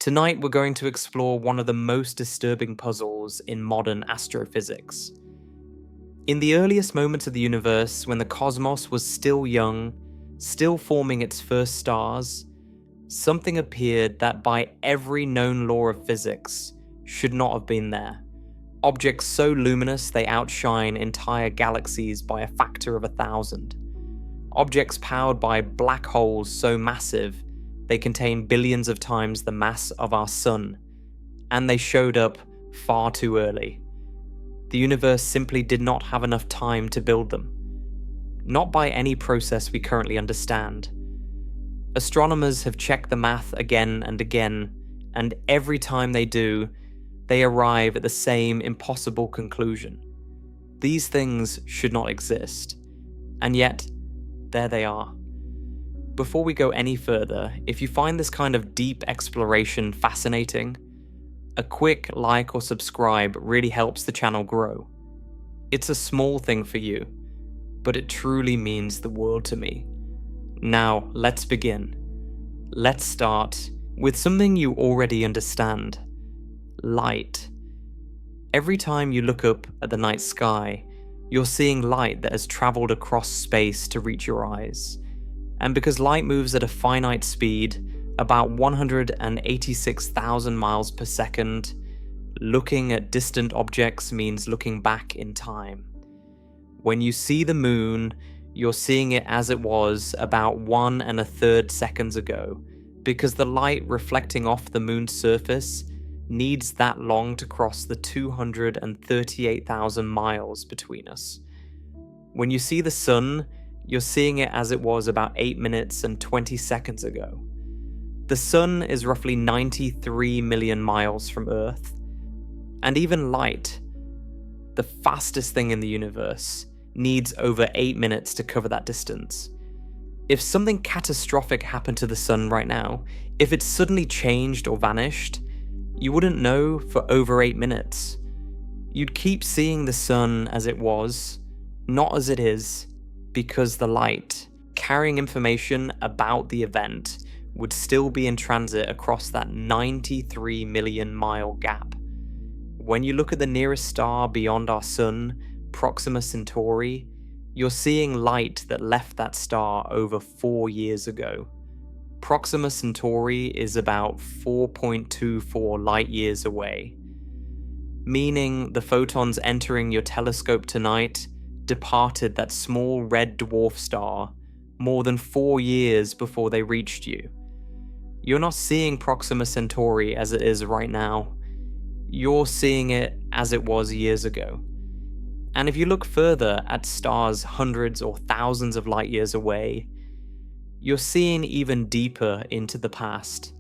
Tonight we're going to explore one of the most disturbing puzzles in modern astrophysics. In the earliest moments of the universe, when the cosmos was still young, still forming its first stars, something appeared that by every known law of physics should not have been there. Objects so luminous they outshine entire galaxies by a factor of 1,000. Objects powered by black holes so massive they contain billions of times the mass of our sun, and they showed up far too early. The universe simply did not have enough time to build them. Not by any process we currently understand. Astronomers have checked the math again and again, and every time they do, they arrive at the same impossible conclusion. These things should not exist, and yet, there they are. Before we go any further, if you find this kind of deep exploration fascinating, a quick like or subscribe really helps the channel grow. It's a small thing for you, but it truly means the world to me. Now, let's begin. Let's start with something you already understand. Light. Every time you look up at the night sky, you're seeing light that has traveled across space to reach your eyes. And because light moves at a finite speed, about 186,000 miles per second, looking at distant objects means looking back in time. When you see the moon, you're seeing it as it was about 1 1/3 seconds ago, because the light reflecting off the moon's surface needs that long to cross the 238,000 miles between us. When you see the sun, you're seeing it as it was about 8 minutes and 20 seconds ago. The sun is roughly 93 million miles from Earth, and even light, the fastest thing in the universe, needs over 8 minutes to cover that distance. If something catastrophic happened to the sun right now, if it suddenly changed or vanished, you wouldn't know for over 8 minutes. You'd keep seeing the sun as it was, not as it is, because the light, carrying information about the event, would still be in transit across that 93 million mile gap. When you look at the nearest star beyond our sun, Proxima Centauri, you're seeing light that left that star over 4 years ago. Proxima Centauri is about 4.24 light years away, meaning the photons entering your telescope tonight departed that small red dwarf star more than 4 years before they reached you. You're not seeing Proxima Centauri as it is right now. You're seeing it as it was years ago. And if you look further at stars hundreds or thousands of light years away, you're seeing even deeper into the past.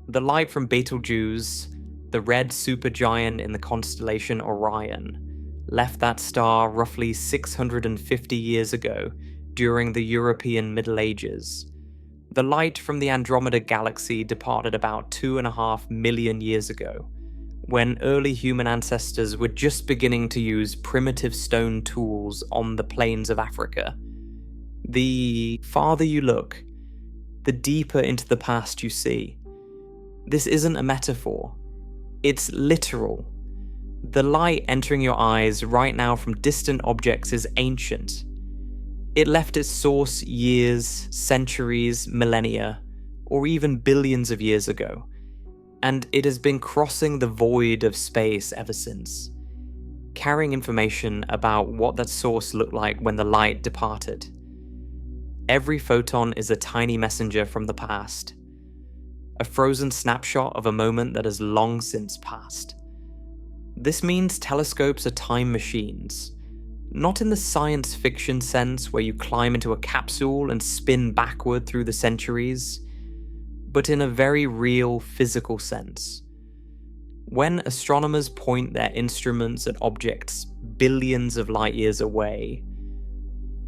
The light from Betelgeuse, the red supergiant in the constellation Orion, left that star roughly 650 years ago during the European Middle Ages. The light from the Andromeda galaxy departed about 2.5 million years ago, when early human ancestors were just beginning to use primitive stone tools on the plains of Africa. The farther you look, the deeper into the past you see. This isn't a metaphor. It's literal. The light entering your eyes right now from distant objects is ancient. It left its source years, centuries, millennia, or even billions of years ago, and it has been crossing the void of space ever since, carrying information about what that source looked like when the light departed. Every photon is a tiny messenger from the past, a frozen snapshot of a moment that has long since passed. This means telescopes are time machines, not in the science fiction sense where you climb into a capsule and spin backward through the centuries, but in a very real physical sense. When astronomers point their instruments at objects billions of light years away,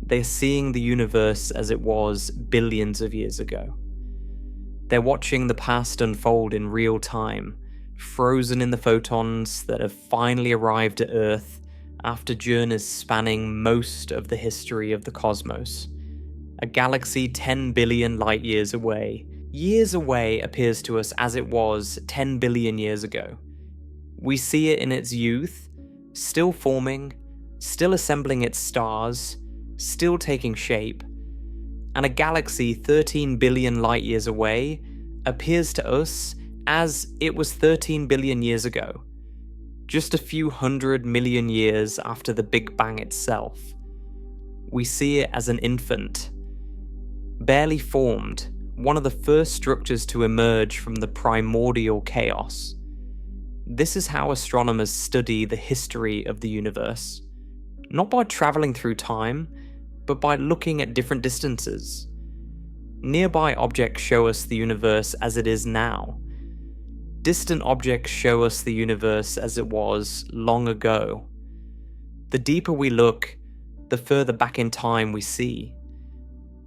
they're seeing the universe as it was billions of years ago. They're watching the past unfold in real time, frozen in the photons that have finally arrived at Earth after journeys spanning most of the history of the cosmos. A galaxy 10 billion light years away, years away appears to us as it was 10 billion years ago. We see it in its youth, still forming, still assembling its stars, still taking shape, and a galaxy 13 billion light years away appears to us as it was 13 billion years ago, just a few 100 million years after the Big Bang itself. We see it as an infant, barely formed, one of the first structures to emerge from the primordial chaos. This is how astronomers study the history of the universe, not by traveling through time, but by looking at different distances. Nearby objects show us the universe as it is now. Distant objects show us the universe as it was long ago. The deeper we look, the further back in time we see.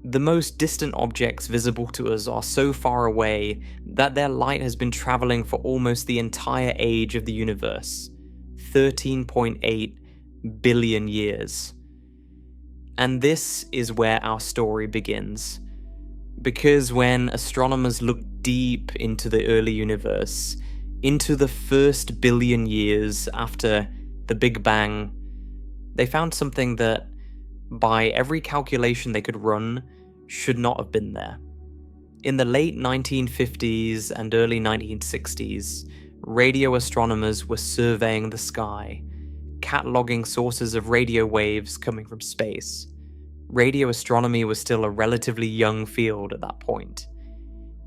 The most distant objects visible to us are so far away that their light has been traveling for almost the entire age of the universe, 13.8 billion years. And this is where our story begins. Because when astronomers look deep into the early universe, into the first billion years after the Big Bang, they found something that, by every calculation they could run, should not have been there. In the late 1950s and early 1960s, radio astronomers were surveying the sky, cataloging sources of radio waves coming from space. Radio astronomy was still a relatively young field at that point.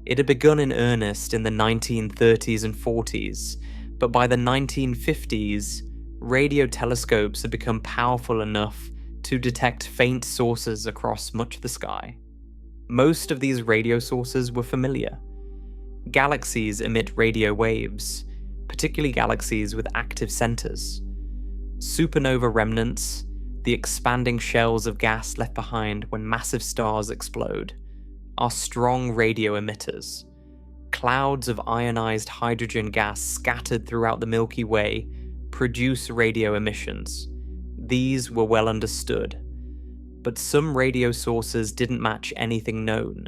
It had begun in earnest in the 1930s and 40s, but by the 1950s, radio telescopes had become powerful enough to detect faint sources across much of the sky. Most of these radio sources were familiar. Galaxies emit radio waves, particularly galaxies with active centers. Supernova remnants, the expanding shells of gas left behind when massive stars explode, are strong radio emitters. Clouds of ionized hydrogen gas scattered throughout the Milky Way produce radio emissions. These were well understood. But some radio sources didn't match anything known.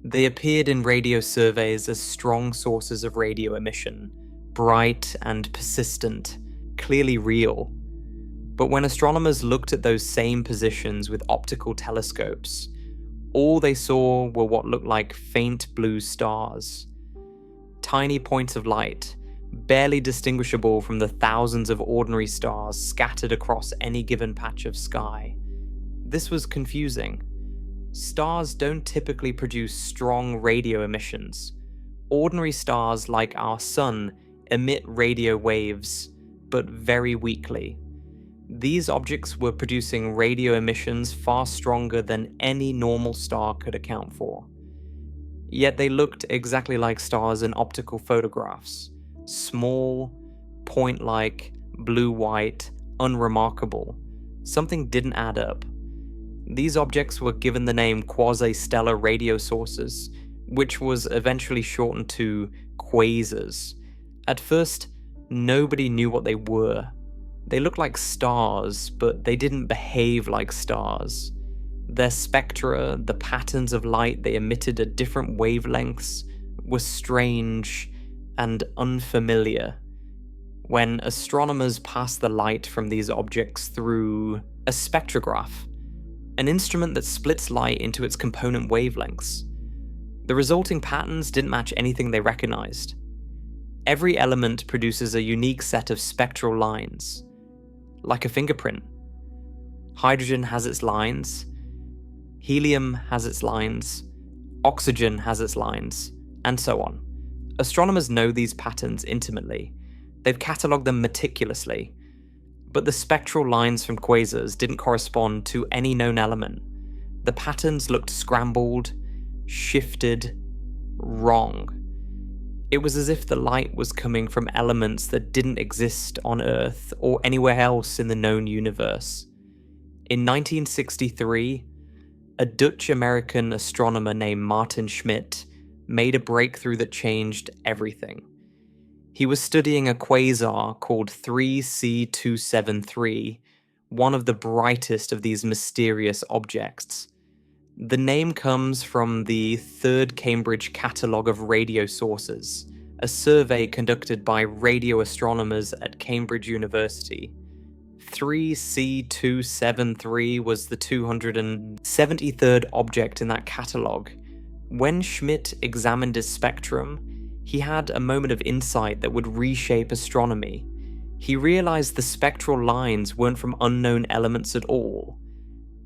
They appeared in radio surveys as strong sources of radio emission, bright and persistent, clearly real. But when astronomers looked at those same positions with optical telescopes, all they saw were what looked like faint blue stars. Tiny points of light, barely distinguishable from the thousands of ordinary stars scattered across any given patch of sky. This was confusing. Stars don't typically produce strong radio emissions. Ordinary stars like our Sun emit radio waves, but very weakly. These objects were producing radio emissions far stronger than any normal star could account for. Yet they looked exactly like stars in optical photographs. Small, point-like, blue-white, unremarkable. Something didn't add up. These objects were given the name quasi-stellar radio sources, which was eventually shortened to quasars. At first, nobody knew what they were. They looked like stars, but they didn't behave like stars. Their spectra, the patterns of light they emitted at different wavelengths, were strange and unfamiliar. When astronomers passed the light from these objects through a spectrograph, an instrument that splits light into its component wavelengths, the resulting patterns didn't match anything they recognized. Every element produces a unique set of spectral lines, like a fingerprint. Hydrogen has its lines, helium has its lines, oxygen has its lines, and so on. Astronomers know these patterns intimately. They've catalogued them meticulously. But the spectral lines from quasars didn't correspond to any known element. The patterns looked scrambled, shifted, wrong. It was as if the light was coming from elements that didn't exist on Earth or anywhere else in the known universe. In 1963, a Dutch-American astronomer named Martin Schmidt made a breakthrough that changed everything. He was studying a quasar called 3C273, one of the brightest of these mysterious objects. The name comes from the Third Cambridge Catalogue of Radio Sources, a survey conducted by radio astronomers at Cambridge University. 3C273 was the 273rd object in that catalogue. When Schmidt examined his spectrum, he had a moment of insight that would reshape astronomy. He realized the spectral lines weren't from unknown elements at all.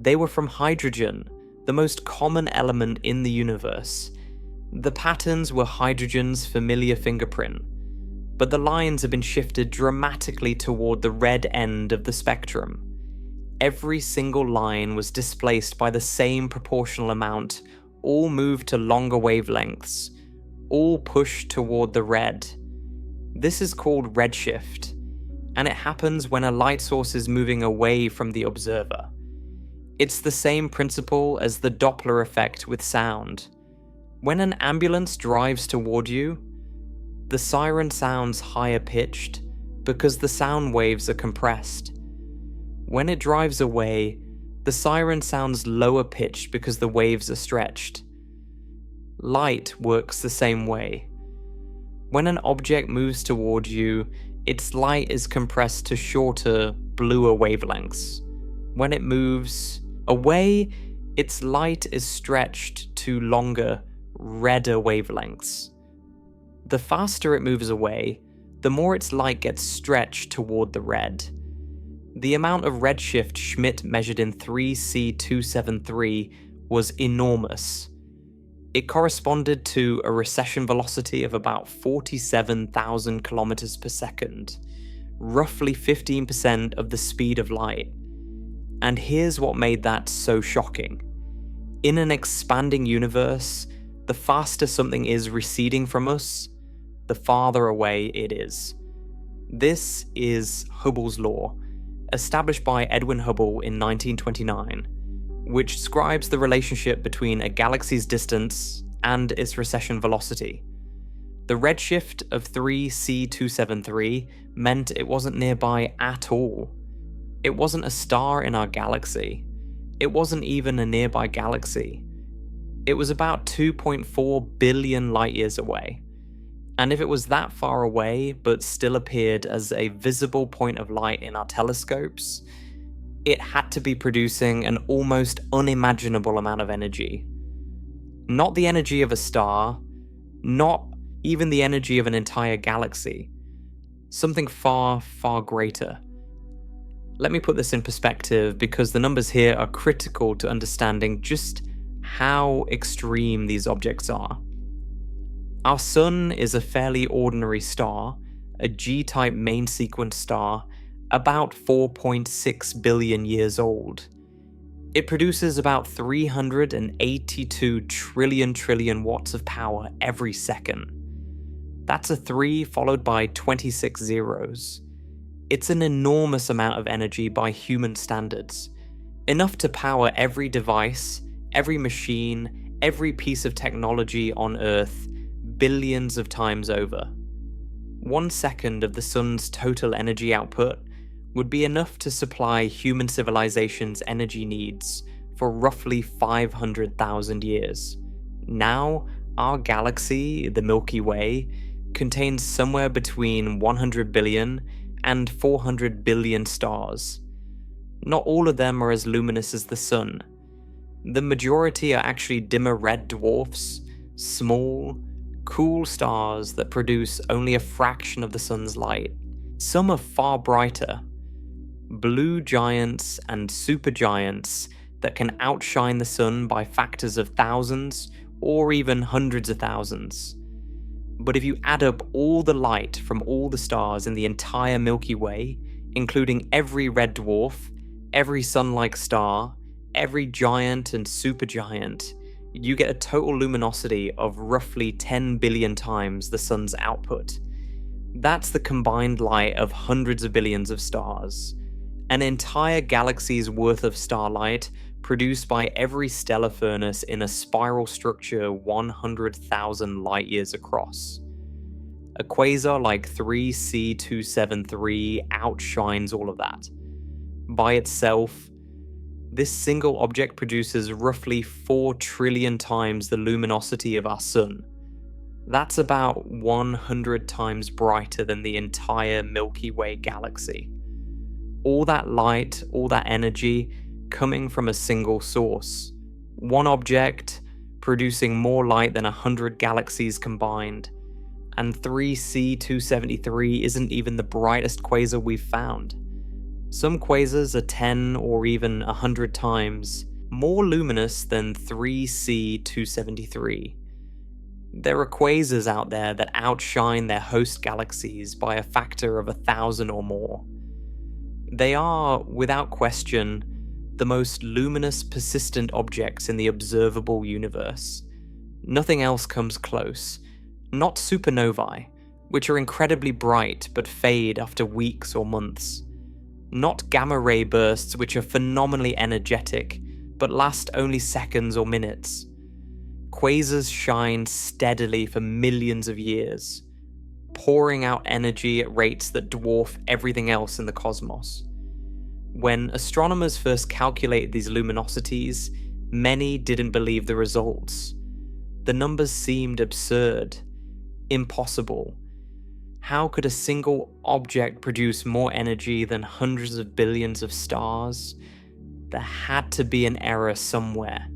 They were from hydrogen, the most common element in the universe. The patterns were hydrogen's familiar fingerprint, but the lines have been shifted dramatically toward the red end of the spectrum. Every single line was displaced by the same proportional amount, all moved to longer wavelengths, all pushed toward the red. This is called redshift, and it happens when a light source is moving away from the observer. It's the same principle as the Doppler effect with sound. When an ambulance drives toward you, the siren sounds higher pitched because the sound waves are compressed. When it drives away, the siren sounds lower pitched because the waves are stretched. Light works the same way. When an object moves toward you, its light is compressed to shorter, bluer wavelengths. When it moves away, its light is stretched to longer, redder wavelengths. The faster it moves away, the more its light gets stretched toward the red. The amount of redshift Schmidt measured in 3C273 was enormous. It corresponded to a recession velocity of about 47,000 kilometers per second, roughly 15% of the speed of light. And here's what made that so shocking. In an expanding universe, the faster something is receding from us, the farther away it is. This is Hubble's law, established by Edwin Hubble in 1929, which describes the relationship between a galaxy's distance and its recession velocity. The redshift of 3C273 meant it wasn't nearby at all. It wasn't a star in our galaxy. It wasn't even a nearby galaxy. It was about 2.4 billion light years away. And if it was that far away but still appeared as a visible point of light in our telescopes, it had to be producing an almost unimaginable amount of energy. Not the energy of a star, not even the energy of an entire galaxy. Something far, far greater. Let me put this in perspective because the numbers here are critical to understanding just how extreme these objects are. Our Sun is a fairly ordinary star, a G-type main sequence star, about 4.6 billion years old. It produces about 382 trillion watts of power every second. That's a 3 followed by 26 zeros. It's an enormous amount of energy by human standards, enough to power every device, every machine, every piece of technology on Earth billions of times over. 1 second of the Sun's total energy output would be enough to supply human civilization's energy needs for roughly 500,000 years. Now, our galaxy, the Milky Way, contains somewhere between 100 billion and 400 billion stars. Not all of them are as luminous as the Sun. The majority are actually dimmer red dwarfs, small, cool stars that produce only a fraction of the Sun's light. Some are far brighter. Blue giants and supergiants that can outshine the Sun by factors of thousands or even hundreds of thousands. But if you add up all the light from all the stars in the entire Milky Way, including every red dwarf, every sun-like star, every giant and supergiant, you get a total luminosity of roughly 10 billion times the Sun's output. That's the combined light of hundreds of billions of stars. An entire galaxy's worth of starlight produced by every stellar furnace in a spiral structure 100,000 light years across. A quasar like 3C273 outshines all of that. By itself, This single object produces roughly 4 trillion times the luminosity of our Sun. That's about 100 times brighter than the entire Milky Way galaxy. All that light, all that energy, coming from a single source. One object producing more light than 100 galaxies combined. And 3C273 isn't even the brightest quasar we've found. Some quasars are 10 or even 100 times more luminous than 3C273. There are quasars out there that outshine their host galaxies by a factor of 1,000 or more. They are, without question, the most luminous persistent objects in the observable universe. Nothing else comes close. Not supernovae, which are incredibly bright but fade after weeks or months. Not gamma-ray bursts, which are phenomenally energetic but last only seconds or minutes. Quasars shine steadily for millions of years, pouring out energy at rates that dwarf everything else in the cosmos. When astronomers first calculated these luminosities, many didn't believe the results. The numbers seemed absurd, impossible. How could a single object produce more energy than hundreds of billions of stars? There had to be an error somewhere.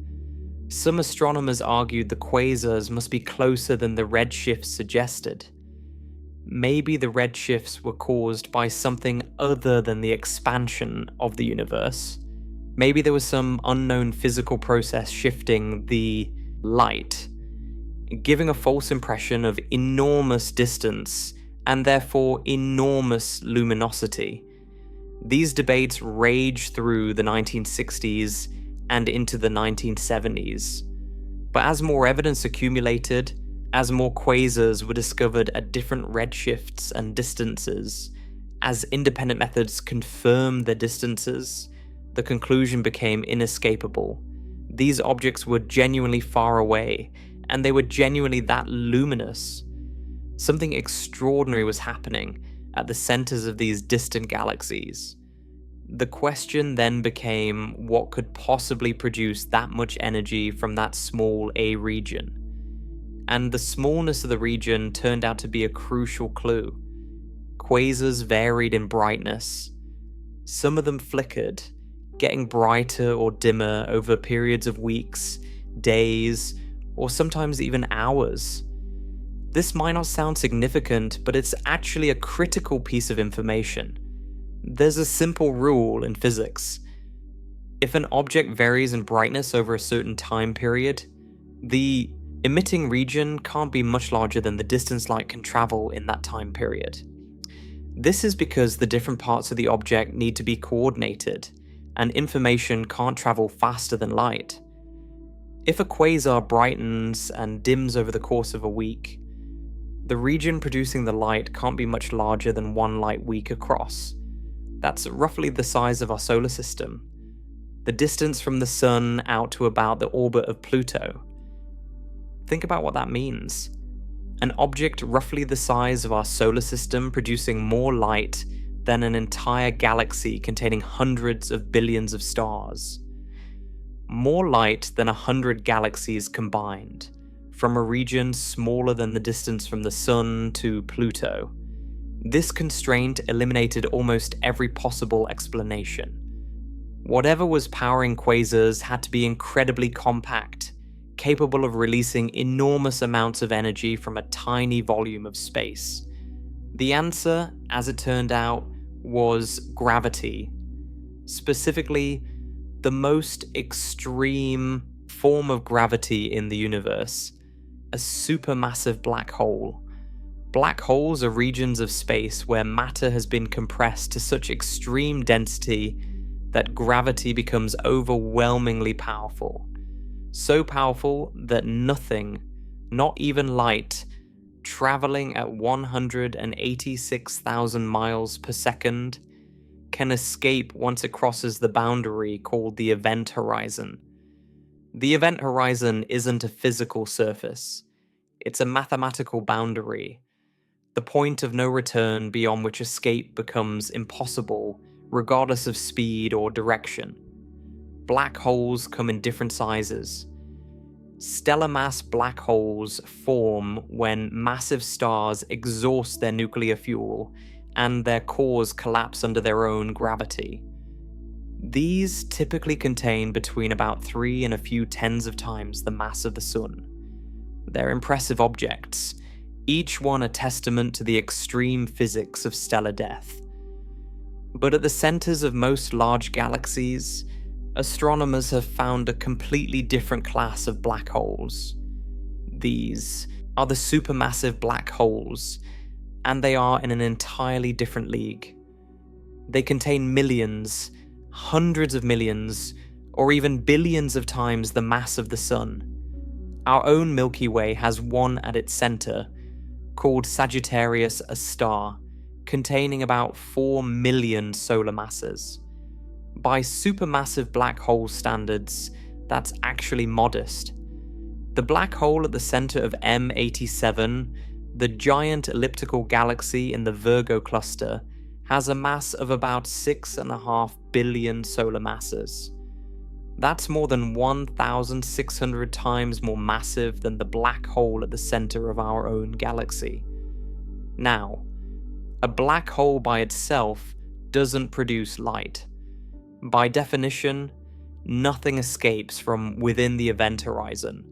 Some astronomers argued the quasars must be closer than the redshifts suggested. Maybe the redshifts were caused by something other than the expansion of the universe. Maybe there was some unknown physical process shifting the light, giving a false impression of enormous distance and therefore enormous luminosity. These debates raged through the 1960s and into the 1970s. But as more evidence accumulated, as more quasars were discovered at different redshifts and distances, as independent methods confirmed their distances, the conclusion became inescapable. These objects were genuinely far away, and they were genuinely that luminous. Something extraordinary was happening at the centers of these distant galaxies. The question then became what could possibly produce that much energy from that small A region. And the smallness of the region turned out to be a crucial clue. Quasars varied in brightness. Some of them flickered, getting brighter or dimmer over periods of weeks, days, or sometimes even hours. This might not sound significant, but it's actually a critical piece of information. There's a simple rule in physics. If an object varies in brightness over a certain time period, the emitting region can't be much larger than the distance light can travel in that time period. This is because the different parts of the object need to be coordinated, and information can't travel faster than light. If a quasar brightens and dims over the course of a week, the region producing the light can't be much larger than one light week across. That's roughly the size of our solar system, the distance from the Sun out to about the orbit of Pluto. Think about what that means. An object roughly the size of our solar system producing more light than an entire galaxy containing hundreds of billions of stars. More light than 100 galaxies combined, from a region smaller than the distance from the Sun to Pluto. This constraint eliminated almost every possible explanation. Whatever was powering quasars had to be incredibly compact, capable of releasing enormous amounts of energy from a tiny volume of space. The answer, as it turned out, was gravity. Specifically, the most extreme form of gravity in the universe, a supermassive black hole. Black holes are regions of space where matter has been compressed to such extreme density that gravity becomes overwhelmingly powerful. So powerful that nothing, not even light, traveling at 186,000 miles per second, can escape once it crosses the boundary called the event horizon. The event horizon isn't a physical surface. It's a mathematical boundary, the point of no return beyond which escape becomes impossible, regardless of speed or direction. black holes come in different sizes. Stellar mass black holes form when massive stars exhaust their nuclear fuel and their cores collapse under their own gravity. These typically contain between about 3 and a few tens of times the mass of the Sun. They're impressive objects, each one a testament to the extreme physics of stellar death. But at the centers of most large galaxies, astronomers have found a completely different class of black holes. These are the supermassive black holes, and they are in an entirely different league. They contain millions, hundreds of millions, or even billions of times the mass of the Sun. Our own Milky Way has one at its center, called Sagittarius, a star, containing about 4 million solar masses. By supermassive black hole standards, that's actually modest. The black hole at the center of M87, the giant elliptical galaxy in the Virgo cluster, has a mass of about 6.5 billion solar masses. That's more than 1,600 times more massive than the black hole at the center of our own galaxy. Now, a black hole by itself doesn't produce light. By definition, nothing escapes from within the event horizon.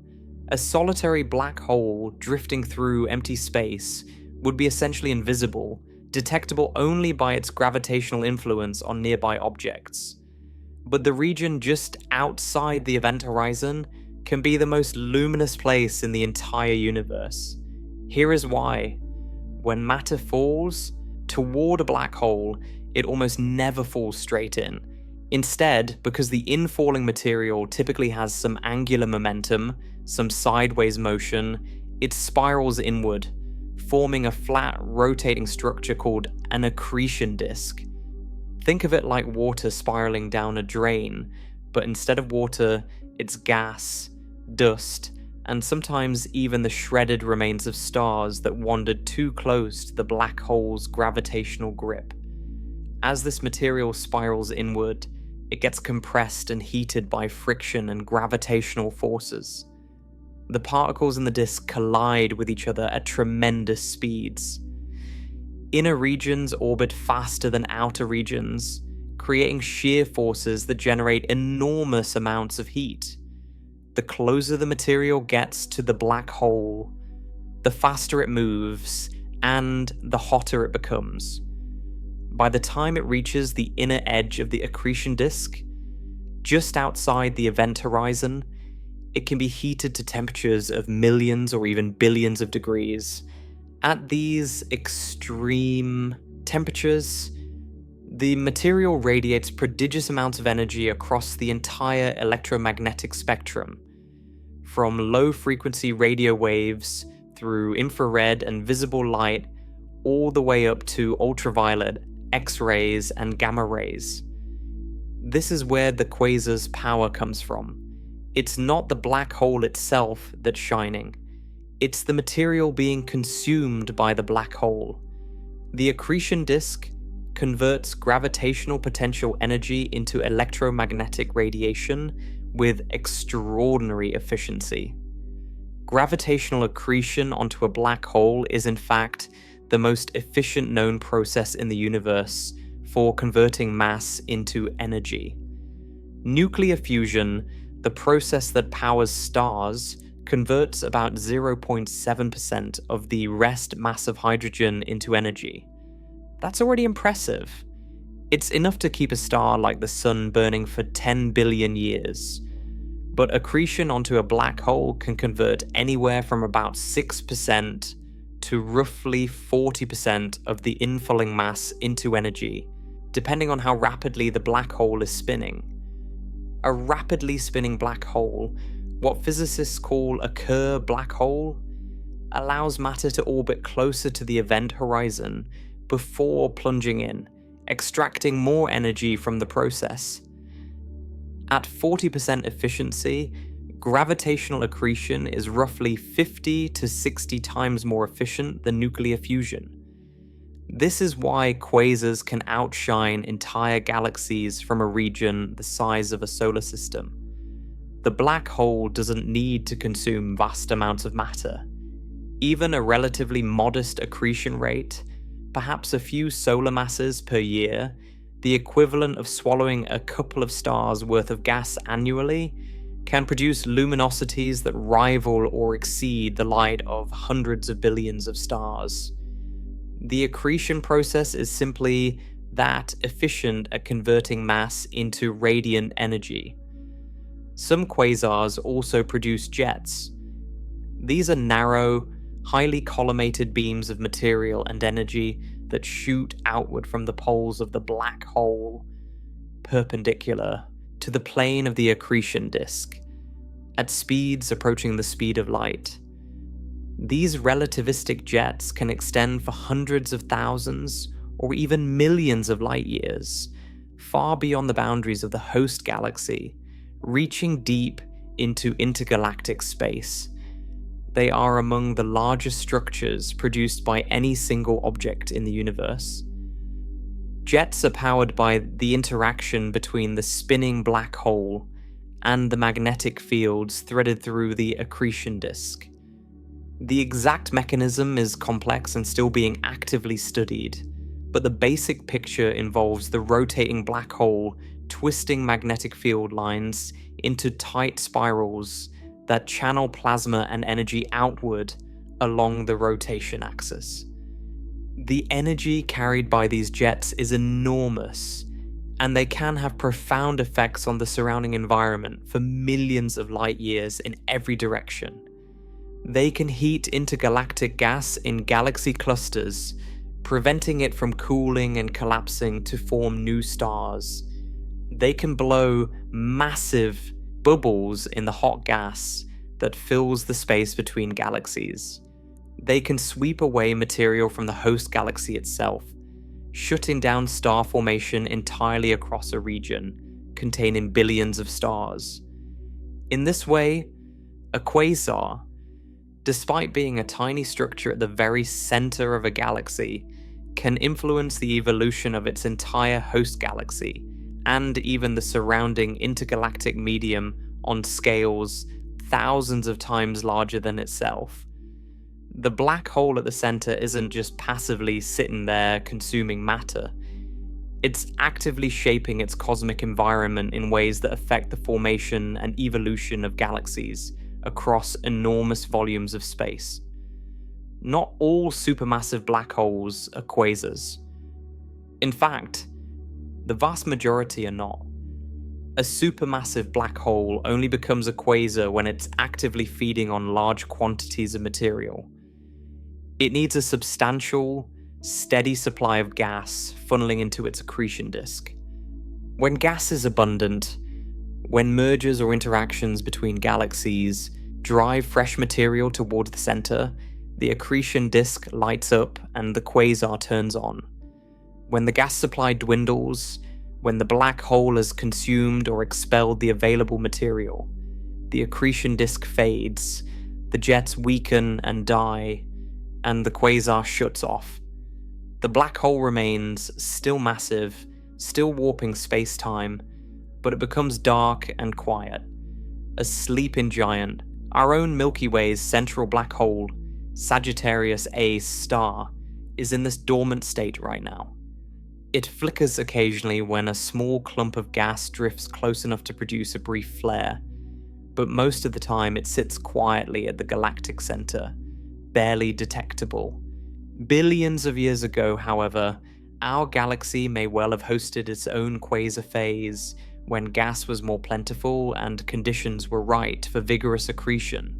A solitary black hole drifting through empty space would be essentially invisible, detectable only by its gravitational influence on nearby objects. But the region just outside the event horizon can be the most luminous place in the entire universe. Here is why. When matter falls toward a black hole, it almost never falls straight in. Instead, because the infalling material typically has some angular momentum, some sideways motion, it spirals inward, forming a flat, rotating structure called an accretion disk. Think of it like water spiraling down a drain, but instead of water, it's gas, dust, and sometimes even the shredded remains of stars that wandered too close to the black hole's gravitational grip. As this material spirals inward, it gets compressed and heated by friction and gravitational forces. The particles in the disk collide with each other at tremendous speeds. Inner regions orbit faster than outer regions, creating shear forces that generate enormous amounts of heat. The closer the material gets to the black hole, the faster it moves, and the hotter it becomes. By the time it reaches the inner edge of the accretion disk, just outside the event horizon, it can be heated to temperatures of millions or even billions of degrees. At these extreme temperatures, the material radiates prodigious amounts of energy across the entire electromagnetic spectrum, from low-frequency radio waves through infrared and visible light, all the way up to ultraviolet, X-rays, and gamma rays. This is where the quasar's power comes from. It's not the black hole itself that's shining. It's the material being consumed by the black hole. The accretion disk converts gravitational potential energy into electromagnetic radiation with extraordinary efficiency. Gravitational accretion onto a black hole is in fact the most efficient known process in the universe for converting mass into energy. Nuclear fusion, the process that powers stars, converts about 0.7% of the rest mass of hydrogen into energy. That's already impressive. It's enough to keep a star like the Sun burning for 10 billion years. But accretion onto a black hole can convert anywhere from about 6% to roughly 40% of the infalling mass into energy, depending on how rapidly the black hole is spinning. A rapidly spinning black hole, what physicists call a Kerr black hole, allows matter to orbit closer to the event horizon before plunging in, extracting more energy from the process. At 40% efficiency, gravitational accretion is roughly 50 to 60 times more efficient than nuclear fusion. This is why quasars can outshine entire galaxies from a region the size of a solar system. The black hole doesn't need to consume vast amounts of matter. Even a relatively modest accretion rate, perhaps a few solar masses per year, the equivalent of swallowing a couple of stars worth of gas annually, can produce luminosities that rival or exceed the light of hundreds of billions of stars. The accretion process is simply that efficient at converting mass into radiant energy. Some quasars also produce jets. These are narrow, highly collimated beams of material and energy that shoot outward from the poles of the black hole, perpendicular to the plane of the accretion disk, at speeds approaching the speed of light. These relativistic jets can extend for hundreds of thousands or even millions of light years, far beyond the boundaries of the host galaxy, reaching deep into intergalactic space. They are among the largest structures produced by any single object in the universe. Jets are powered by the interaction between the spinning black hole and the magnetic fields threaded through the accretion disk. The exact mechanism is complex and still being actively studied, but the basic picture involves the rotating black hole twisting magnetic field lines into tight spirals that channel plasma and energy outward along the rotation axis. The energy carried by these jets is enormous, and they can have profound effects on the surrounding environment for millions of light years in every direction. They can heat intergalactic gas in galaxy clusters, preventing it from cooling and collapsing to form new stars. They can blow massive bubbles in the hot gas that fills the space between galaxies. They can sweep away material from the host galaxy itself, shutting down star formation entirely across a region containing billions of stars. In this way, a quasar, despite being a tiny structure at the very center of a galaxy, can influence the evolution of its entire host galaxy and even the surrounding intergalactic medium on scales thousands of times larger than itself. The black hole at the center isn't just passively sitting there consuming matter. It's actively shaping its cosmic environment in ways that affect the formation and evolution of galaxies across enormous volumes of space. Not all supermassive black holes are quasars. In fact, the vast majority are not. A supermassive black hole only becomes a quasar when it's actively feeding on large quantities of material. It needs a substantial, steady supply of gas funneling into its accretion disk. When gas is abundant, when mergers or interactions between galaxies drive fresh material towards the center, the accretion disk lights up and the quasar turns on. When the gas supply dwindles, when the black hole has consumed or expelled the available material, the accretion disk fades, the jets weaken and die, and the quasar shuts off. The black hole remains still massive, still warping space-time, but it becomes dark and quiet. A sleeping giant, our own Milky Way's central black hole, Sagittarius A star, is in this dormant state right now. It flickers occasionally when a small clump of gas drifts close enough to produce a brief flare, but most of the time it sits quietly at the galactic center, barely detectable. Billions of years ago, however, our galaxy may well have hosted its own quasar phase when gas was more plentiful and conditions were right for vigorous accretion.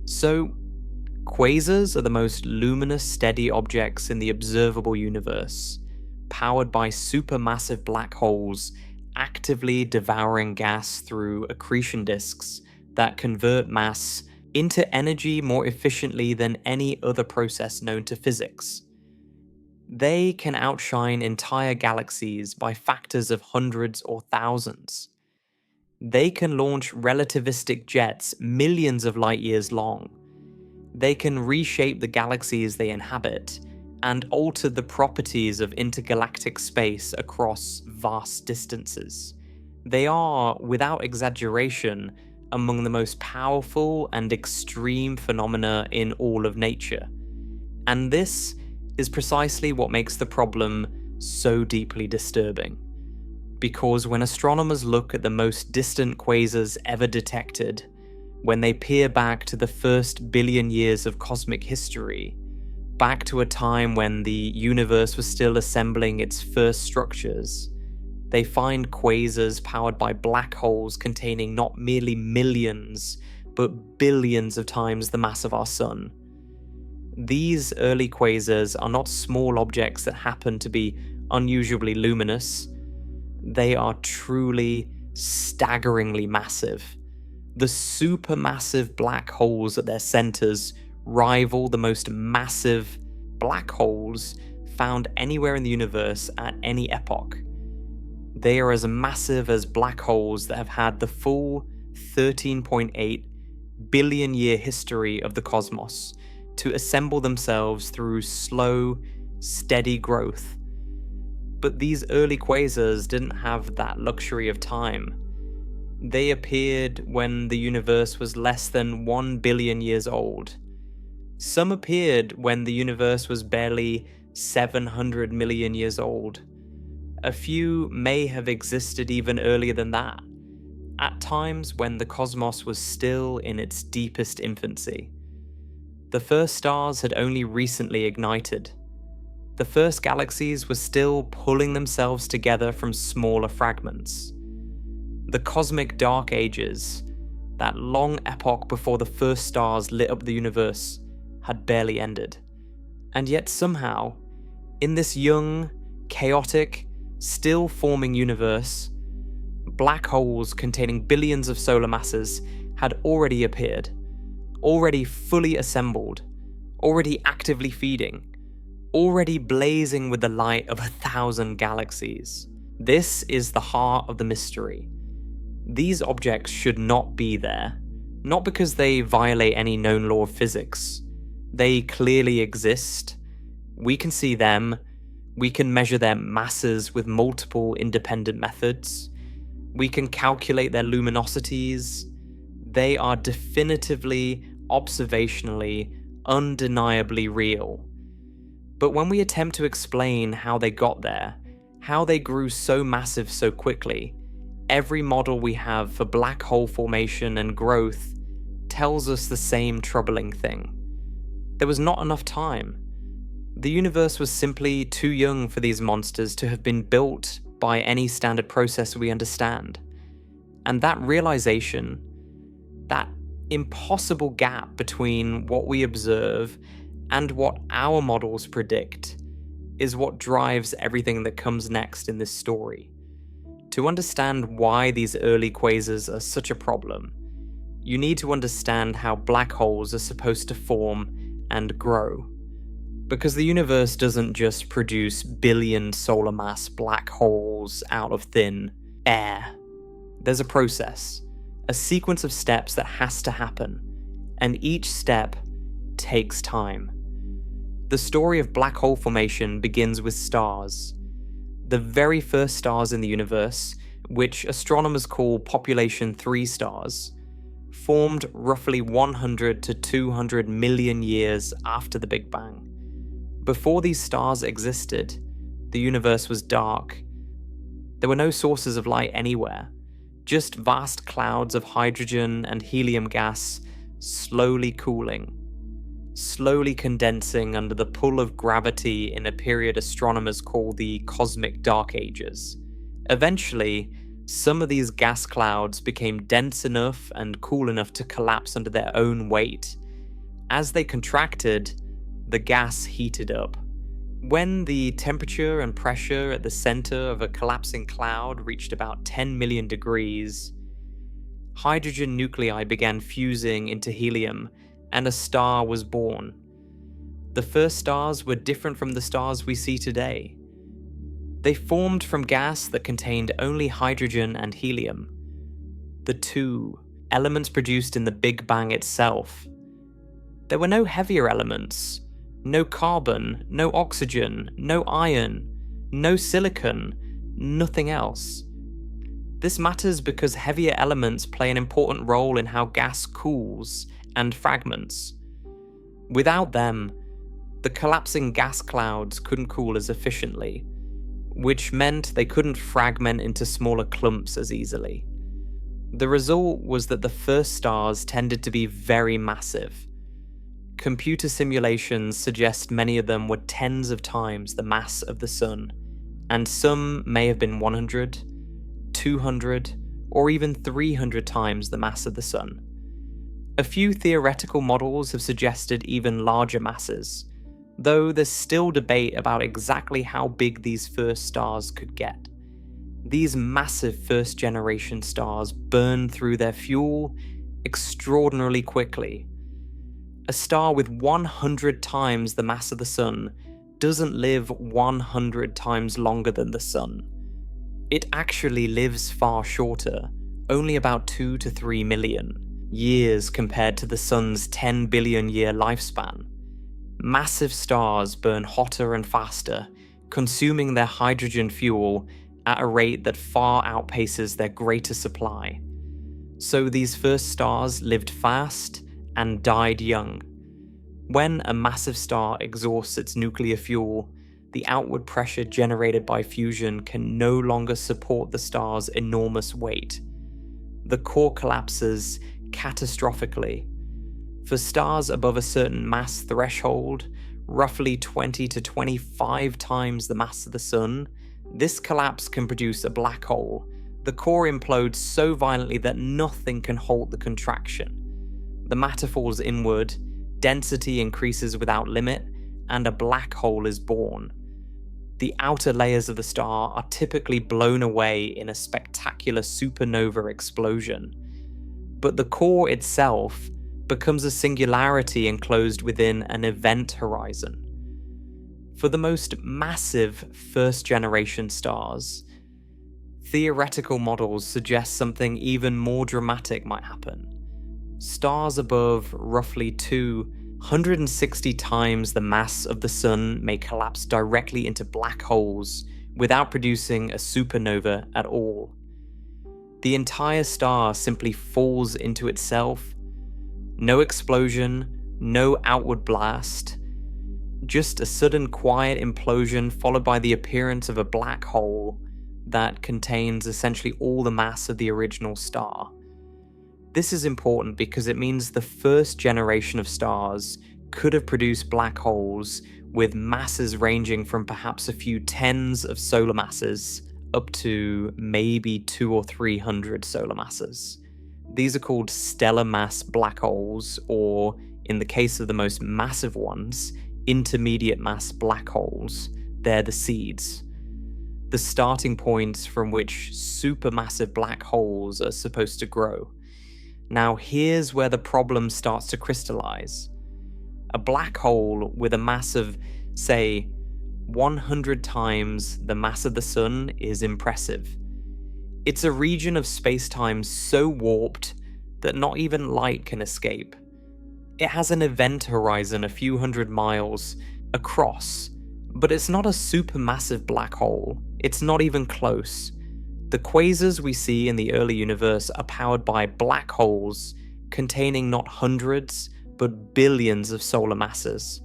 So, quasars are the most luminous, steady objects in the observable universe, powered by supermassive black holes actively devouring gas through accretion disks that convert mass into energy more efficiently than any other process known to physics. They can outshine entire galaxies by factors of hundreds or thousands. They can launch relativistic jets millions of light years long. They can reshape the galaxies they inhabit, and altered the properties of intergalactic space across vast distances. They are, without exaggeration, among the most powerful and extreme phenomena in all of nature. And this is precisely what makes the problem so deeply disturbing. Because when astronomers look at the most distant quasars ever detected, when they peer back to the first billion years of cosmic history, back to a time when the universe was still assembling its first structures, they find quasars powered by black holes containing not merely millions, but billions of times the mass of our Sun. These early quasars are not small objects that happen to be unusually luminous. They are truly staggeringly massive. The supermassive black holes at their centers rival the most massive black holes found anywhere in the universe at any epoch. They are as massive as black holes that have had the full 13.8 billion year history of the cosmos to assemble themselves through slow, steady growth. But these early quasars didn't have that luxury of time. They appeared when the universe was less than 1 billion years old. Some appeared when the universe was barely 700 million years old. A few may have existed even earlier than that, at times when the cosmos was still in its deepest infancy. The first stars had only recently ignited. The first galaxies were still pulling themselves together from smaller fragments. The cosmic dark ages, that long epoch before the first stars lit up the universe, had barely ended. And yet somehow, in this young, chaotic, still forming universe, black holes containing billions of solar masses had already appeared, already fully assembled, already actively feeding, already blazing with the light of 1,000 galaxies. This is the heart of the mystery. These objects should not be there, not because they violate any known law of physics. They clearly exist. We can see them. We can measure their masses with multiple independent methods. We can calculate their luminosities. They are definitively, observationally, undeniably real. But when we attempt to explain how they got there, how they grew so massive so quickly, every model we have for black hole formation and growth tells us the same troubling thing. There was not enough time. The universe was simply too young for these monsters to have been built by any standard process we understand. And that realization, that impossible gap between what we observe and what our models predict, is what drives everything that comes next in this story. To understand why these early quasars are such a problem, you need to understand how black holes are supposed to form and grow. Because the universe doesn't just produce billion solar mass black holes out of thin air. There's a process, a sequence of steps that has to happen, and each step takes time. The story of black hole formation begins with stars. The very first stars in the universe, which astronomers call population 3 stars, formed roughly 100 to 200 million years after the Big Bang. Before these stars existed, the universe was dark. There were no sources of light anywhere, just vast clouds of hydrogen and helium gas slowly cooling, slowly condensing under the pull of gravity in a period astronomers call the cosmic dark ages. Eventually, some of these gas clouds became dense enough and cool enough to collapse under their own weight. As they contracted, the gas heated up. When the temperature and pressure at the center of a collapsing cloud reached about 10 million degrees, hydrogen nuclei began fusing into helium, and a star was born. The first stars were different from the stars we see today. They formed from gas that contained only hydrogen and helium, the two elements produced in the Big Bang itself. There were no heavier elements, No carbon, no oxygen, no iron, no silicon, nothing else. This matters because heavier elements play an important role in how gas cools and fragments. Without them, the collapsing gas clouds couldn't cool as efficiently, which meant they couldn't fragment into smaller clumps as easily. The result was that the first stars tended to be very massive. Computer simulations suggest many of them were tens of times the mass of the Sun, and some may have been 100, 200, or even 300 times the mass of the Sun. A few theoretical models have suggested even larger masses, though there's still debate about exactly how big these first stars could get. These massive first-generation stars burn through their fuel extraordinarily quickly. A star with 100 times the mass of the Sun doesn't live 100 times longer than the Sun. It actually lives far shorter, only about 2 to 3 million years compared to the Sun's 10 billion year lifespan. Massive stars burn hotter and faster, consuming their hydrogen fuel at a rate that far outpaces their greater supply. So these first stars lived fast and died young. When a massive star exhausts its nuclear fuel, the outward pressure generated by fusion can no longer support the star's enormous weight. The core collapses catastrophically. For stars above a certain mass threshold, roughly 20 to 25 times the mass of the Sun, this collapse can produce a black hole. The core implodes so violently that nothing can halt the contraction. The matter falls inward, density increases without limit, and a black hole is born. The outer layers of the star are typically blown away in a spectacular supernova explosion, but the core itself becomes a singularity enclosed within an event horizon. For the most massive first-generation stars, theoretical models suggest something even more dramatic might happen. Stars above roughly 260 times the mass of the Sun may collapse directly into black holes without producing a supernova at all. The entire star simply falls into itself. No explosion, no outward blast, just a sudden quiet implosion followed by the appearance of a black hole that contains essentially all the mass of the original star. This is important because it means the first generation of stars could have produced black holes with masses ranging from perhaps a few tens of solar masses up to maybe 200 or 300 solar masses. These are called stellar mass black holes, or in the case of the most massive ones, intermediate mass black holes. They're the seeds, the starting points from which supermassive black holes are supposed to grow. Now here's where the problem starts to crystallize. A black hole with a mass of, say, 100 times the mass of the Sun is impressive. It's a region of space-time so warped that not even light can escape. It has an event horizon a few hundred miles across, but it's not a supermassive black hole. It's not even close. The quasars we see in the early universe are powered by black holes containing not hundreds, but billions of solar masses.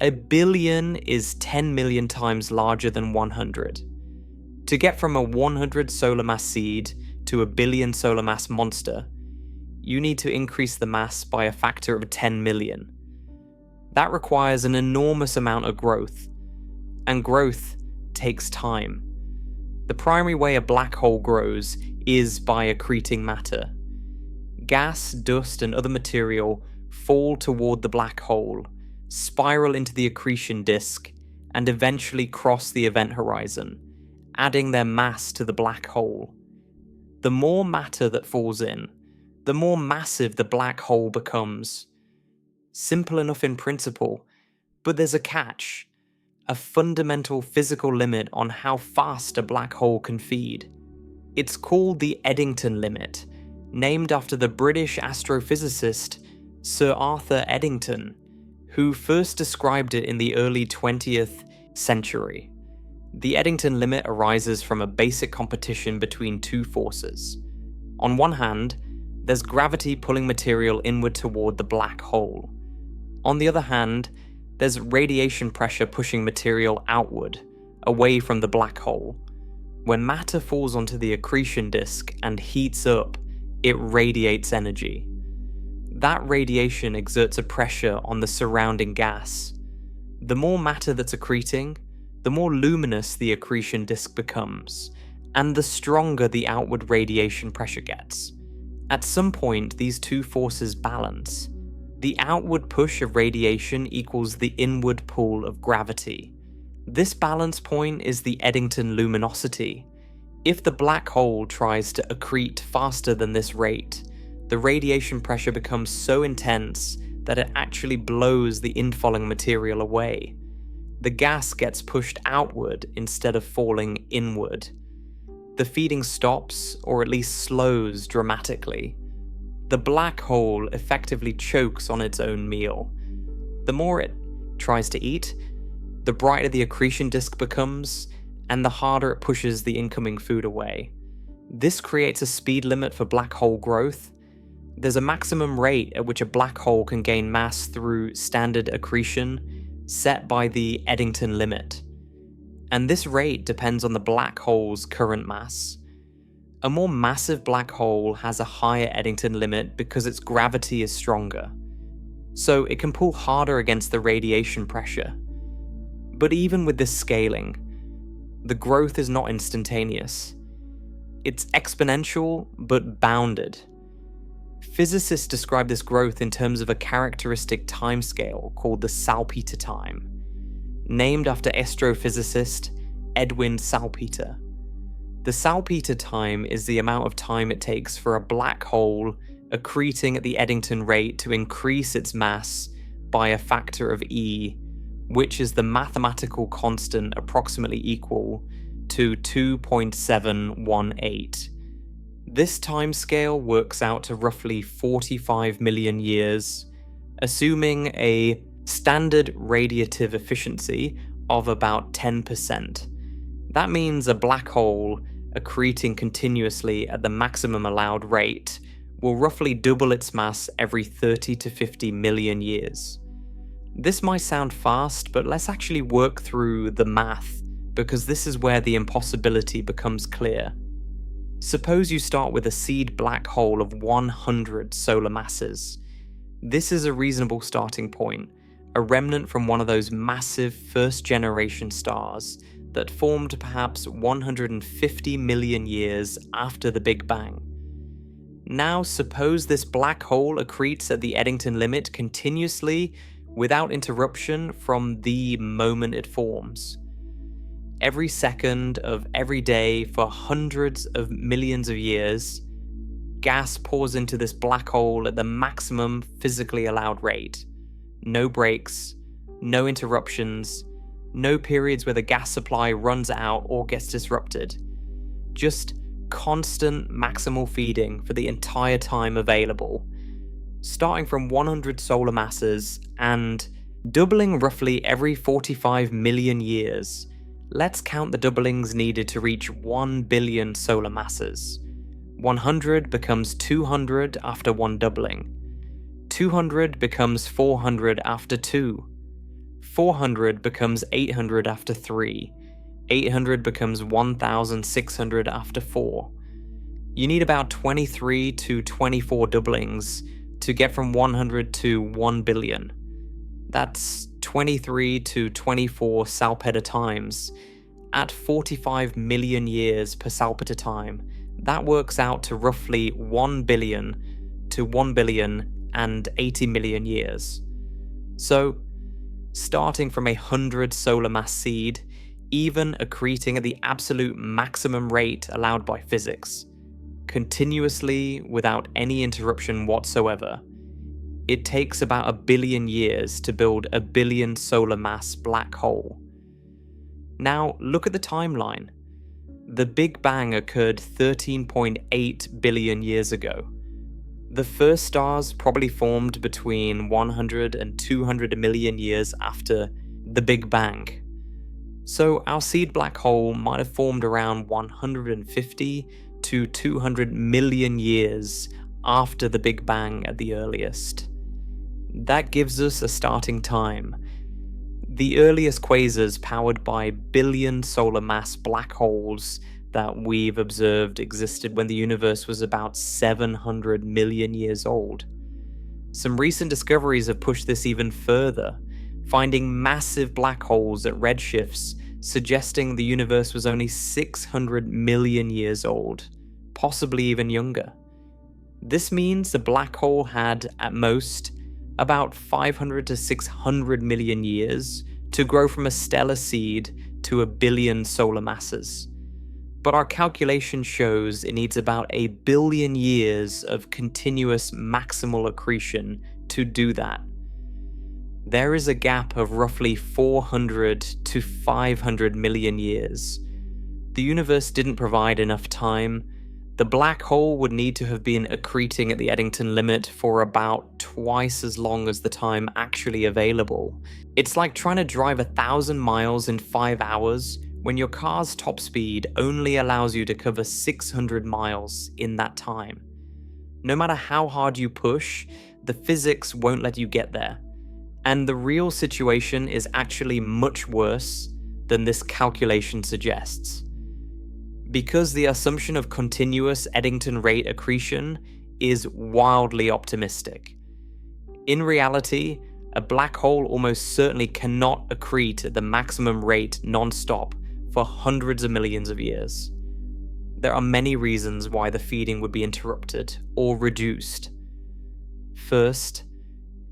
A billion is 10 million times larger than 100. To get from a 100 solar mass seed to a billion solar mass monster, you need to increase the mass by a factor of 10 million. That requires an enormous amount of growth, and growth takes time. The primary way a black hole grows is by accreting matter. Gas, dust, and other material fall toward the black hole, spiral into the accretion disk, and eventually cross the event horizon, adding their mass to the black hole. The more matter that falls in, the more massive the black hole becomes. Simple enough in principle, but there's a catch. A fundamental physical limit on how fast a black hole can feed. It's called the Eddington limit, named after the British astrophysicist Sir Arthur Eddington, who first described it in the early 20th century. The Eddington limit arises from a basic competition between two forces. On one hand, there's gravity pulling material inward toward the black hole. On the other hand, there's radiation pressure pushing material outward, away from the black hole. When matter falls onto the accretion disk and heats up, it radiates energy. That radiation exerts a pressure on the surrounding gas. The more matter that's accreting, the more luminous the accretion disk becomes, and the stronger the outward radiation pressure gets. At some point, these two forces balance. The outward push of radiation equals the inward pull of gravity. This balance point is the Eddington luminosity. If the black hole tries to accrete faster than this rate, the radiation pressure becomes so intense that it actually blows the infalling material away. The gas gets pushed outward instead of falling inward. The feeding stops, or at least slows dramatically. The black hole effectively chokes on its own meal. The more it tries to eat, the brighter the accretion disk becomes, and the harder it pushes the incoming food away. This creates a speed limit for black hole growth. There's a maximum rate at which a black hole can gain mass through standard accretion, set by the Eddington limit. And this rate depends on the black hole's current mass. A more massive black hole has a higher Eddington limit because its gravity is stronger, so it can pull harder against the radiation pressure. But even with this scaling, the growth is not instantaneous. It's exponential, but bounded. Physicists describe this growth in terms of a characteristic timescale called the salpeter time, named after astrophysicist Edwin Salpeter. The salpeter time is the amount of time it takes for a black hole accreting at the Eddington rate to increase its mass by a factor of E, which is the mathematical constant approximately equal to 2.718. This timescale works out to roughly 45 million years, assuming a standard radiative efficiency of about 10%. That means a black hole accreting continuously at the maximum allowed rate will roughly double its mass every 30 to 50 million years. This might sound fast, but let's actually work through the math, because this is where the impossibility becomes clear. Suppose you start with a seed black hole of 100 solar masses. This is a reasonable starting point, a remnant from one of those massive first-generation stars that formed perhaps 150 million years after the Big Bang. Now suppose this black hole accretes at the Eddington limit continuously without interruption from the moment it forms. Every second of every day for hundreds of millions of years, gas pours into this black hole at the maximum physically allowed rate. No breaks, no interruptions, no periods where the gas supply runs out or gets disrupted. Just constant maximal feeding for the entire time available, starting from 100 solar masses and doubling roughly every 45 million years. Let's count the doublings needed to reach 1 billion solar masses. 100 becomes 200 after one doubling. 200 becomes 400 after 2. 400 becomes 800 after 3. 800 becomes 1,600 after 4. You need about 23 to 24 doublings to get from 100 to 1 billion. That's 23 to 24 salpeter times. At 45 million years per salpeter time, that works out to roughly 1 billion to 1 billion and 80 million years. So, starting from 100 solar mass seed, even accreting at the absolute maximum rate allowed by physics, continuously without any interruption whatsoever, it takes about 1 billion years to build a 1 billion solar mass black hole. Now, look at the timeline. The Big Bang occurred 13.8 billion years ago. The first stars probably formed between 100 and 200 million years after the Big Bang. So our seed black hole might have formed around 150 to 200 million years after the Big Bang at the earliest. That gives us a starting time. The earliest quasars powered by billion solar mass black holes that we've observed existed when the universe was about 700 million years old. Some recent discoveries have pushed this even further, finding massive black holes at redshifts suggesting the universe was only 600 million years old, possibly even younger. This means the black hole had, at most, about 500 to 600 million years to grow from a stellar seed to a billion solar masses. But our calculation shows it needs about 1 billion years of continuous maximal accretion to do that. There is a gap of roughly 400 to 500 million years. The universe didn't provide enough time. The black hole would need to have been accreting at the Eddington limit for about twice as long as the time actually available. It's like trying to drive 1,000 miles in 5 hours when your car's top speed only allows you to cover 600 miles in that time. No matter how hard you push, the physics won't let you get there. And the real situation is actually much worse than this calculation suggests. Because the assumption of continuous Eddington rate accretion is wildly optimistic. In reality, a black hole almost certainly cannot accrete at the maximum rate non-stop for hundreds of millions of years. There are many reasons why the feeding would be interrupted or reduced. First,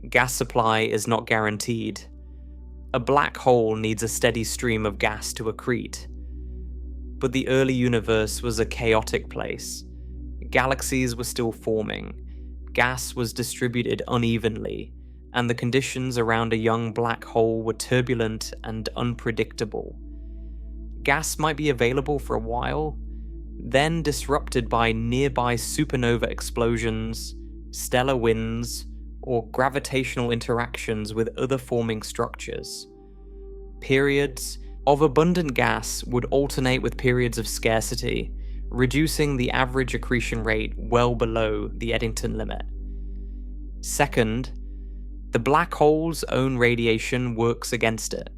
gas supply is not guaranteed. A black hole needs a steady stream of gas to accrete. But the early universe was a chaotic place. Galaxies were still forming, gas was distributed unevenly, and the conditions around a young black hole were turbulent and unpredictable. Gas might be available for a while, then disrupted by nearby supernova explosions, stellar winds, or gravitational interactions with other forming structures. Periods of abundant gas would alternate with periods of scarcity, reducing the average accretion rate well below the Eddington limit. Second, the black hole's own radiation works against it.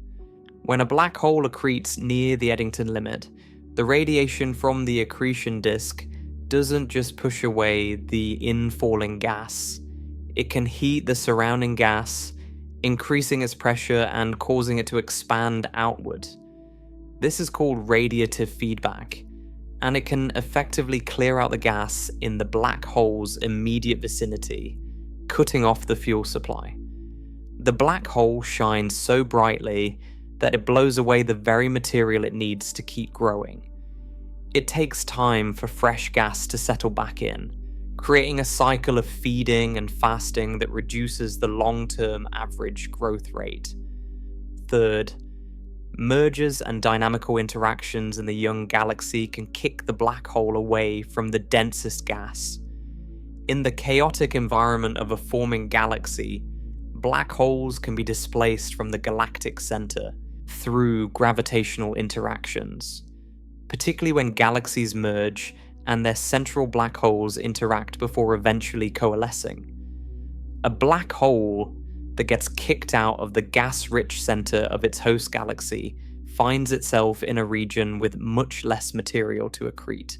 When a black hole accretes near the Eddington limit, the radiation from the accretion disk doesn't just push away the infalling gas. It can heat the surrounding gas, increasing its pressure and causing it to expand outward. This is called radiative feedback, and it can effectively clear out the gas in the black hole's immediate vicinity, cutting off the fuel supply. The black hole shines so brightly that it blows away the very material it needs to keep growing. It takes time for fresh gas to settle back in, creating a cycle of feeding and fasting that reduces the long-term average growth rate. Third, mergers and dynamical interactions in the young galaxy can kick the black hole away from the densest gas. In the chaotic environment of a forming galaxy, black holes can be displaced from the galactic center through gravitational interactions, particularly when galaxies merge and their central black holes interact before eventually coalescing. A black hole that gets kicked out of the gas-rich center of its host galaxy finds itself in a region with much less material to accrete.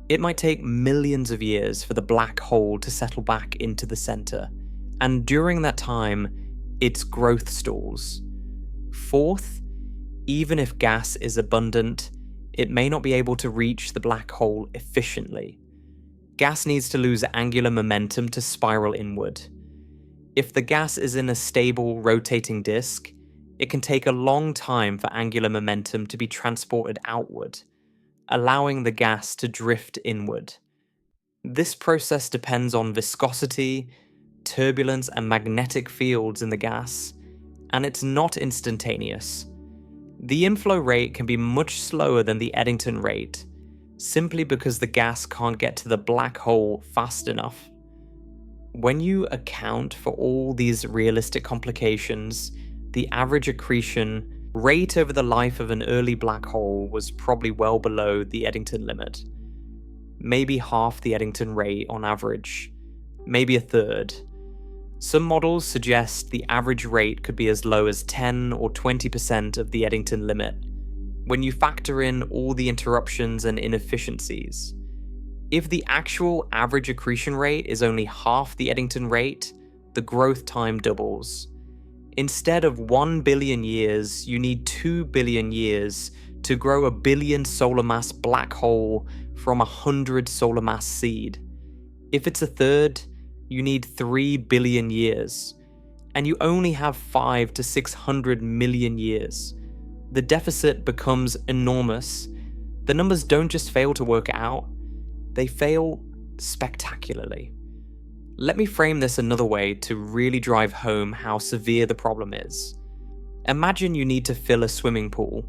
It might take millions of years for the black hole to settle back into the center, and during that time, its growth stalls. Fourth, even if gas is abundant, it may not be able to reach the black hole efficiently. Gas needs to lose angular momentum to spiral inward. If the gas is in a stable, rotating disk, it can take a long time for angular momentum to be transported outward, allowing the gas to drift inward. This process depends on viscosity, turbulence, and magnetic fields in the gas, and it's not instantaneous. The inflow rate can be much slower than the Eddington rate, simply because the gas can't get to the black hole fast enough. When you account for all these realistic complications, the average accretion rate over the life of an early black hole was probably well below the Eddington limit. Maybe half the Eddington rate on average, maybe a third. Some models suggest the average rate could be as low as 10 or 20% of the Eddington limit, when you factor in all the interruptions and inefficiencies. If the actual average accretion rate is only half the Eddington rate, the growth time doubles. Instead of 1 billion years, you need 2 billion years to grow a billion solar mass black hole from 100 solar mass seed. If it's a third, you need 3 billion years, and you only have 5 to 600 million years. The deficit becomes enormous. The numbers don't just fail to work out, they fail spectacularly. Let me frame this another way to really drive home how severe the problem is. Imagine you need to fill a swimming pool.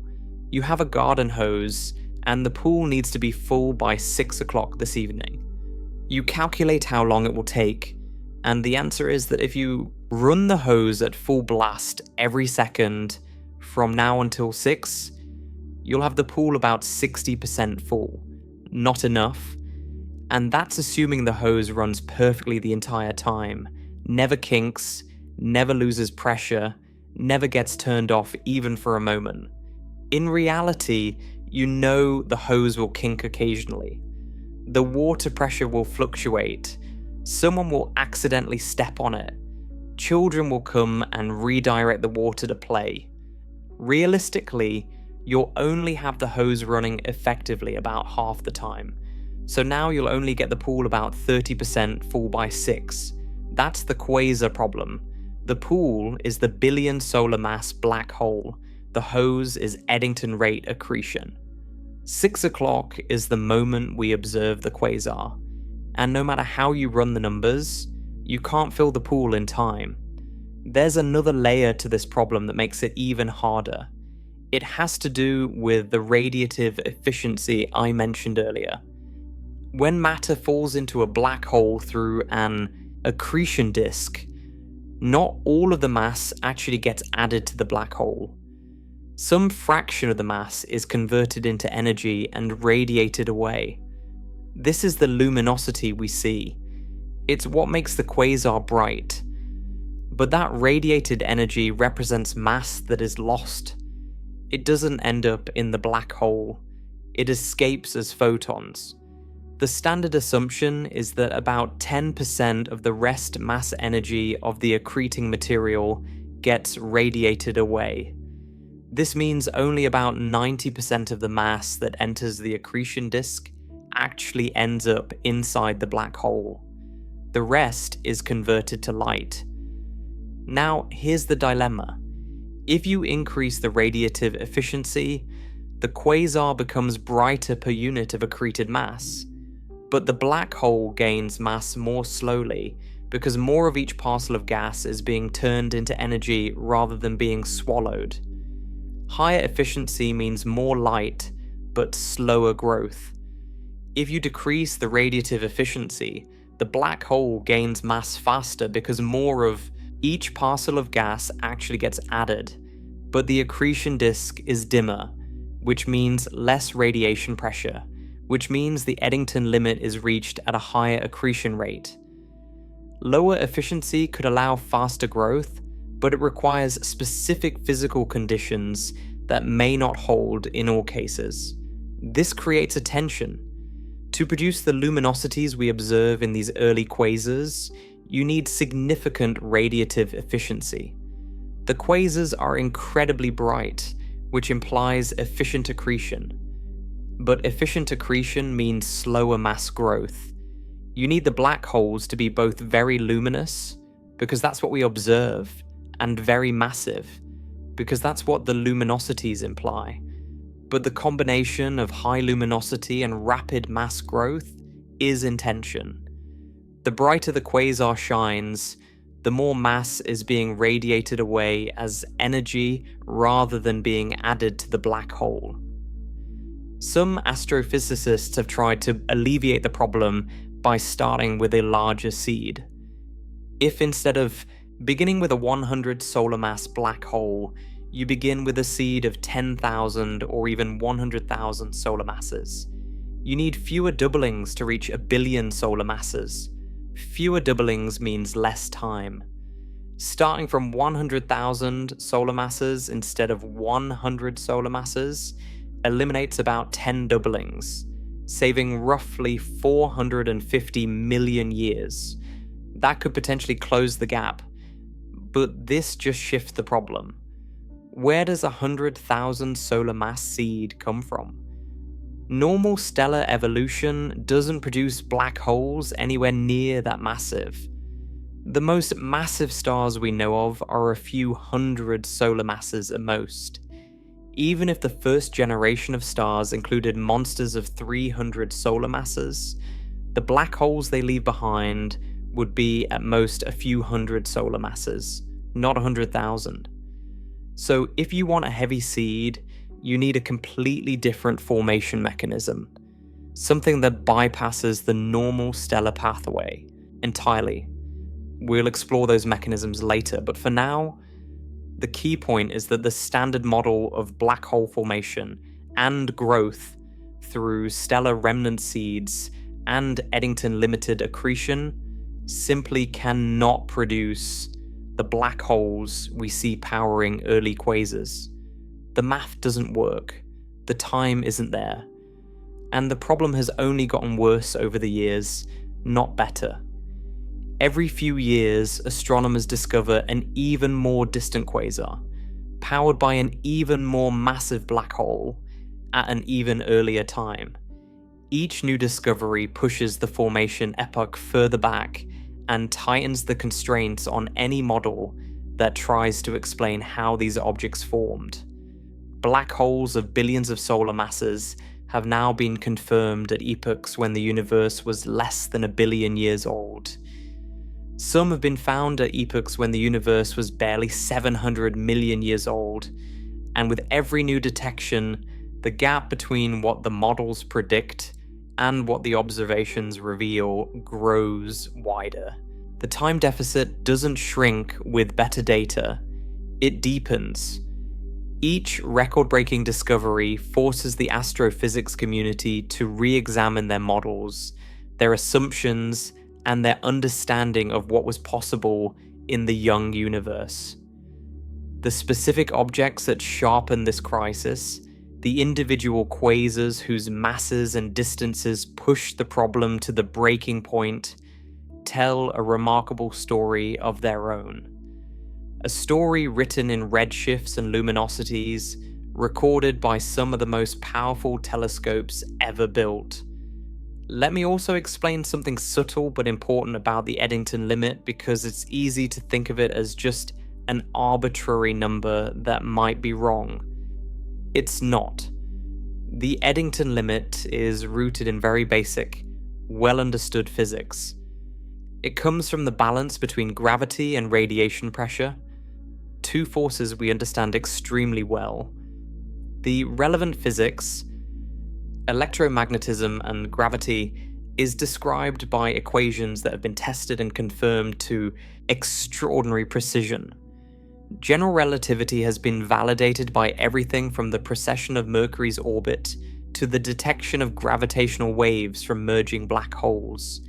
You have a garden hose, and the pool needs to be full by 6 o'clock this evening. You calculate how long it will take, and the answer is that if you run the hose at full blast every second from now until 6, you'll have the pool about 60% full. Not enough. And that's assuming the hose runs perfectly the entire time, never kinks, never loses pressure, never gets turned off even for a moment. In reality, you know the hose will kink occasionally. The water pressure will fluctuate. Someone will accidentally step on it. Children will come and redirect the water to play. Realistically, you'll only have the hose running effectively about half the time. So now you'll only get the pool about 30% full by 6. That's the quasar problem. The pool is the billion solar mass black hole. The hose is Eddington rate accretion. 6 o'clock is the moment we observe the quasar, and no matter how you run the numbers, you can't fill the pool in time. There's another layer to this problem that makes it even harder. It has to do with the radiative efficiency I mentioned earlier. When matter falls into a black hole through an accretion disk, not all of the mass actually gets added to the black hole. Some fraction of the mass is converted into energy and radiated away. This is the luminosity we see. It's what makes the quasar bright. But that radiated energy represents mass that is lost. It doesn't end up in the black hole. It escapes as photons. The standard assumption is that about 10% of the rest mass energy of the accreting material gets radiated away. This means only about 90% of the mass that enters the accretion disk actually ends up inside the black hole. The rest is converted to light. Now, here's the dilemma. If you increase the radiative efficiency, the quasar becomes brighter per unit of accreted mass. But the black hole gains mass more slowly because more of each parcel of gas is being turned into energy rather than being swallowed. Higher efficiency means more light, but slower growth. If you decrease the radiative efficiency, the black hole gains mass faster because more of each parcel of gas actually gets added, but the accretion disk is dimmer, which means less radiation pressure, which means the Eddington limit is reached at a higher accretion rate. Lower efficiency could allow faster growth, but it requires specific physical conditions that may not hold in all cases. This creates a tension. To produce the luminosities we observe in these early quasars, you need significant radiative efficiency. The quasars are incredibly bright, which implies efficient accretion. But efficient accretion means slower mass growth. You need the black holes to be both very luminous, because that's what we observe, and very massive, because that's what the luminosities imply. But the combination of high luminosity and rapid mass growth is in tension. The brighter the quasar shines, the more mass is being radiated away as energy rather than being added to the black hole. Some astrophysicists have tried to alleviate the problem by starting with a larger seed. If instead of beginning with a 100 solar mass black hole, you begin with a seed of 10,000 or even 100,000 solar masses, you need fewer doublings to reach 1 billion solar masses. Fewer doublings means less time. Starting from 100,000 solar masses instead of 100 solar masses eliminates about 10 doublings, saving roughly 450 million years. That could potentially close the gap, but this just shifts the problem. Where does 100,000 solar mass seed come from? Normal stellar evolution doesn't produce black holes anywhere near that massive. The most massive stars we know of are a few hundred solar masses at most. Even if the first generation of stars included monsters of 300 solar masses, the black holes they leave behind would be at most a few hundred solar masses, not 100,000. So if you want a heavy seed, you need a completely different formation mechanism, something that bypasses the normal stellar pathway entirely. We'll explore those mechanisms later, but for now, the key point is that the standard model of black hole formation and growth through stellar remnant seeds and Eddington limited accretion simply cannot produce the black holes we see powering early quasars. The math doesn't work, the time isn't there, and the problem has only gotten worse over the years, not better. Every few years, astronomers discover an even more distant quasar, powered by an even more massive black hole, at an even earlier time. Each new discovery pushes the formation epoch further back and tightens the constraints on any model that tries to explain how these objects formed. Black holes of billions of solar masses have now been confirmed at epochs when the universe was less than 1 billion years old. Some have been found at epochs when the universe was barely 700 million years old, and with every new detection, the gap between what the models predict and what the observations reveal grows wider. The time deficit doesn't shrink with better data, it deepens. Each record-breaking discovery forces the astrophysics community to re-examine their models, their assumptions, and their understanding of what was possible in the young universe. The specific objects that sharpen this crisis, the individual quasars whose masses and distances push the problem to the breaking point, tell a remarkable story of their own. A story written in redshifts and luminosities, recorded by some of the most powerful telescopes ever built. Let me also explain something subtle but important about the Eddington limit, because it's easy to think of it as just an arbitrary number that might be wrong. It's not. The Eddington limit is rooted in very basic, well-understood physics. It comes from the balance between gravity and radiation pressure, two forces we understand extremely well. The relevant physics, electromagnetism and gravity, is described by equations that have been tested and confirmed to extraordinary precision. General relativity has been validated by everything from the precession of Mercury's orbit to the detection of gravitational waves from merging black holes.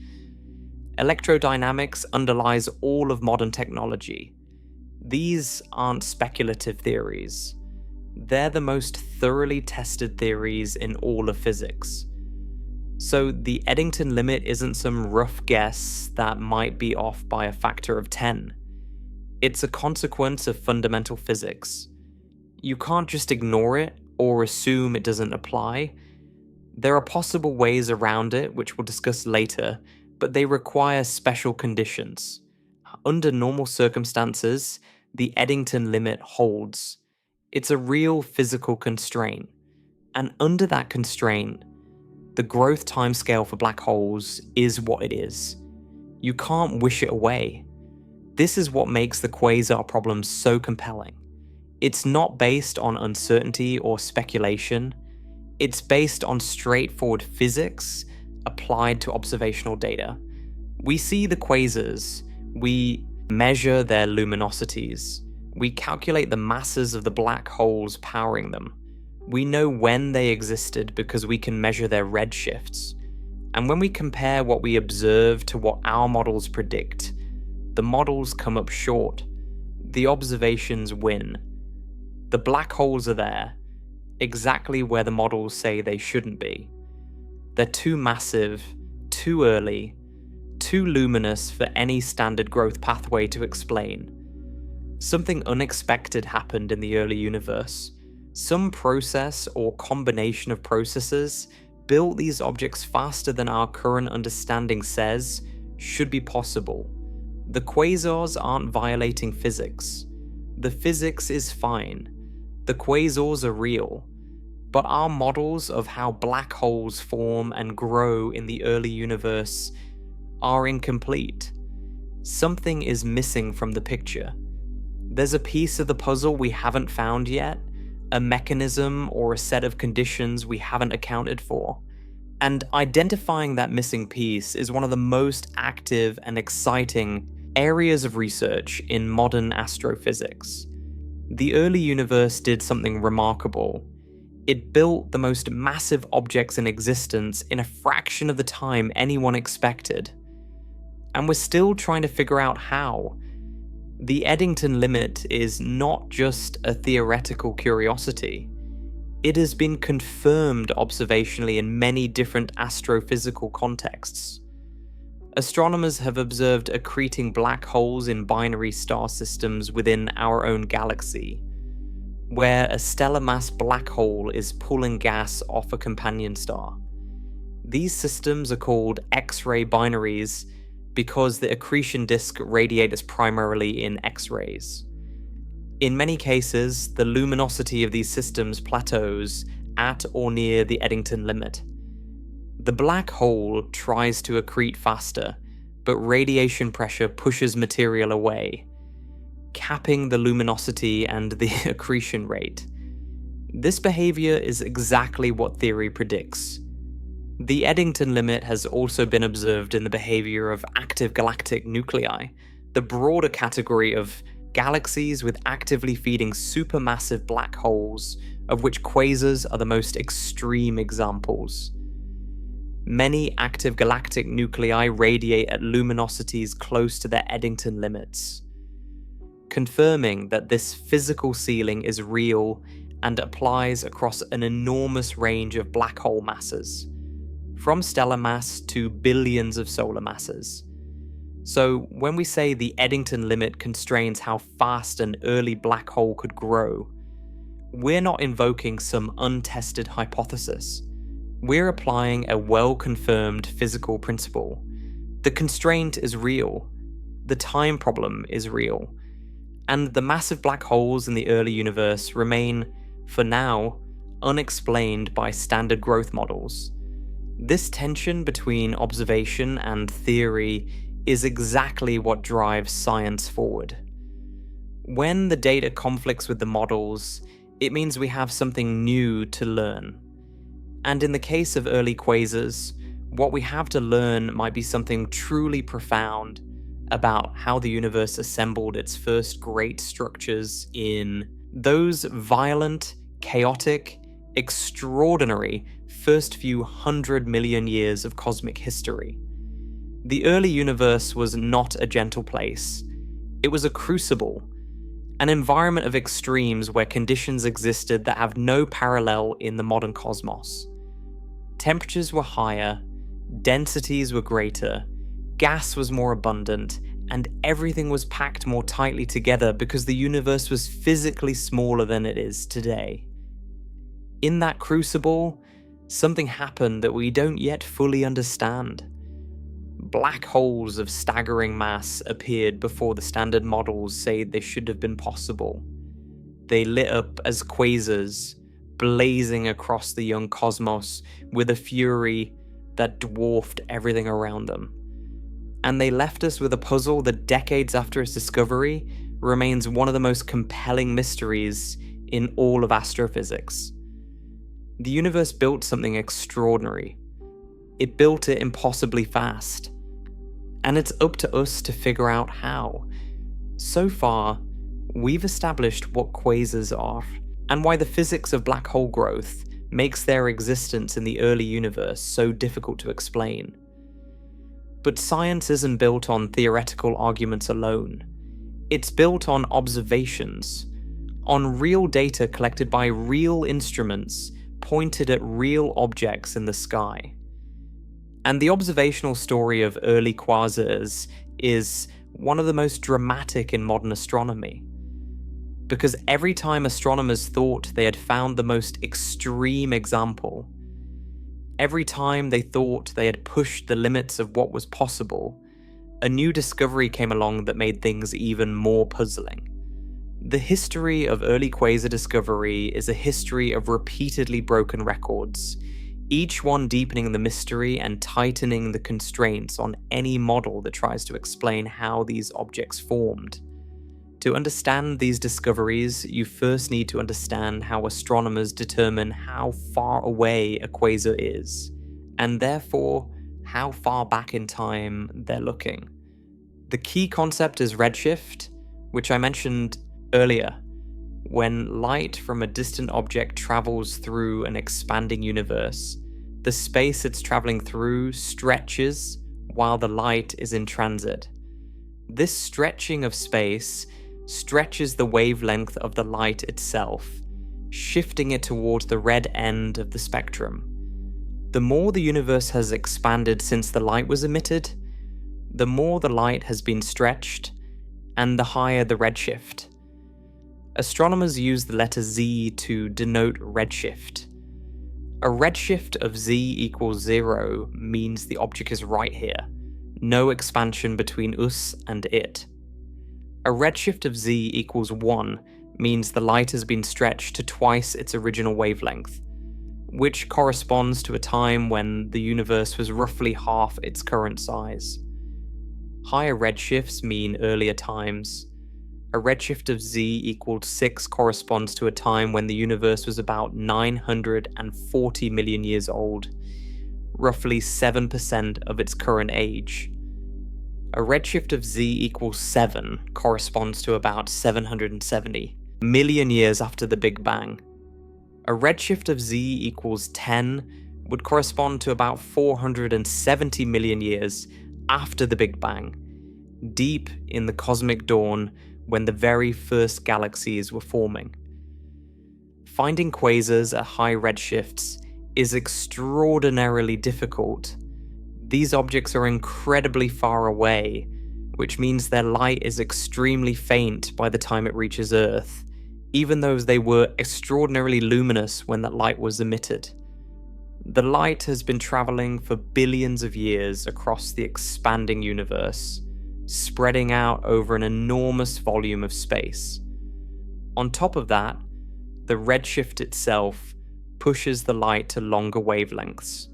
Electrodynamics underlies all of modern technology. These aren't speculative theories. They're the most thoroughly tested theories in all of physics. So the Eddington limit isn't some rough guess that might be off by a factor of 10. It's a consequence of fundamental physics. You can't just ignore it or assume it doesn't apply. There are possible ways around it, which we'll discuss later, but they require special conditions. Under normal circumstances, the Eddington limit holds. It's a real physical constraint. And under that constraint, the growth timescale for black holes is what it is. You can't wish it away. This is what makes the quasar problem so compelling. It's not based on uncertainty or speculation. It's based on straightforward physics applied to observational data. We see the quasars, We measure their luminosities. We calculate the masses of the black holes powering them. We know when they existed because we can measure their redshifts. And when we compare what we observe to what our models predict, the models come up short. The observations win. The black holes are there, exactly where the models say they shouldn't be. They're too massive, too early, too luminous for any standard growth pathway to explain. Something unexpected happened in the early universe. Some process or combination of processes built these objects faster than our current understanding says should be possible. The quasars aren't violating physics. The physics is fine. The quasars are real. But our models of how black holes form and grow in the early universe are incomplete. Something is missing from the picture. There's a piece of the puzzle we haven't found yet, a mechanism or a set of conditions we haven't accounted for. And identifying that missing piece is one of the most active and exciting areas of research in modern astrophysics. The early universe did something remarkable. It built the most massive objects in existence in a fraction of the time anyone expected. And we're still trying to figure out how. The Eddington limit is not just a theoretical curiosity. It has been confirmed observationally in many different astrophysical contexts. Astronomers have observed accreting black holes in binary star systems within our own galaxy, where a stellar mass black hole is pulling gas off a companion star. These systems are called X-ray binaries because the accretion disk radiates primarily in X-rays. In many cases, the luminosity of these systems plateaus at or near the Eddington limit. The black hole tries to accrete faster, but radiation pressure pushes material away, capping the luminosity and the accretion rate. This behavior is exactly what theory predicts. The Eddington limit has also been observed in the behavior of active galactic nuclei, the broader category of galaxies with actively feeding supermassive black holes, of which quasars are the most extreme examples. Many active galactic nuclei radiate at luminosities close to their Eddington limits, confirming that this physical ceiling is real and applies across an enormous range of black hole masses, from stellar mass to billions of solar masses. So when we say the Eddington limit constrains how fast an early black hole could grow, we're not invoking some untested hypothesis. We're applying a well-confirmed physical principle. The constraint is real. The time problem is real. And the massive black holes in the early universe remain, for now, unexplained by standard growth models. This tension between observation and theory is exactly what drives science forward. When the data conflicts with the models, it means we have something new to learn. And in the case of early quasars, what we have to learn might be something truly profound about how the universe assembled its first great structures in those violent, chaotic, extraordinary first few 100 million years of cosmic history. The early universe was not a gentle place. It was a crucible, an environment of extremes where conditions existed that have no parallel in the modern cosmos. Temperatures were higher, densities were greater, gas was more abundant, and everything was packed more tightly together because the universe was physically smaller than it is today. In that crucible, something happened that we don't yet fully understand. Black holes of staggering mass appeared before the standard models say they should have been possible. They lit up as quasars, blazing across the young cosmos with a fury that dwarfed everything around them. And they left us with a puzzle that decades after its discovery remains one of the most compelling mysteries in all of astrophysics. The universe built something extraordinary. It built it impossibly fast. And it's up to us to figure out how. So far, we've established what quasars are, and why the physics of black hole growth makes their existence in the early universe so difficult to explain. But science isn't built on theoretical arguments alone. It's built on observations, on real data collected by real instruments pointed at real objects in the sky. And the observational story of early quasars is one of the most dramatic in modern astronomy. Because every time astronomers thought they had found the most extreme example, every time they thought they had pushed the limits of what was possible, a new discovery came along that made things even more puzzling. The history of early quasar discovery is a history of repeatedly broken records, each one deepening the mystery and tightening the constraints on any model that tries to explain how these objects formed. To understand these discoveries, you first need to understand how astronomers determine how far away a quasar is, and therefore how far back in time they're looking. The key concept is redshift, which I mentioned earlier. When light from a distant object travels through an expanding universe, the space it's traveling through stretches while the light is in transit. This stretching of space stretches the wavelength of the light itself, shifting it towards the red end of the spectrum. The more the universe has expanded since the light was emitted, the more the light has been stretched, and the higher the redshift. Astronomers use the letter Z to denote redshift. A redshift of Z equals 0 means the object is right here, no expansion between us and it. A redshift of Z equals 1 means the light has been stretched to twice its original wavelength, which corresponds to a time when the universe was roughly half its current size. Higher redshifts mean earlier times. A redshift of Z equals 6 corresponds to a time when the universe was about 940 million years old, roughly 7% of its current age. A redshift of Z equals 7 corresponds to about 770 million years after the Big Bang. A redshift of Z equals 10 would correspond to about 470 million years after the Big Bang, deep in the cosmic dawn when the very first galaxies were forming. Finding quasars at high redshifts is extraordinarily difficult. These objects are incredibly far away, which means their light is extremely faint by the time it reaches Earth, even though they were extraordinarily luminous when that light was emitted. The light has been traveling for billions of years across the expanding universe, spreading out over an enormous volume of space. On top of that, the redshift itself pushes the light to longer wavelengths.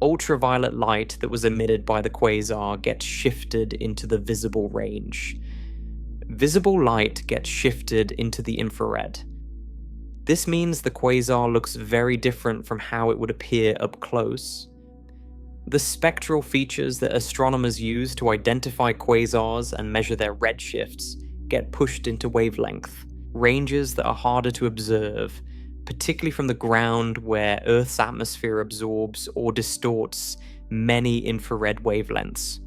Ultraviolet light that was emitted by the quasar gets shifted into the visible range. Visible light gets shifted into the infrared. This means the quasar looks very different from how it would appear up close. The spectral features that astronomers use to identify quasars and measure their redshifts get pushed into wavelength, ranges that are harder to observe, particularly from the ground where Earth's atmosphere absorbs or distorts many infrared wavelengths.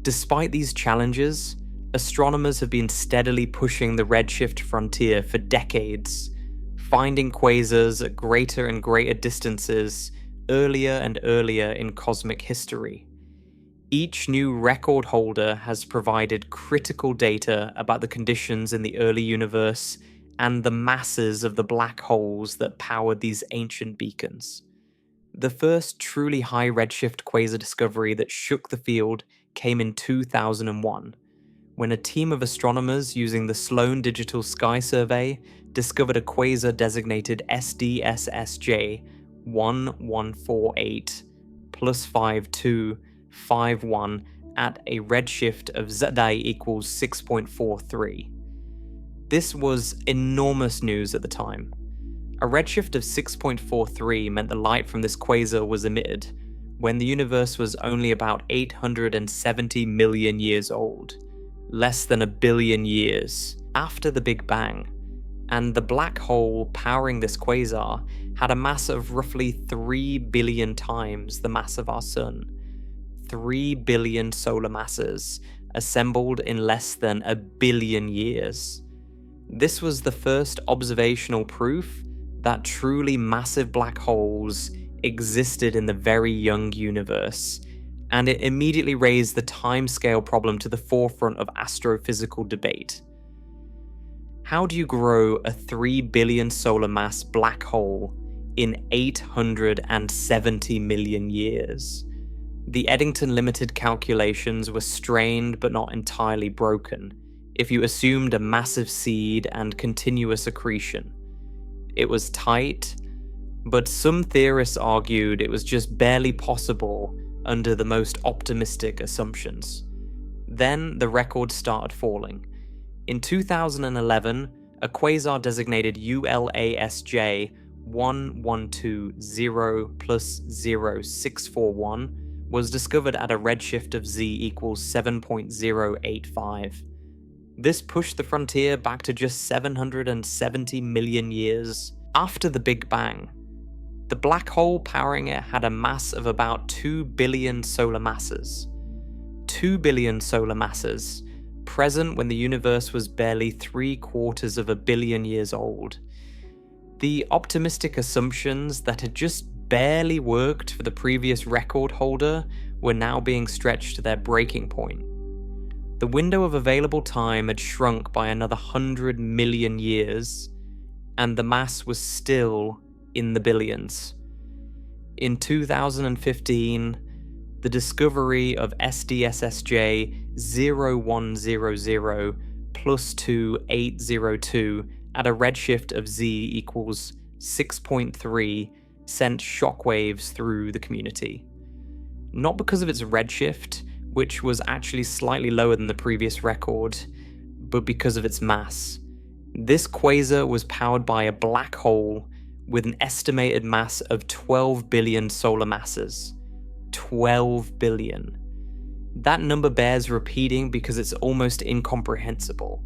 Despite these challenges, astronomers have been steadily pushing the redshift frontier for decades, finding quasars at greater and greater distances earlier and earlier in cosmic history. Each new record holder has provided critical data about the conditions in the early universe and the masses of the black holes that powered these ancient beacons. The first truly high redshift quasar discovery that shook the field came in 2001, when a team of astronomers using the Sloan Digital Sky Survey discovered a quasar designated SDSSJ 1148 plus 5251 at a redshift of Z equals 6.43. This was enormous news at the time. A redshift of 6.43 meant the light from this quasar was emitted when the universe was only about 870 million years old, less than a billion years after the Big Bang, and the black hole powering this quasar had a mass of roughly 3 billion times the mass of our Sun. 3 billion solar masses assembled in less than a billion years. This was the first observational proof that truly massive black holes existed in the very young universe, and it immediately raised the timescale problem to the forefront of astrophysical debate. How do you grow a 3 billion solar mass black hole in 870 million years? The Eddington limited calculations were strained but not entirely broken if you assumed a massive seed and continuous accretion. It was tight, but some theorists argued it was just barely possible under the most optimistic assumptions. Then the records started falling. In 2011, a quasar designated ULASJ 1120 plus 0641 was discovered at a redshift of Z equals 7.085. This pushed the frontier back to just 770 million years after the Big Bang. The black hole powering it had a mass of about 2 billion solar masses. 2 billion solar masses, present when the universe was barely 3/4 of a billion years old. The optimistic assumptions that had just barely worked for the previous record holder were now being stretched to their breaking point. The window of available time had shrunk by another 100 million years, and the mass was still in the billions. In 2015, the discovery of SDSSJ 0100 plus 2802 at a redshift of Z equals 6.3 sent shockwaves through the community. Not because of its redshift, which was actually slightly lower than the previous record, but because of its mass. This quasar was powered by a black hole with an estimated mass of 12 billion solar masses. 12 billion. That number bears repeating because it's almost incomprehensible.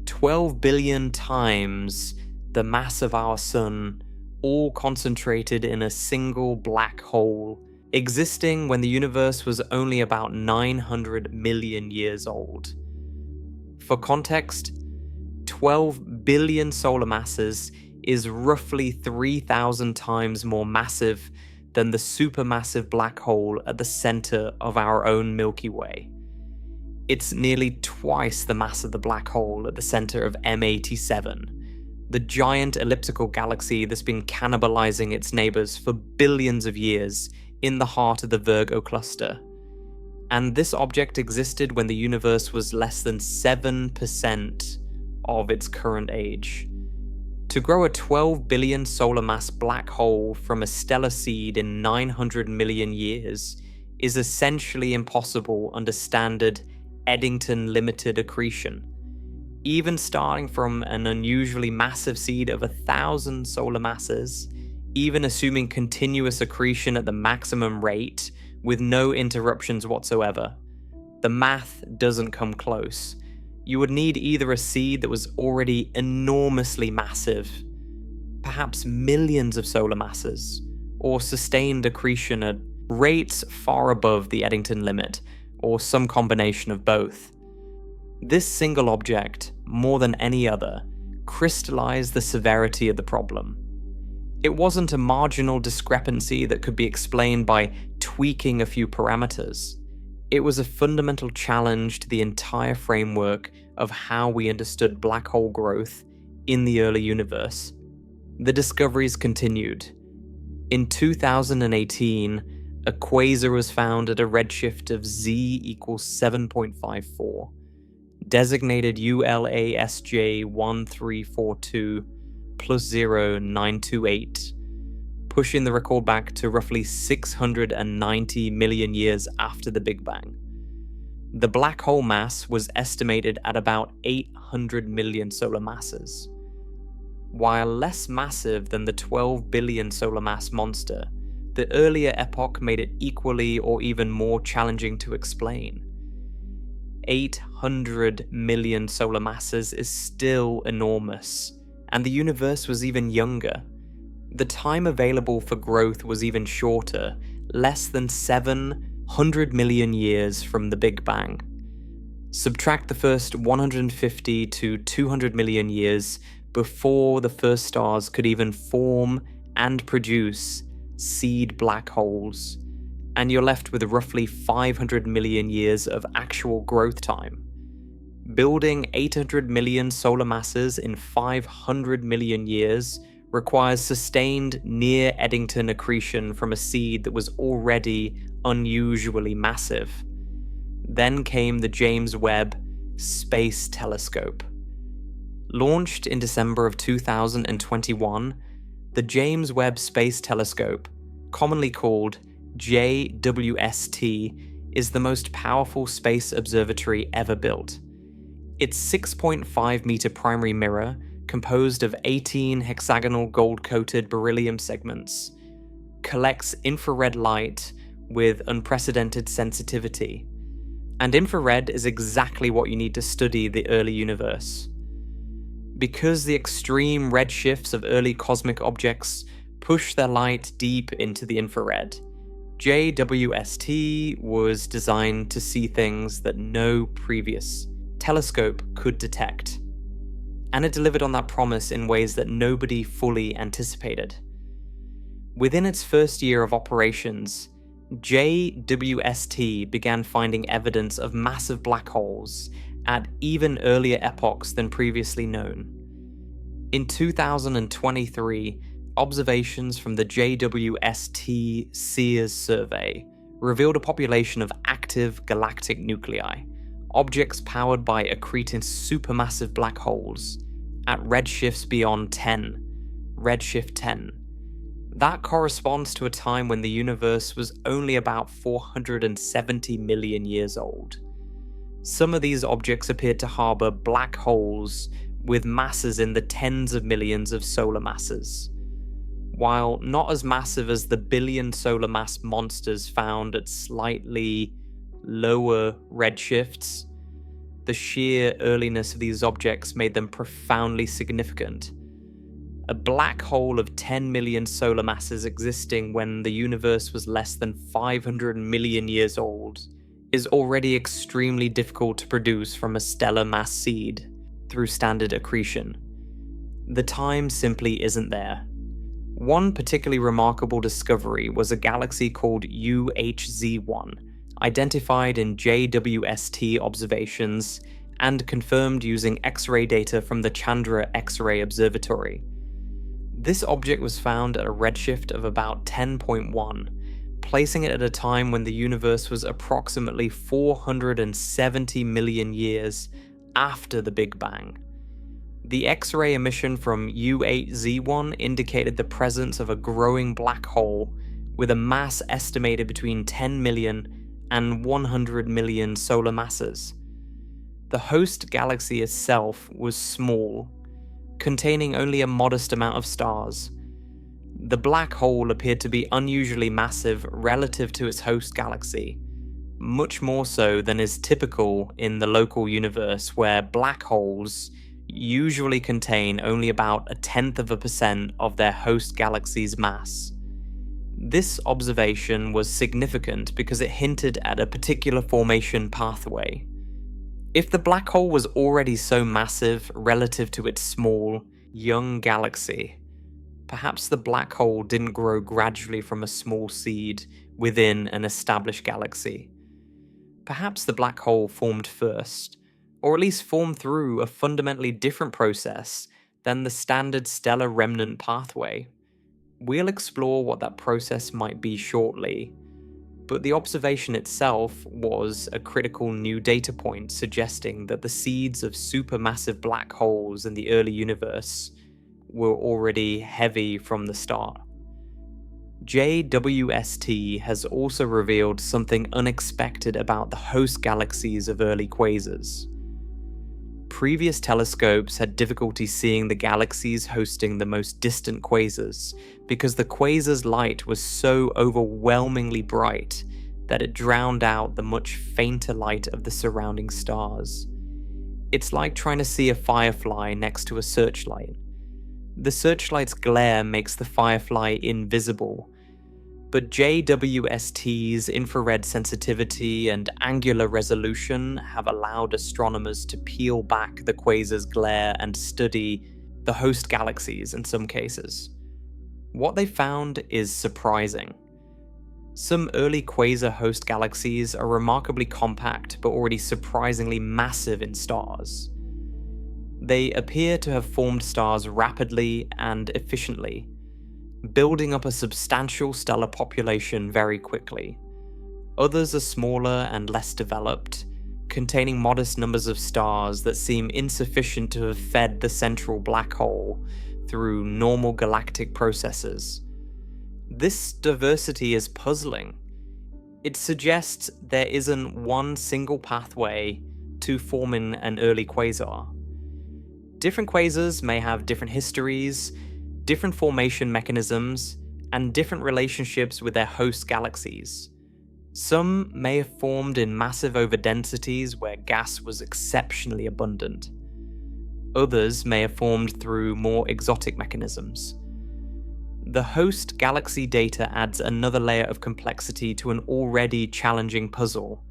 12 billion times the mass of our Sun, all concentrated in a single black hole, existing when the universe was only about 900 million years old. For context, 12 billion solar masses is roughly 3,000 times more massive than the supermassive black hole at the center of our own Milky Way. It's nearly twice the mass of the black hole at the center of M87, the giant elliptical galaxy that's been cannibalizing its neighbors for billions of years in the heart of the Virgo cluster. And this object existed when the universe was less than 7% of its current age. To grow a 12 billion solar mass black hole from a stellar seed in 900 million years is essentially impossible under standard Eddington limited accretion. Even starting from an unusually massive seed of 1,000 solar masses, even assuming continuous accretion at the maximum rate with no interruptions whatsoever, the math doesn't come close. You would need either a seed that was already enormously massive, perhaps millions of solar masses, or sustained accretion at rates far above the Eddington limit, or some combination of both. This single object, more than any other, crystallized the severity of the problem. It wasn't a marginal discrepancy that could be explained by tweaking a few parameters. It was a fundamental challenge to the entire framework of how we understood black hole growth in the early universe. The discoveries continued. In 2018, a quasar was found at a redshift of Z equals 7.54, designated ULASJ 1342 plus 0928, pushing the record back to roughly 690 million years after the Big Bang. The black hole mass was estimated at about 800 million solar masses. While less massive than the 12 billion solar mass monster, the earlier epoch made it equally or even more challenging to explain. 800 million solar masses is still enormous, and the universe was even younger. The time available for growth was even shorter, less than 700 million years from the Big Bang. Subtract the first 150 to 200 million years before the first stars could even form and produce seed black holes, and you're left with roughly 500 million years of actual growth time. Building 800 million solar masses in 500 million years requires sustained near Eddington accretion from a seed that was already unusually massive. Then came the James Webb Space Telescope. Launched in December of 2021, the James Webb Space Telescope, commonly called JWST, is the most powerful space observatory ever built. Its 6.5 meter primary mirror, composed of 18 hexagonal gold-coated beryllium segments, collects infrared light with unprecedented sensitivity. And infrared is exactly what you need to study the early universe. Because the extreme redshifts of early cosmic objects push their light deep into the infrared, JWST was designed to see things that no previous telescope could detect. And it delivered on that promise in ways that nobody fully anticipated. Within its first year of operations, JWST began finding evidence of massive black holes at even earlier epochs than previously known. In 2023, observations from the JWST Sears survey revealed a population of active galactic nuclei, objects powered by accreting supermassive black holes, at redshifts beyond 10, redshift 10. That corresponds to a time when the universe was only about 470 million years old. Some of these objects appeared to harbour black holes with masses in the tens of millions of solar masses. While not as massive as the billion solar mass monsters found at slightly lower redshifts, the sheer earliness of these objects made them profoundly significant. A black hole of 10 million solar masses existing when the universe was less than 500 million years old is already extremely difficult to produce from a stellar mass seed through standard accretion. The time simply isn't there. One particularly remarkable discovery was a galaxy called UHZ1, identified in JWST observations and confirmed using X-ray data from the Chandra X-ray Observatory. This object was found at a redshift of about 10.1, placing it at a time when the universe was approximately 470 million years after the Big Bang. The X-ray emission from U8Z1 indicated the presence of a growing black hole with a mass estimated between 10 million and 100 million solar masses. The host galaxy itself was small, containing only a modest amount of stars. The black hole appeared to be unusually massive relative to its host galaxy, much more so than is typical in the local universe, where black holes usually contain only about 0.1% of their host galaxy's mass. This observation was significant because it hinted at a particular formation pathway. If the black hole was already so massive relative to its small, young galaxy, perhaps the black hole didn't grow gradually from a small seed within an established galaxy. Perhaps the black hole formed first, or at least formed through a fundamentally different process than the standard stellar remnant pathway. We'll explore what that process might be shortly, but the observation itself was a critical new data point suggesting that the seeds of supermassive black holes in the early universe were already heavy from the start. JWST has also revealed something unexpected about the host galaxies of early quasars. previous telescopes had difficulty seeing the galaxies hosting the most distant quasars because the quasar's light was so overwhelmingly bright that it drowned out the much fainter light of the surrounding stars. It's like trying to see a firefly next to a searchlight. The searchlight's glare makes the firefly invisible, but JWST's infrared sensitivity and angular resolution have allowed astronomers to peel back the quasar's glare and study the host galaxies in some cases. What they found is surprising. Some early quasar host galaxies are remarkably compact but already surprisingly massive in stars. They appear to have formed stars rapidly and efficiently, building up a substantial stellar population very quickly. Others are smaller and less developed, containing modest numbers of stars that seem insufficient to have fed the central black hole through normal galactic processes. This diversity is puzzling. It suggests there isn't one single pathway to forming an early quasar. Different quasars may have different histories, different formation mechanisms, and different relationships with their host galaxies. Some may have formed in massive overdensities where gas was exceptionally abundant. Others may have formed through more exotic mechanisms. The host galaxy data adds another layer of complexity to an already challenging puzzle.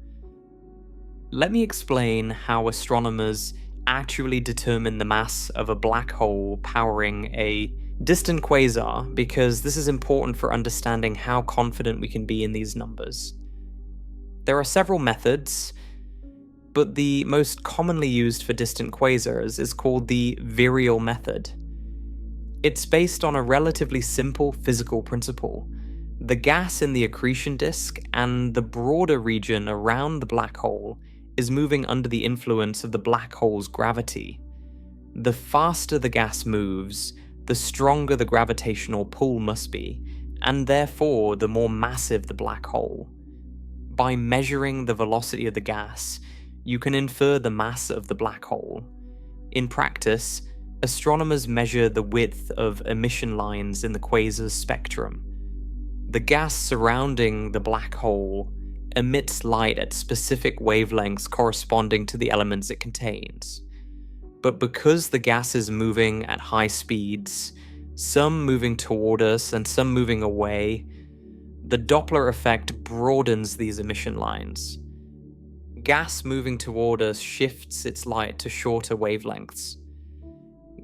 Let me explain how astronomers actually determine the mass of a black hole powering a distant quasar, because this is important for understanding how confident we can be in these numbers. There are several methods, but the most commonly used for distant quasars is called the virial method. It's based on a relatively simple physical principle. The gas in the accretion disk and the broader region around the black hole is moving under the influence of the black hole's gravity. The faster the gas moves, the stronger the gravitational pull must be, and therefore the more massive the black hole. By measuring the velocity of the gas, you can infer the mass of the black hole. In practice, astronomers measure the width of emission lines in the quasar's spectrum. The gas surrounding the black hole emits light at specific wavelengths corresponding to the elements it contains. But because the gas is moving at high speeds, some moving toward us and some moving away, the Doppler effect broadens these emission lines. Gas moving toward us shifts its light to shorter wavelengths.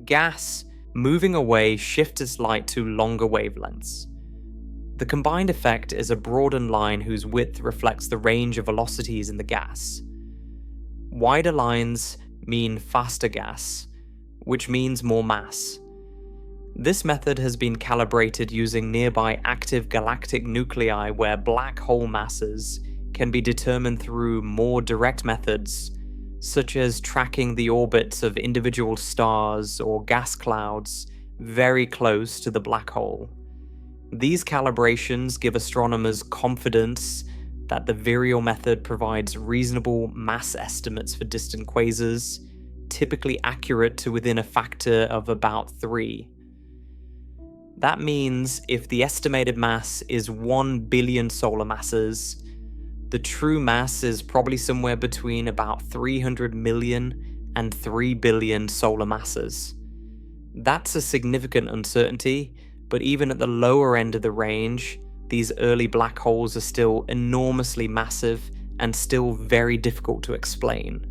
Gas moving away shifts its light to longer wavelengths. The combined effect is a broadened line whose width reflects the range of velocities in the gas. Wider lines mean faster gas, which means more mass. This method has been calibrated using nearby active galactic nuclei where black hole masses can be determined through more direct methods, such as tracking the orbits of individual stars or gas clouds very close to the black hole. These calibrations give astronomers confidence that the virial method provides reasonable mass estimates for distant quasars, typically accurate to within a factor of about 3. That means if the estimated mass is 1 billion solar masses, the true mass is probably somewhere between about 300 million and 3 billion solar masses. That's a significant uncertainty, but even at the lower end of the range, these early black holes are still enormously massive and still very difficult to explain.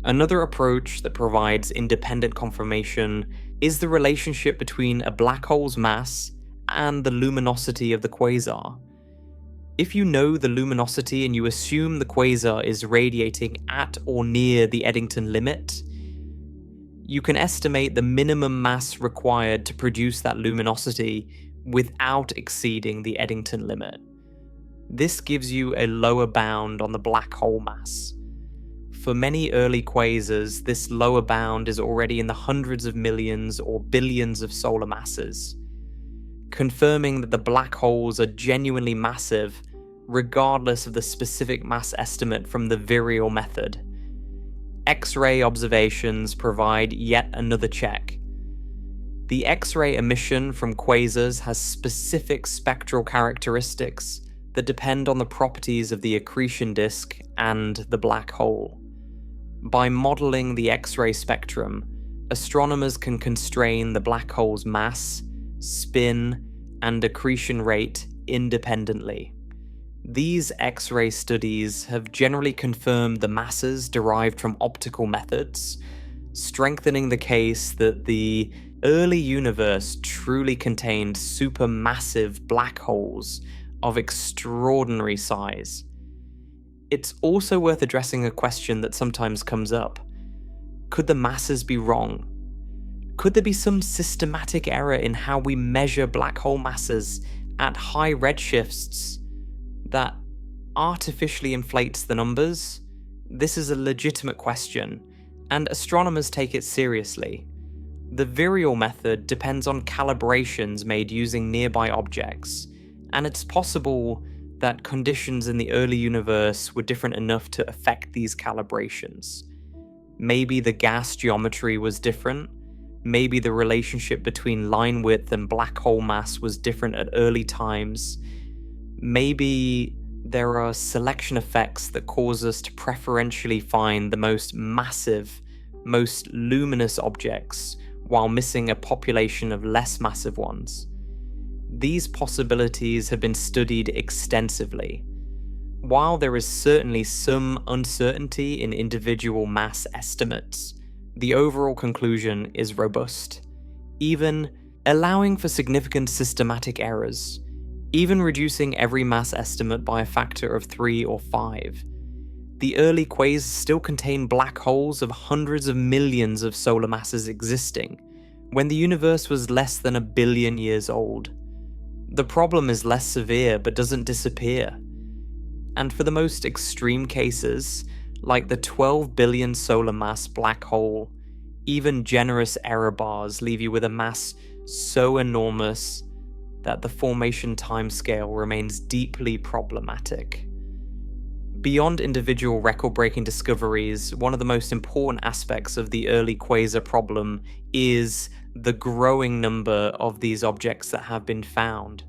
Another approach that provides independent confirmation is the relationship between a black hole's mass and the luminosity of the quasar. If you know the luminosity and you assume the quasar is radiating at or near the Eddington limit, you can estimate the minimum mass required to produce that luminosity without exceeding the Eddington limit. This gives you a lower bound on the black hole mass. For many early quasars, this lower bound is already in the hundreds of millions or billions of solar masses, confirming that the black holes are genuinely massive regardless of the specific mass estimate from the virial method. X-ray observations provide yet another check. The X-ray emission from quasars has specific spectral characteristics that depend on the properties of the accretion disk and the black hole. By modeling the X-ray spectrum, astronomers can constrain the black hole's mass, spin, and accretion rate independently. These X-ray studies have generally confirmed the masses derived from optical methods, strengthening the case that the early universe truly contained supermassive black holes of extraordinary size. It's also worth addressing a question that sometimes comes up. Could the masses be wrong? Could there be some systematic error in how we measure black hole masses at high redshifts that artificially inflates the numbers? This is a legitimate question, and astronomers take it seriously. The virial method depends on calibrations made using nearby objects, and it's possible that conditions in the early universe were different enough to affect these calibrations. Maybe the gas geometry was different, maybe the relationship between line width and black hole mass was different at early times, maybe there are selection effects that cause us to preferentially find the most massive, most luminous objects while missing a population of less massive ones. These possibilities have been studied extensively. While there is certainly some uncertainty in individual mass estimates, the overall conclusion is robust, even allowing for significant systematic errors, even reducing every mass estimate by a factor of 3 or 5. The early quasars still contain black holes of hundreds of millions of solar masses existing, when the universe was less than 1 billion years old. The problem is less severe but doesn't disappear. And for the most extreme cases, like the 12 billion solar mass black hole, even generous error bars leave you with a mass so enormous that the formation timescale remains deeply problematic. Beyond individual record-breaking discoveries, one of the most important aspects of the early quasar problem is the growing number of these objects that have been found.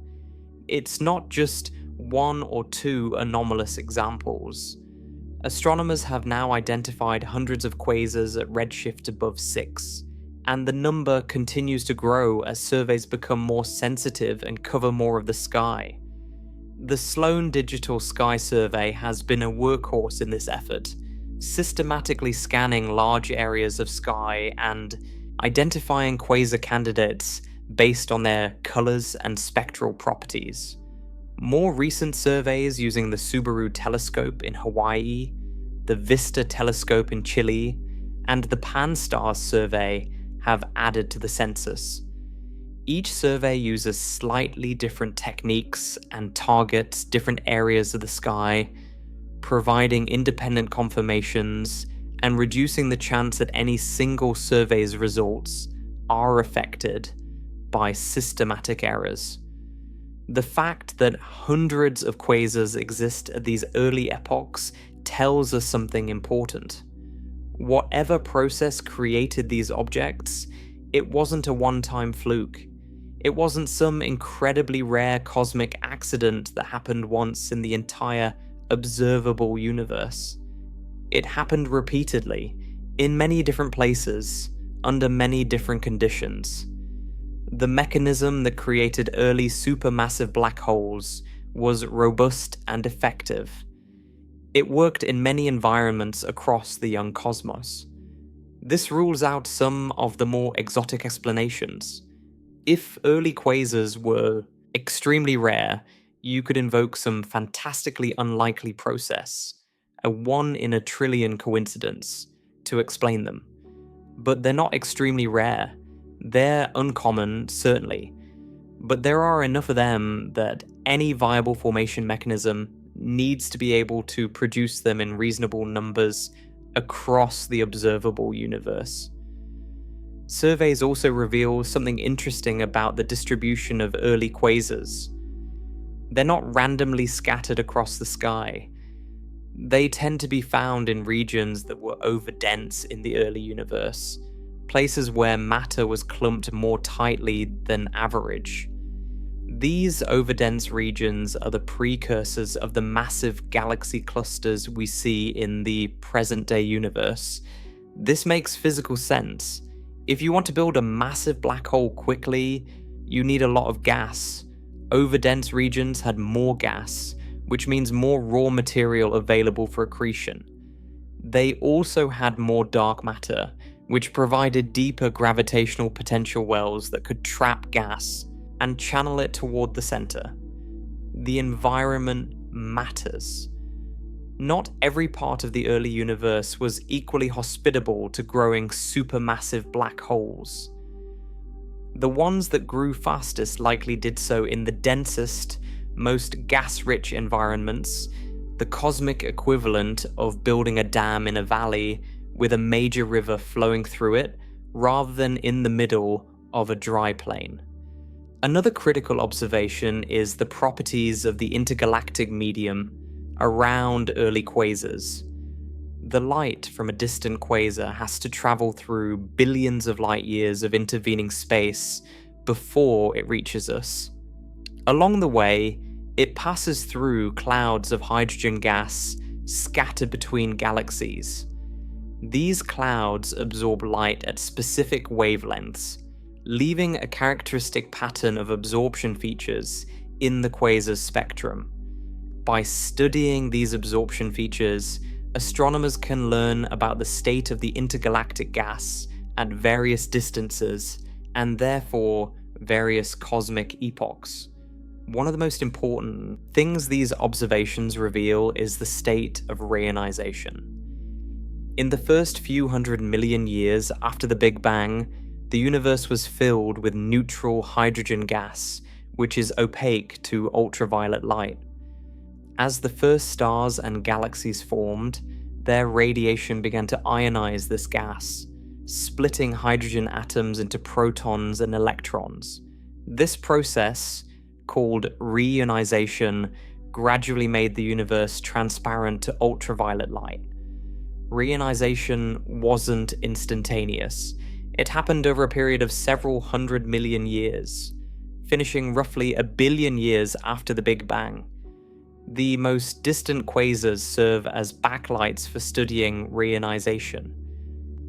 It's not just 1 or 2 anomalous examples. Astronomers have now identified hundreds of quasars at redshift above 6, and the number continues to grow as surveys become more sensitive and cover more of the sky. The Sloan Digital Sky Survey has been a workhorse in this effort, systematically scanning large areas of sky and identifying quasar candidates based on their colors and spectral properties. More recent surveys using the Subaru telescope in Hawaii, the Vista telescope in Chile, and the Pan-STARRS survey have added to the census. Each survey uses slightly different techniques and targets different areas of the sky, providing independent confirmations and reducing the chance that any single survey's results are affected by systematic errors. The fact that hundreds of quasars exist at these early epochs tells us something important. Whatever process created these objects, it wasn't a one-time fluke. It wasn't some incredibly rare cosmic accident that happened once in the entire observable universe. It happened repeatedly, in many different places, under many different conditions. The mechanism that created early supermassive black holes was robust and effective. It worked in many environments across the young cosmos. This rules out some of the more exotic explanations. If early quasars were extremely rare, you could invoke some fantastically unlikely process, a 1 in a trillion coincidence, to explain them. But they're not extremely rare. They're uncommon, certainly, but there are enough of them that any viable formation mechanism needs to be able to produce them in reasonable numbers across the observable universe. Surveys also reveal something interesting about the distribution of early quasars. They're not randomly scattered across the sky. They tend to be found in regions that were overdense in the early universe, places where matter was clumped more tightly than average. These overdense regions are the precursors of the massive galaxy clusters we see in the present-day universe. This makes physical sense. If you want to build a massive black hole quickly, you need a lot of gas. Overdense regions had more gas, which means more raw material available for accretion. They also had more dark matter, which provided deeper gravitational potential wells that could trap gas and channel it toward the center. The environment matters. Not every part of the early universe was equally hospitable to growing supermassive black holes. The ones that grew fastest likely did so in the densest, most gas-rich environments, the cosmic equivalent of building a dam in a valley with a major river flowing through it, rather than in the middle of a dry plain. Another critical observation is the properties of the intergalactic medium around early quasars. The light from a distant quasar has to travel through billions of light years of intervening space before it reaches us. Along the way, it passes through clouds of hydrogen gas scattered between galaxies. These clouds absorb light at specific wavelengths, leaving a characteristic pattern of absorption features in the quasar's spectrum. By studying these absorption features, astronomers can learn about the state of the intergalactic gas at various distances and therefore various cosmic epochs. One of the most important things these observations reveal is the state of reionization. In the first few 100 million years after the Big Bang, the universe was filled with neutral hydrogen gas, which is opaque to ultraviolet light. As the first stars and galaxies formed, their radiation began to ionize this gas, splitting hydrogen atoms into protons and electrons. This process, called reionization, gradually made the universe transparent to ultraviolet light. Reionization wasn't instantaneous. It happened over a period of several 100 million years, finishing roughly 1 billion years after the Big Bang. The most distant quasars serve as backlights for studying reionization.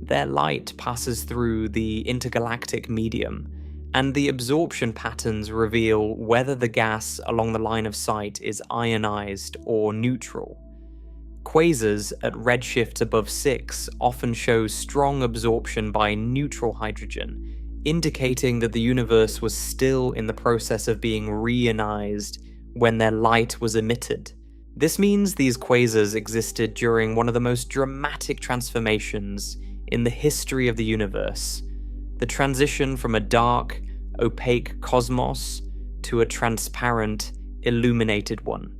Their light passes through the intergalactic medium, and the absorption patterns reveal whether the gas along the line of sight is ionized or neutral. Quasars at redshifts above 6 often show strong absorption by neutral hydrogen, indicating that the universe was still in the process of being reionized when their light was emitted. This means these quasars existed during one of the most dramatic transformations in the history of the universe, the transition from a dark, opaque cosmos to a transparent, illuminated one.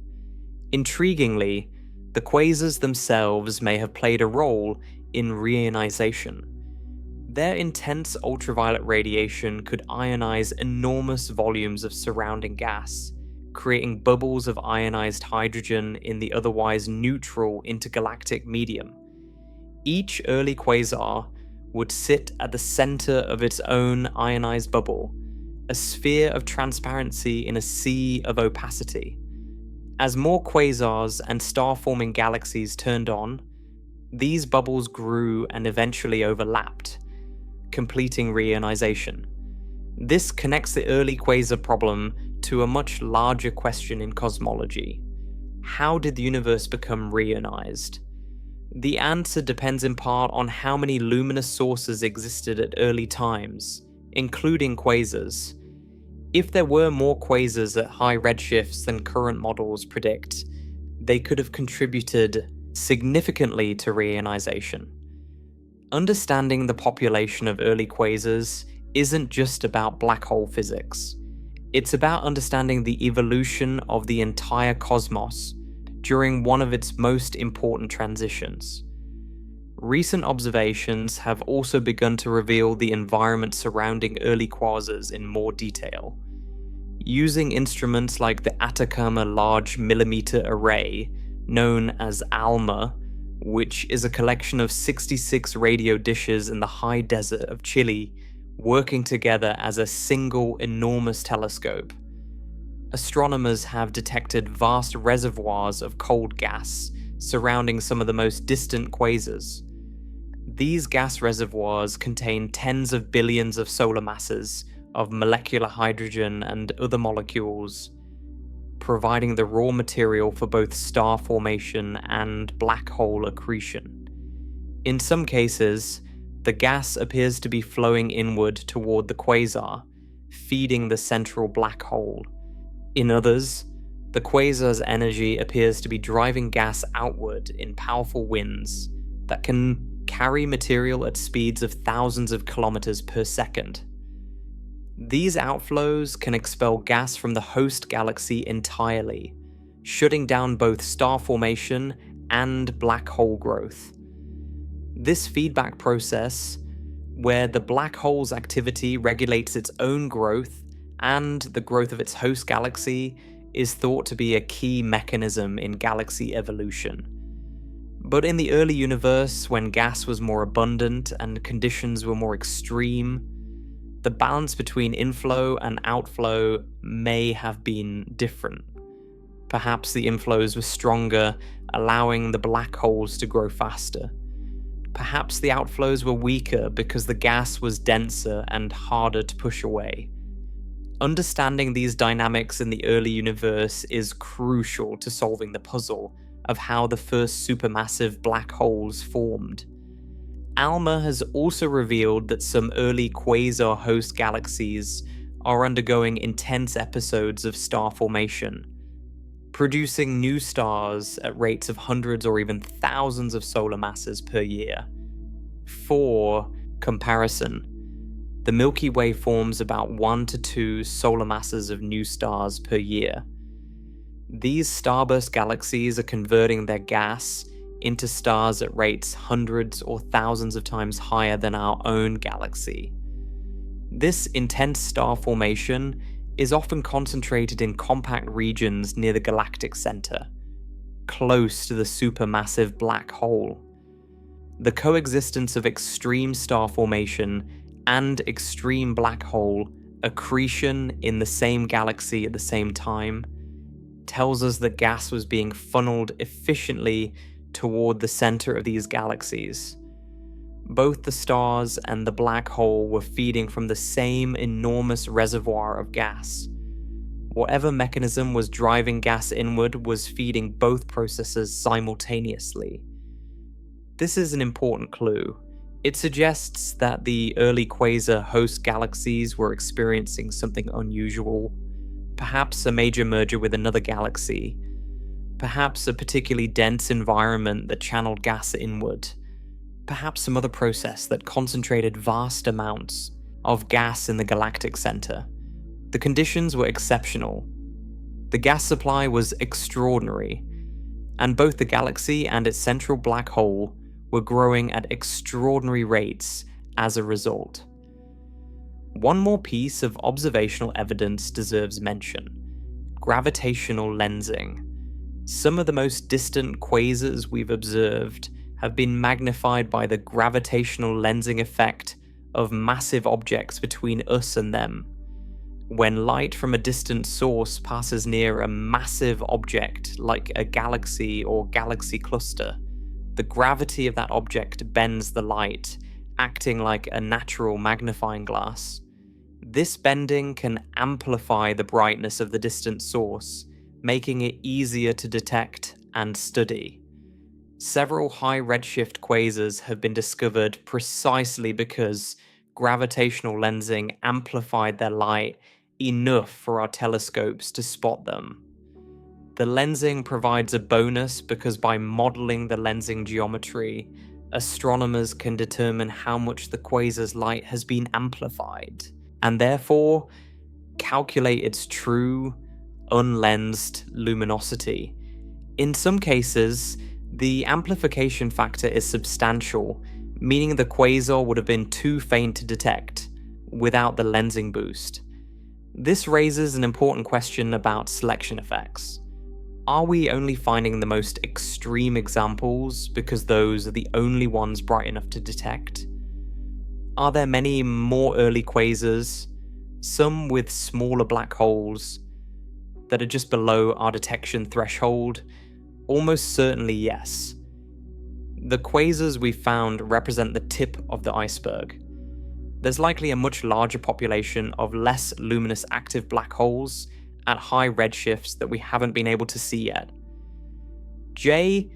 Intriguingly, the quasars themselves may have played a role in reionization. Their intense ultraviolet radiation could ionize enormous volumes of surrounding gas, creating bubbles of ionized hydrogen in the otherwise neutral intergalactic medium. Each early quasar would sit at the center of its own ionized bubble, a sphere of transparency in a sea of opacity. As more quasars and star-forming galaxies turned on, these bubbles grew and eventually overlapped, completing reionization. This connects the early quasar problem to a much larger question in cosmology. How did the universe become reionized? The answer depends in part on how many luminous sources existed at early times, including quasars. If there were more quasars at high redshifts than current models predict, they could have contributed significantly to reionization. Understanding the population of early quasars isn't just about black hole physics. It's about understanding the evolution of the entire cosmos during one of its most important transitions. Recent observations have also begun to reveal the environment surrounding early quasars in more detail. Using instruments like the Atacama Large Millimeter Array, known as ALMA, which is a collection of 66 radio dishes in the high desert of Chile working together as a single enormous telescope. Astronomers have detected vast reservoirs of cold gas surrounding some of the most distant quasars. These gas reservoirs contain tens of billions of solar masses of molecular hydrogen and other molecules, providing the raw material for both star formation and black hole accretion. In some cases, the gas appears to be flowing inward toward the quasar, feeding the central black hole. In others, the quasar's energy appears to be driving gas outward in powerful winds that can carry material at speeds of thousands of kilometers per second. These outflows can expel gas from the host galaxy entirely, shutting down both star formation and black hole growth. This feedback process, where the black hole's activity regulates its own growth and the growth of its host galaxy, is thought to be a key mechanism in galaxy evolution. But in the early universe, when gas was more abundant and conditions were more extreme, the balance between inflow and outflow may have been different. Perhaps the inflows were stronger, allowing the black holes to grow faster. Perhaps the outflows were weaker because the gas was denser and harder to push away. Understanding these dynamics in the early universe is crucial to solving the puzzle of how the first supermassive black holes formed. ALMA has also revealed that some early quasar host galaxies are undergoing intense episodes of star formation, producing new stars at rates of hundreds or even thousands of solar masses per year. For comparison, the Milky Way forms about 1 to 2 solar masses of new stars per year. These starburst galaxies are converting their gas into stars at rates hundreds or thousands of times higher than our own galaxy. This intense star formation is often concentrated in compact regions near the galactic center, close to the supermassive black hole. The coexistence of extreme star formation and extreme black hole accretion in the same galaxy at the same time tells us that gas was being funneled efficiently toward the center of these galaxies. Both the stars and the black hole were feeding from the same enormous reservoir of gas. Whatever mechanism was driving gas inward was feeding both processes simultaneously. This is an important clue. It suggests that the early quasar host galaxies were experiencing something unusual, perhaps a major merger with another galaxy, perhaps a particularly dense environment that channeled gas inward, perhaps some other process that concentrated vast amounts of gas in the galactic center. The conditions were exceptional. The gas supply was extraordinary, and both the galaxy and its central black hole were growing at extraordinary rates as a result. One more piece of observational evidence deserves mention: gravitational lensing. Some of the most distant quasars we've observed have been magnified by the gravitational lensing effect of massive objects between us and them. When light from a distant source passes near a massive object like a galaxy or galaxy cluster, the gravity of that object bends the light, acting like a natural magnifying glass. This bending can amplify the brightness of the distant source, making it easier to detect and study. Several high redshift quasars have been discovered precisely because gravitational lensing amplified their light enough for our telescopes to spot them. The lensing provides a bonus because by modeling the lensing geometry, astronomers can determine how much the quasar's light has been amplified, and therefore calculate its true, unlensed luminosity. In some cases, the amplification factor is substantial, meaning the quasar would have been too faint to detect without the lensing boost. This raises an important question about selection effects. Are we only finding the most extreme examples because those are the only ones bright enough to detect? Are there many more early quasars, some with smaller black holes, that are just below our detection threshold? Almost certainly yes. The quasars we found represent the tip of the iceberg. There's likely a much larger population of less luminous active black holes at high redshifts that we haven't been able to see yet. JWST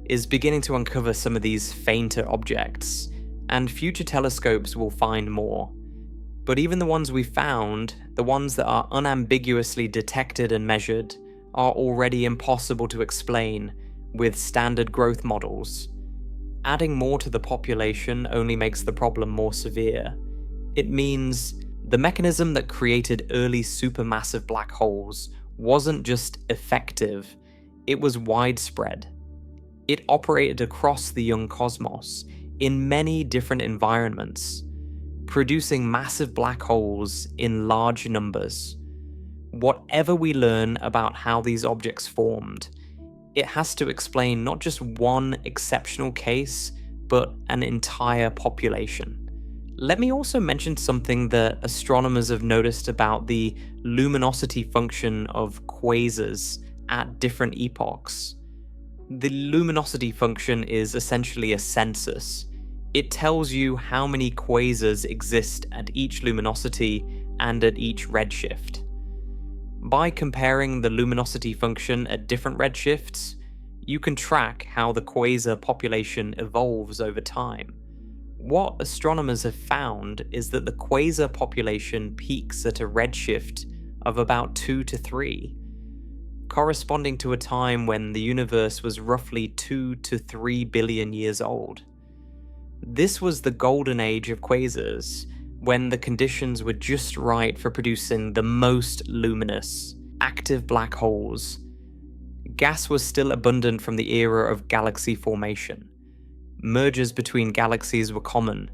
is beginning to uncover some of these fainter objects, and future telescopes will find more. But even the ones we found, the ones that are unambiguously detected and measured, are already impossible to explain with standard growth models. Adding more to the population only makes the problem more severe. It means the mechanism that created early supermassive black holes wasn't just effective, it was widespread. It operated across the young cosmos in many different environments, producing massive black holes in large numbers. Whatever we learn about how these objects formed, it has to explain not just one exceptional case, but an entire population. Let me also mention something that astronomers have noticed about the luminosity function of quasars at different epochs. The luminosity function is essentially a census. It tells you how many quasars exist at each luminosity and at each redshift. By comparing the luminosity function at different redshifts, you can track how the quasar population evolves over time. What astronomers have found is that the quasar population peaks at a redshift of about 2 to 3, corresponding to a time when the universe was roughly 2 to 3 billion years old. This was the golden age of quasars, when the conditions were just right for producing the most luminous, active black holes. Gas was still abundant from the era of galaxy formation. Mergers between galaxies were common,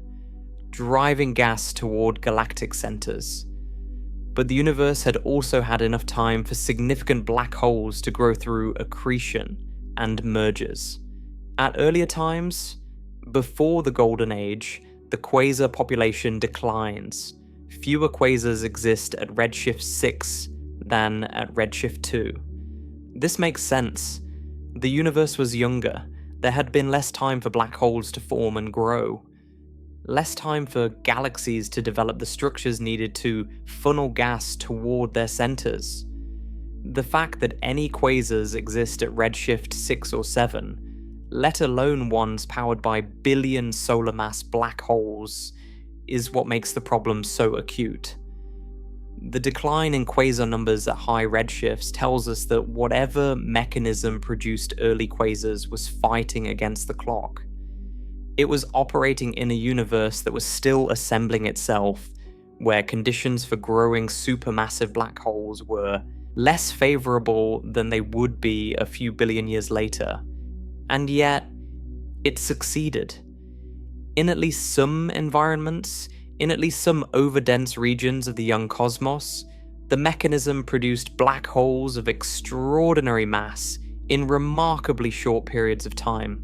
driving gas toward galactic centers. But the universe had also had enough time for significant black holes to grow through accretion and mergers. At earlier times, before the Golden Age, the quasar population declines. Fewer quasars exist at redshift 6 than at redshift 2. This makes sense. The universe was younger. There had been less time for black holes to form and grow. Less time for galaxies to develop the structures needed to funnel gas toward their centers. The fact that any quasars exist at redshift 6 or 7, let alone ones powered by billion solar mass black holes, is what makes the problem so acute. The decline in quasar numbers at high redshifts tells us that whatever mechanism produced early quasars was fighting against the clock. It was operating in a universe that was still assembling itself, where conditions for growing supermassive black holes were less favorable than they would be a few billion years later. And yet, it succeeded. In at least some environments, in at least some overdense regions of the young cosmos, the mechanism produced black holes of extraordinary mass in remarkably short periods of time.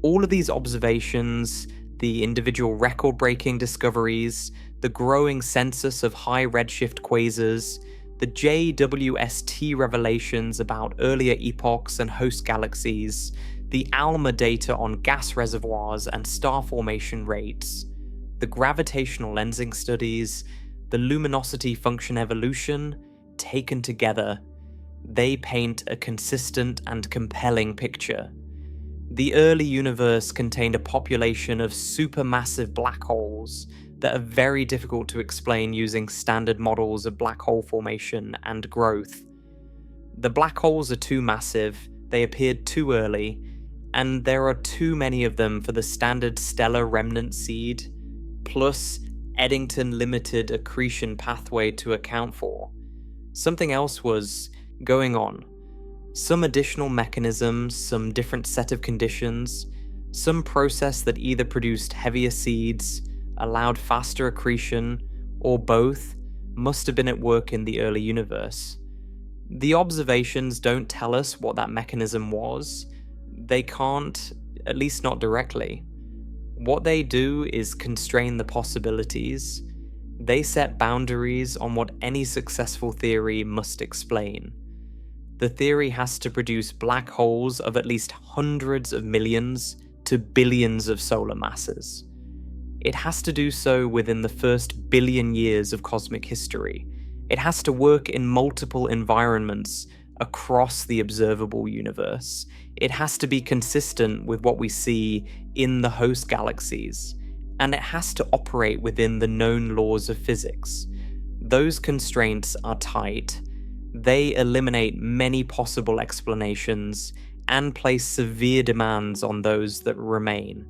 All of these observations, the individual record-breaking discoveries, the growing census of high redshift quasars, the JWST revelations about earlier epochs and host galaxies, the ALMA data on gas reservoirs and star formation rates, the gravitational lensing studies, the luminosity function evolution, taken together, they paint a consistent and compelling picture. The early universe contained a population of supermassive black holes that are very difficult to explain using standard models of black hole formation and growth. The black holes are too massive, they appeared too early, and there are too many of them for the standard stellar remnant seed, plus Eddington limited accretion pathway to account for. Something else was going on. Some additional mechanisms, some different set of conditions, some process that either produced heavier seeds, allowed faster accretion, or both, must have been at work in the early universe. The observations don't tell us what that mechanism was. They can't, at least not directly. What they do is constrain the possibilities. They set boundaries on what any successful theory must explain. The theory has to produce black holes of at least hundreds of millions to billions of solar masses. It has to do so within the first billion years of cosmic history. It has to work in multiple environments across the observable universe. It has to be consistent with what we see in the host galaxies, and it has to operate within the known laws of physics. Those constraints are tight. They eliminate many possible explanations and place severe demands on those that remain.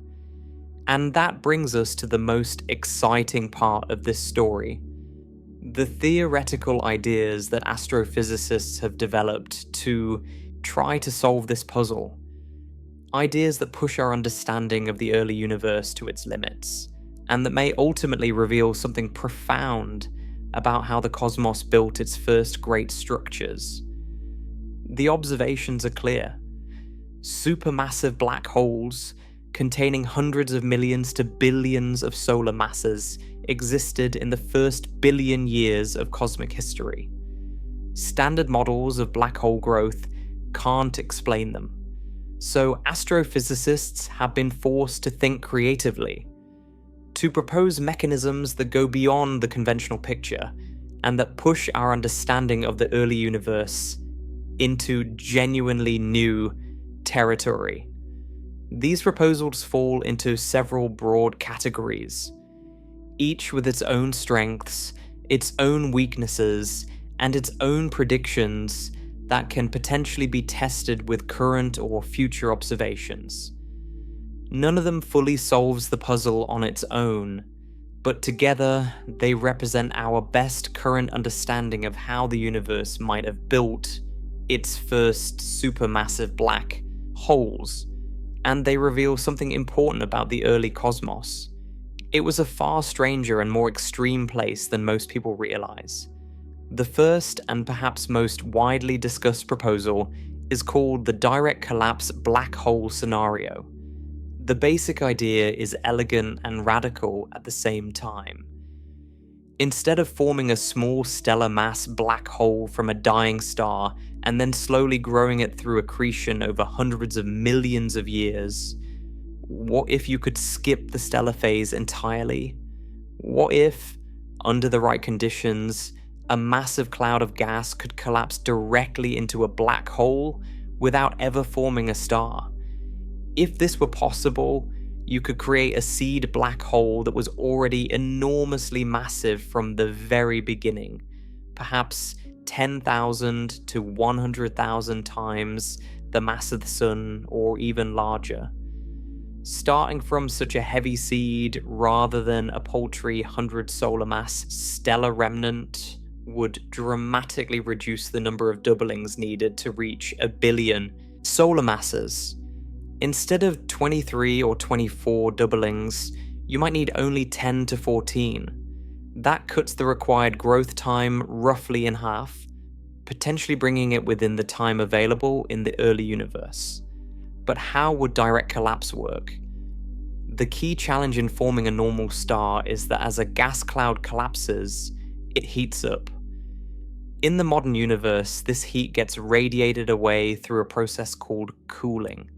And that brings us to the most exciting part of this story. The theoretical ideas that astrophysicists have developed to try to solve this puzzle. Ideas that push our understanding of the early universe to its limits, and that may ultimately reveal something profound about how the cosmos built its first great structures. The observations are clear. Supermassive black holes, containing hundreds of millions to billions of solar masses, existed in the first billion years of cosmic history. Standard models of black hole growth can't explain them. So astrophysicists have been forced to think creatively, to propose mechanisms that go beyond the conventional picture and that push our understanding of the early universe into genuinely new territory. These proposals fall into several broad categories, each with its own strengths, its own weaknesses, and its own predictions that can potentially be tested with current or future observations. None of them fully solves the puzzle on its own, but together they represent our best current understanding of how the universe might have built its first supermassive black holes, and they reveal something important about the early cosmos. It was a far stranger and more extreme place than most people realize. The first and perhaps most widely discussed proposal is called the direct collapse black hole scenario. The basic idea is elegant and radical at the same time. Instead of forming a small stellar mass black hole from a dying star and then slowly growing it through accretion over hundreds of millions of years, what if you could skip the stellar phase entirely? What if, under the right conditions, a massive cloud of gas could collapse directly into a black hole without ever forming a star? If this were possible, you could create a seed black hole that was already enormously massive from the very beginning, perhaps 10,000 to 100,000 times the mass of the Sun, or even larger. Starting from such a heavy seed rather than a paltry 100 solar mass stellar remnant would dramatically reduce the number of doublings needed to reach 1 billion solar masses. Instead of 23 or 24 doublings, you might need only 10 to 14. That cuts the required growth time roughly in half, potentially bringing it within the time available in the early universe. But how would direct collapse work? The key challenge in forming a normal star is that as a gas cloud collapses, it heats up. In the modern universe, this heat gets radiated away through a process called cooling.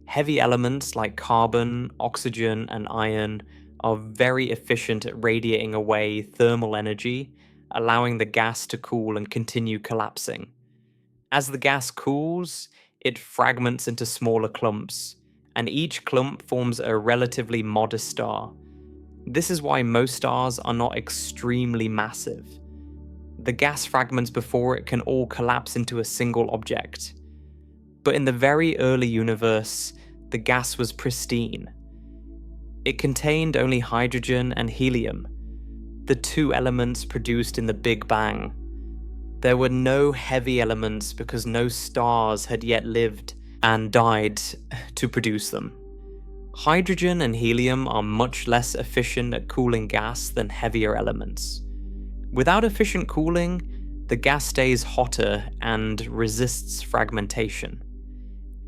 Heavy elements like carbon, oxygen, and iron are very efficient at radiating away thermal energy, allowing the gas to cool and continue collapsing. As the gas cools, it fragments into smaller clumps, and each clump forms a relatively modest star. This is why most stars are not extremely massive. The gas fragments before it can all collapse into a single object. But in the very early universe, the gas was pristine. It contained only hydrogen and helium, the two elements produced in the Big Bang. There were no heavy elements because no stars had yet lived and died to produce them. Hydrogen and helium are much less efficient at cooling gas than heavier elements. Without efficient cooling, the gas stays hotter and resists fragmentation.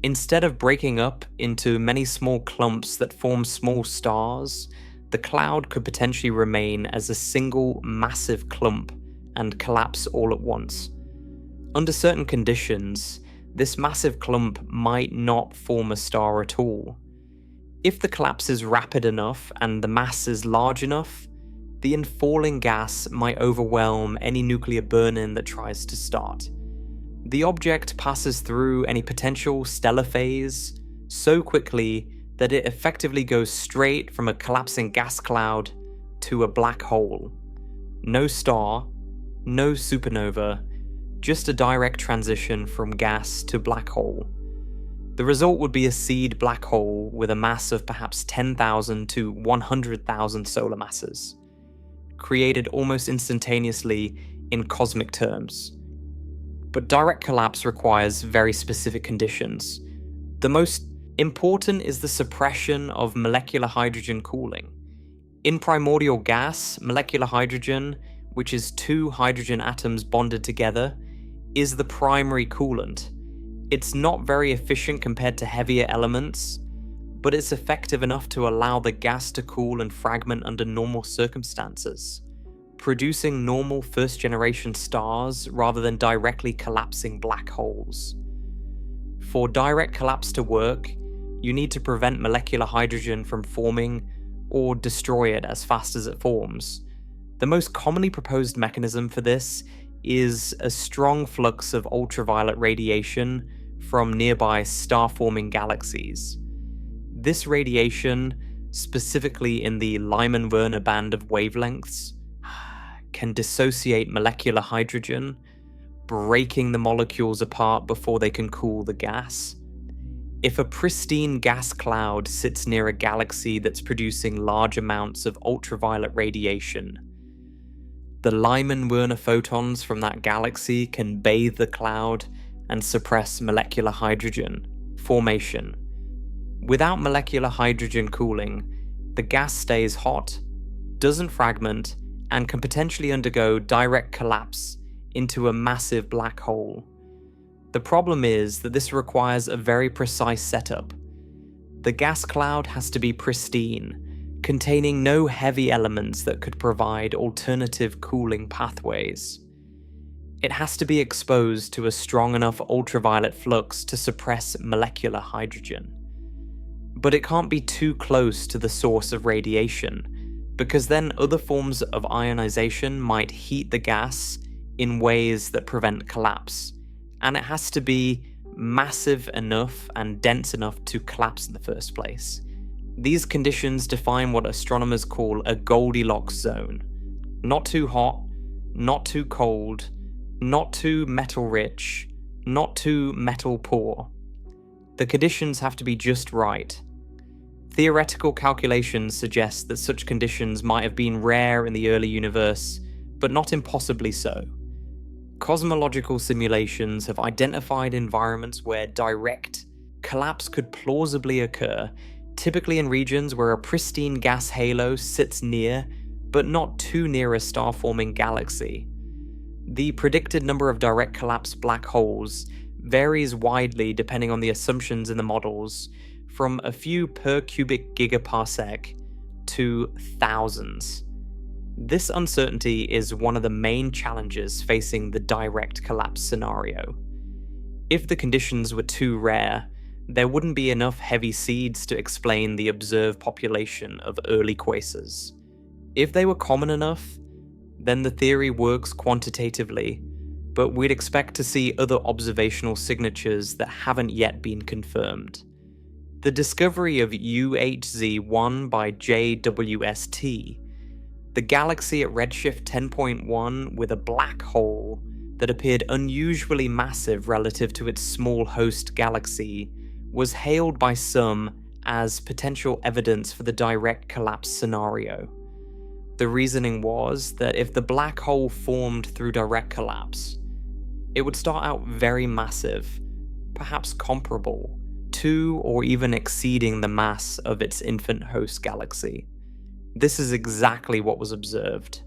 Instead of breaking up into many small clumps that form small stars, the cloud could potentially remain as a single massive clump and collapse all at once. Under certain conditions, this massive clump might not form a star at all. If the collapse is rapid enough and the mass is large enough, the infalling gas might overwhelm any nuclear burn-in that tries to start. The object passes through any potential stellar phase so quickly that it effectively goes straight from a collapsing gas cloud to a black hole. No star, no supernova, just a direct transition from gas to black hole. The result would be a seed black hole with a mass of perhaps 10,000 to 100,000 solar masses, created almost instantaneously in cosmic terms. But direct collapse requires very specific conditions. The most important is the suppression of molecular hydrogen cooling. In primordial gas, molecular hydrogen, which is two hydrogen atoms bonded together, is the primary coolant. It's not very efficient compared to heavier elements, but it's effective enough to allow the gas to cool and fragment under normal circumstances, producing normal first-generation stars rather than directly collapsing black holes. For direct collapse to work, you need to prevent molecular hydrogen from forming or destroy it as fast as it forms. The most commonly proposed mechanism for this is a strong flux of ultraviolet radiation from nearby star-forming galaxies. This radiation, specifically in the Lyman-Werner band of wavelengths, can dissociate molecular hydrogen, breaking the molecules apart before they can cool the gas. If a pristine gas cloud sits near a galaxy that's producing large amounts of ultraviolet radiation, the Lyman-Werner photons from that galaxy can bathe the cloud and suppress molecular hydrogen formation. Without molecular hydrogen cooling, the gas stays hot, doesn't fragment, and can potentially undergo direct collapse into a massive black hole. The problem is that this requires a very precise setup. The gas cloud has to be pristine, containing no heavy elements that could provide alternative cooling pathways. It has to be exposed to a strong enough ultraviolet flux to suppress molecular hydrogen. But it can't be too close to the source of radiation, because then other forms of ionization might heat the gas in ways that prevent collapse, and it has to be massive enough and dense enough to collapse in the first place. These conditions define what astronomers call a Goldilocks zone. Not too hot, not too cold, not too metal-rich, not too metal-poor. The conditions have to be just right. Theoretical calculations suggest that such conditions might have been rare in the early universe, but not impossibly so. Cosmological simulations have identified environments where direct collapse could plausibly occur, typically in regions where a pristine gas halo sits near, but not too near a star-forming galaxy. The predicted number of direct collapse black holes varies widely depending on the assumptions in the models, from a few per cubic gigaparsec to thousands. This uncertainty is one of the main challenges facing the direct collapse scenario. If the conditions were too rare, there wouldn't be enough heavy seeds to explain the observed population of early quasars. If they were common enough, then the theory works quantitatively, but we'd expect to see other observational signatures that haven't yet been confirmed. The discovery of UHZ1 by JWST, the galaxy at redshift 10.1 with a black hole that appeared unusually massive relative to its small host galaxy, was hailed by some as potential evidence for the direct collapse scenario. The reasoning was that if the black hole formed through direct collapse, it would start out very massive, perhaps comparable to or even exceeding the mass of its infant host galaxy. This is exactly what was observed.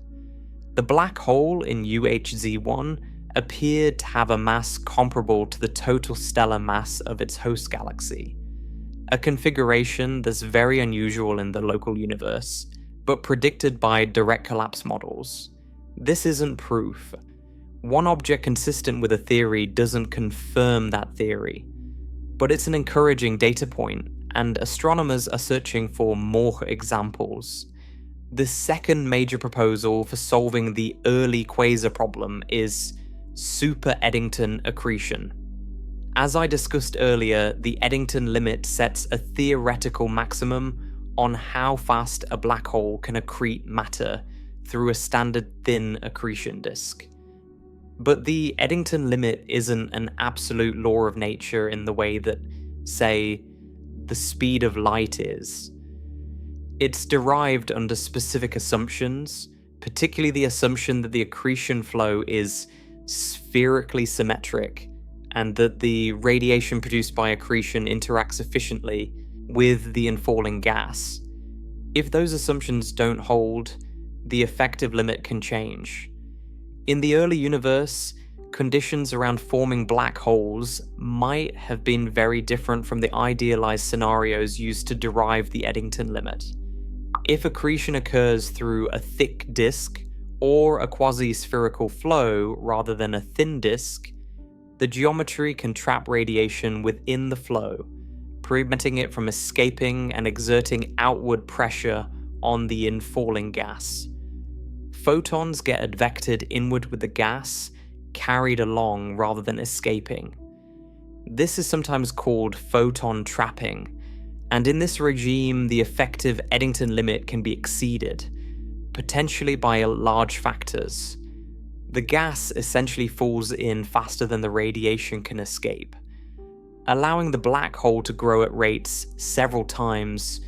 The black hole in UHZ1 appeared to have a mass comparable to the total stellar mass of its host galaxy, a configuration that's very unusual in the local universe, but predicted by direct collapse models. This isn't proof. One object consistent with a theory doesn't confirm that theory, but it's an encouraging data point, and astronomers are searching for more examples. The second major proposal for solving the early quasar problem is super Eddington accretion. As I discussed earlier, the Eddington limit sets a theoretical maximum on how fast a black hole can accrete matter through a standard thin accretion disk. But the Eddington limit isn't an absolute law of nature in the way that, say, the speed of light is. It's derived under specific assumptions, particularly the assumption that the accretion flow is spherically symmetric, and that the radiation produced by accretion interacts efficiently with the infalling gas. If those assumptions don't hold, the effective limit can change. In the early universe, conditions around forming black holes might have been very different from the idealized scenarios used to derive the Eddington limit. If accretion occurs through a thick disk or a quasi-spherical flow rather than a thin disk, the geometry can trap radiation within the flow, preventing it from escaping and exerting outward pressure on the infalling gas. Photons get advected inward with the gas, carried along rather than escaping. This is sometimes called photon trapping, and in this regime the effective Eddington limit can be exceeded, potentially by large factors. The gas essentially falls in faster than the radiation can escape, allowing the black hole to grow at rates several times,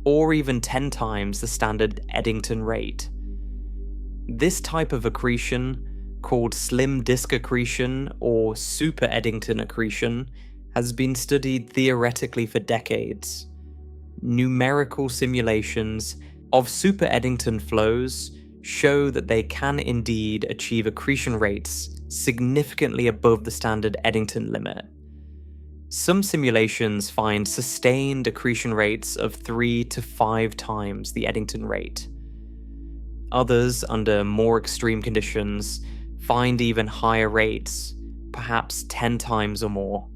or even 10 times the standard Eddington rate. This type of accretion, called slim disk accretion or super Eddington accretion, has been studied theoretically for decades. Numerical simulations of super Eddington flows show that they can indeed achieve accretion rates significantly above the standard Eddington limit. Some simulations find sustained accretion rates of 3 to 5 times the Eddington rate. Others, under more extreme conditions, find even higher rates, perhaps 10 times or more.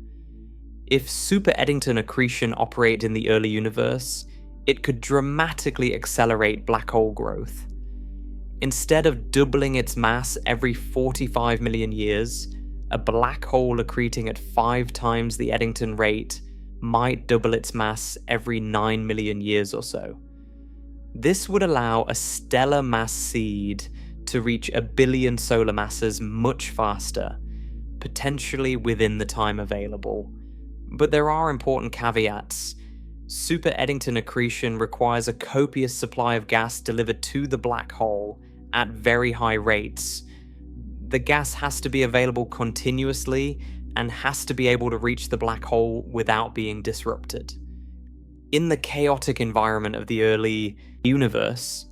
If super Eddington accretion operated in the early universe, it could dramatically accelerate black hole growth. Instead of doubling its mass every 45 million years, a black hole accreting at 5 times the Eddington rate might double its mass every 9 million years or so. This would allow a stellar mass seed to reach 1 billion solar masses much faster, potentially within the time available. But there are important caveats. Super Eddington accretion requires a copious supply of gas delivered to the black hole at very high rates. The gas has to be available continuously and has to be able to reach the black hole without being disrupted. In the chaotic environment of the early universe,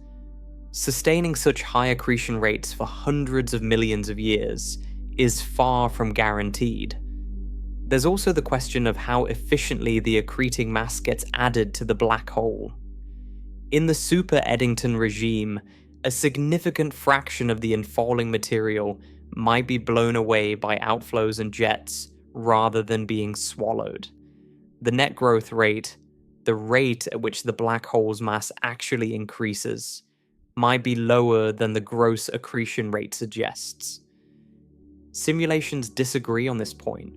sustaining such high accretion rates for hundreds of millions of years is far from guaranteed. There's also the question of how efficiently the accreting mass gets added to the black hole. In the super Eddington regime, a significant fraction of the infalling material might be blown away by outflows and jets rather than being swallowed. The net growth rate, the rate at which the black hole's mass actually increases, might be lower than the gross accretion rate suggests. Simulations disagree on this point.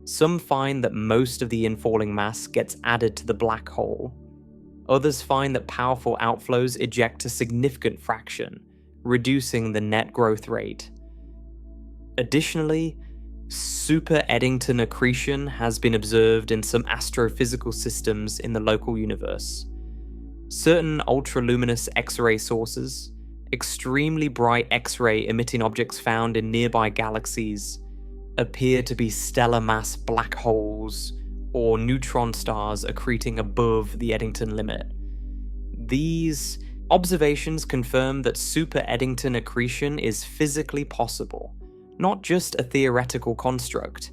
Some find that most of the infalling mass gets added to the black hole. Others find that powerful outflows eject a significant fraction, reducing the net growth rate. Additionally, super Eddington accretion has been observed in some astrophysical systems in the local universe. Certain ultra-luminous X-ray sources, extremely bright X-ray emitting objects found in nearby galaxies, appear to be stellar mass black holes or neutron stars accreting above the Eddington limit. These observations confirm that super Eddington accretion is physically possible, not just a theoretical construct,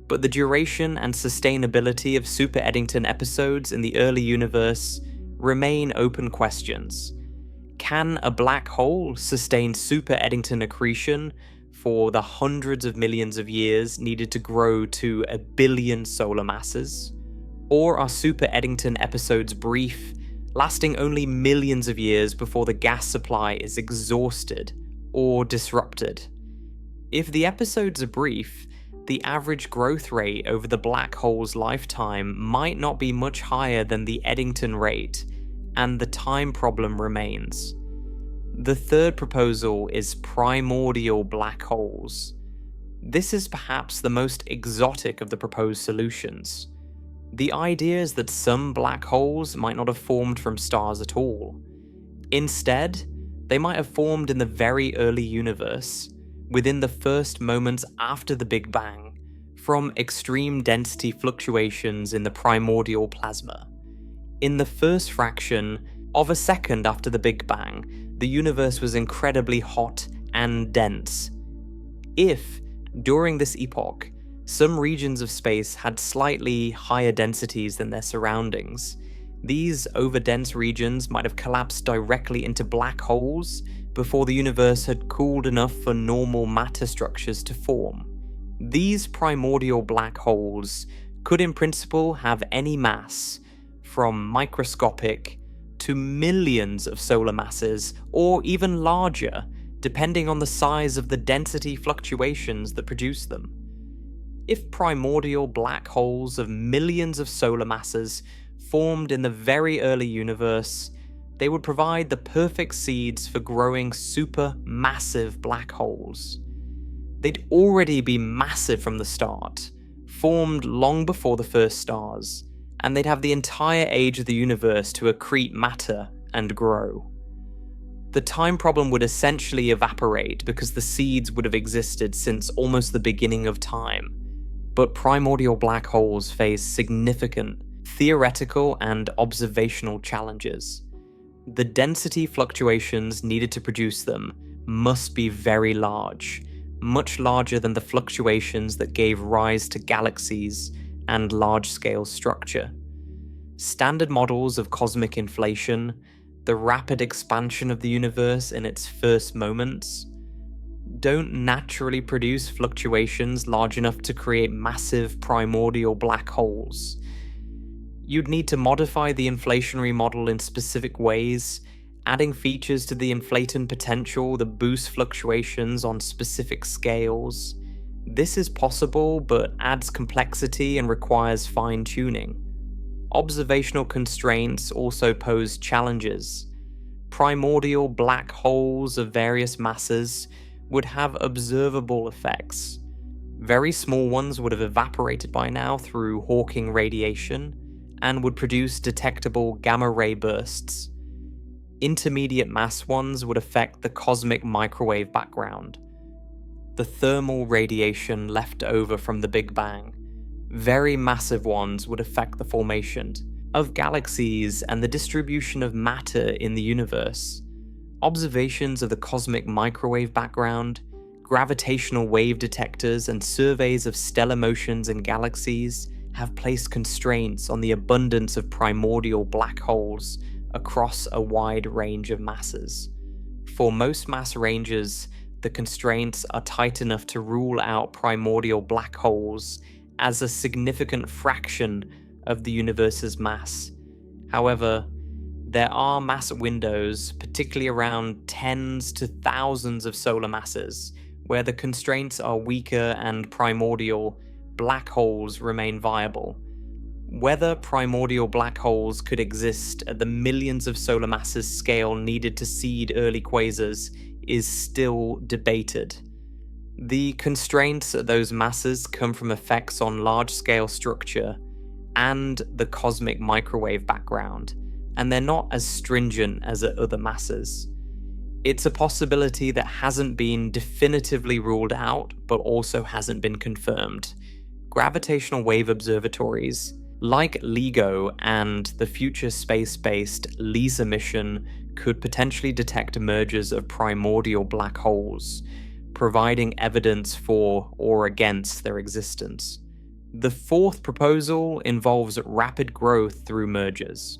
but the duration and sustainability of Super Eddington episodes in the early universe remain open questions. Can a black hole sustain Super Eddington accretion for the hundreds of millions of years needed to grow to 1 billion solar masses? Or are Super Eddington episodes brief, lasting only millions of years before the gas supply is exhausted or disrupted? If the episodes are brief, the average growth rate over the black hole's lifetime might not be much higher than the Eddington rate, and the time problem remains. The third proposal is primordial black holes. This is perhaps the most exotic of the proposed solutions. The idea is that some black holes might not have formed from stars at all. Instead, they might have formed in the very early universe, within the first moments after the Big Bang, from extreme density fluctuations in the primordial plasma. In the first fraction of a second after the Big Bang, the universe was incredibly hot and dense. If, during this epoch, some regions of space had slightly higher densities than their surroundings, these overdense regions might have collapsed directly into black holes before the universe had cooled enough for normal matter structures to form. These primordial black holes could in principle have any mass, from microscopic to millions of solar masses, or even larger, depending on the size of the density fluctuations that produce them. If primordial black holes of millions of solar masses formed in the very early universe, they would provide the perfect seeds for growing supermassive black holes. They'd already be massive from the start, formed long before the first stars, and they'd have the entire age of the universe to accrete matter and grow. The time problem would essentially evaporate because the seeds would have existed since almost the beginning of time, but primordial black holes face significant theoretical and observational challenges. The density fluctuations needed to produce them must be very large, much larger than the fluctuations that gave rise to galaxies and large-scale structure. Standard models of cosmic inflation, the rapid expansion of the universe in its first moments, don't naturally produce fluctuations large enough to create massive primordial black holes. You'd need to modify the inflationary model in specific ways, adding features to the inflaton potential that boost fluctuations on specific scales. This is possible, but adds complexity and requires fine-tuning. Observational constraints also pose challenges. Primordial black holes of various masses would have observable effects. Very small ones would have evaporated by now through Hawking radiation and would produce detectable gamma-ray bursts. Intermediate mass ones would affect the cosmic microwave background, the thermal radiation left over from the Big Bang. Very massive ones would affect the formation of galaxies and the distribution of matter in the universe. Observations of the cosmic microwave background, gravitational wave detectors, and surveys of stellar motions in galaxies have placed constraints on the abundance of primordial black holes across a wide range of masses. For most mass ranges, the constraints are tight enough to rule out primordial black holes as a significant fraction of the universe's mass. However, there are mass windows, particularly around tens to thousands of solar masses, where the constraints are weaker and primordial black holes remain viable. Whether primordial black holes could exist at the millions of solar masses scale needed to seed early quasars is still debated. The constraints at those masses come from effects on large-scale structure and the cosmic microwave background, and they're not as stringent as at other masses. It's a possibility that hasn't been definitively ruled out, but also hasn't been confirmed. Gravitational wave observatories, like LIGO and the future space-based LISA mission, could potentially detect mergers of primordial black holes. providing evidence for or against their existence. The fourth proposal involves rapid growth through mergers.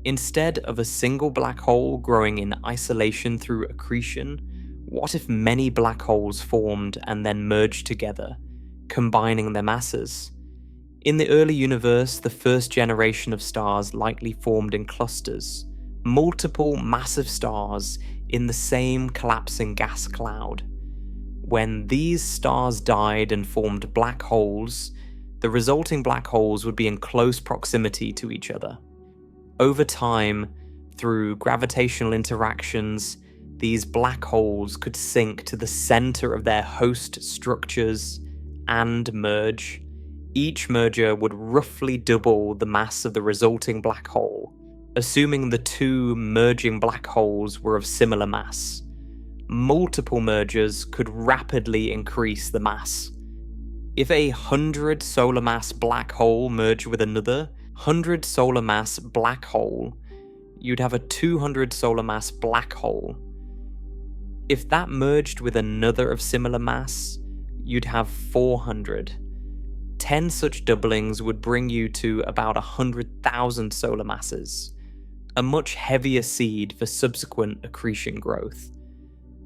Instead of a single black hole growing in isolation through accretion, what if many black holes formed and then merged together, combining their masses? In the early universe, the first generation of stars likely formed in clusters, multiple massive stars in the same collapsing gas cloud. When these stars died and formed black holes, the resulting black holes would be in close proximity to each other. Over time, through gravitational interactions, these black holes could sink to the center of their host structures and merge. Each merger would roughly double the mass of the resulting black hole, assuming the two merging black holes were of similar mass. Multiple mergers could rapidly increase the mass. If 100 solar mass black hole merged with another 100 solar mass black hole, you'd have a 200 solar mass black hole. If that merged with another of similar mass, you'd have 400. 10 such doublings would bring you to about 100,000 solar masses, a much heavier seed for subsequent accretion growth.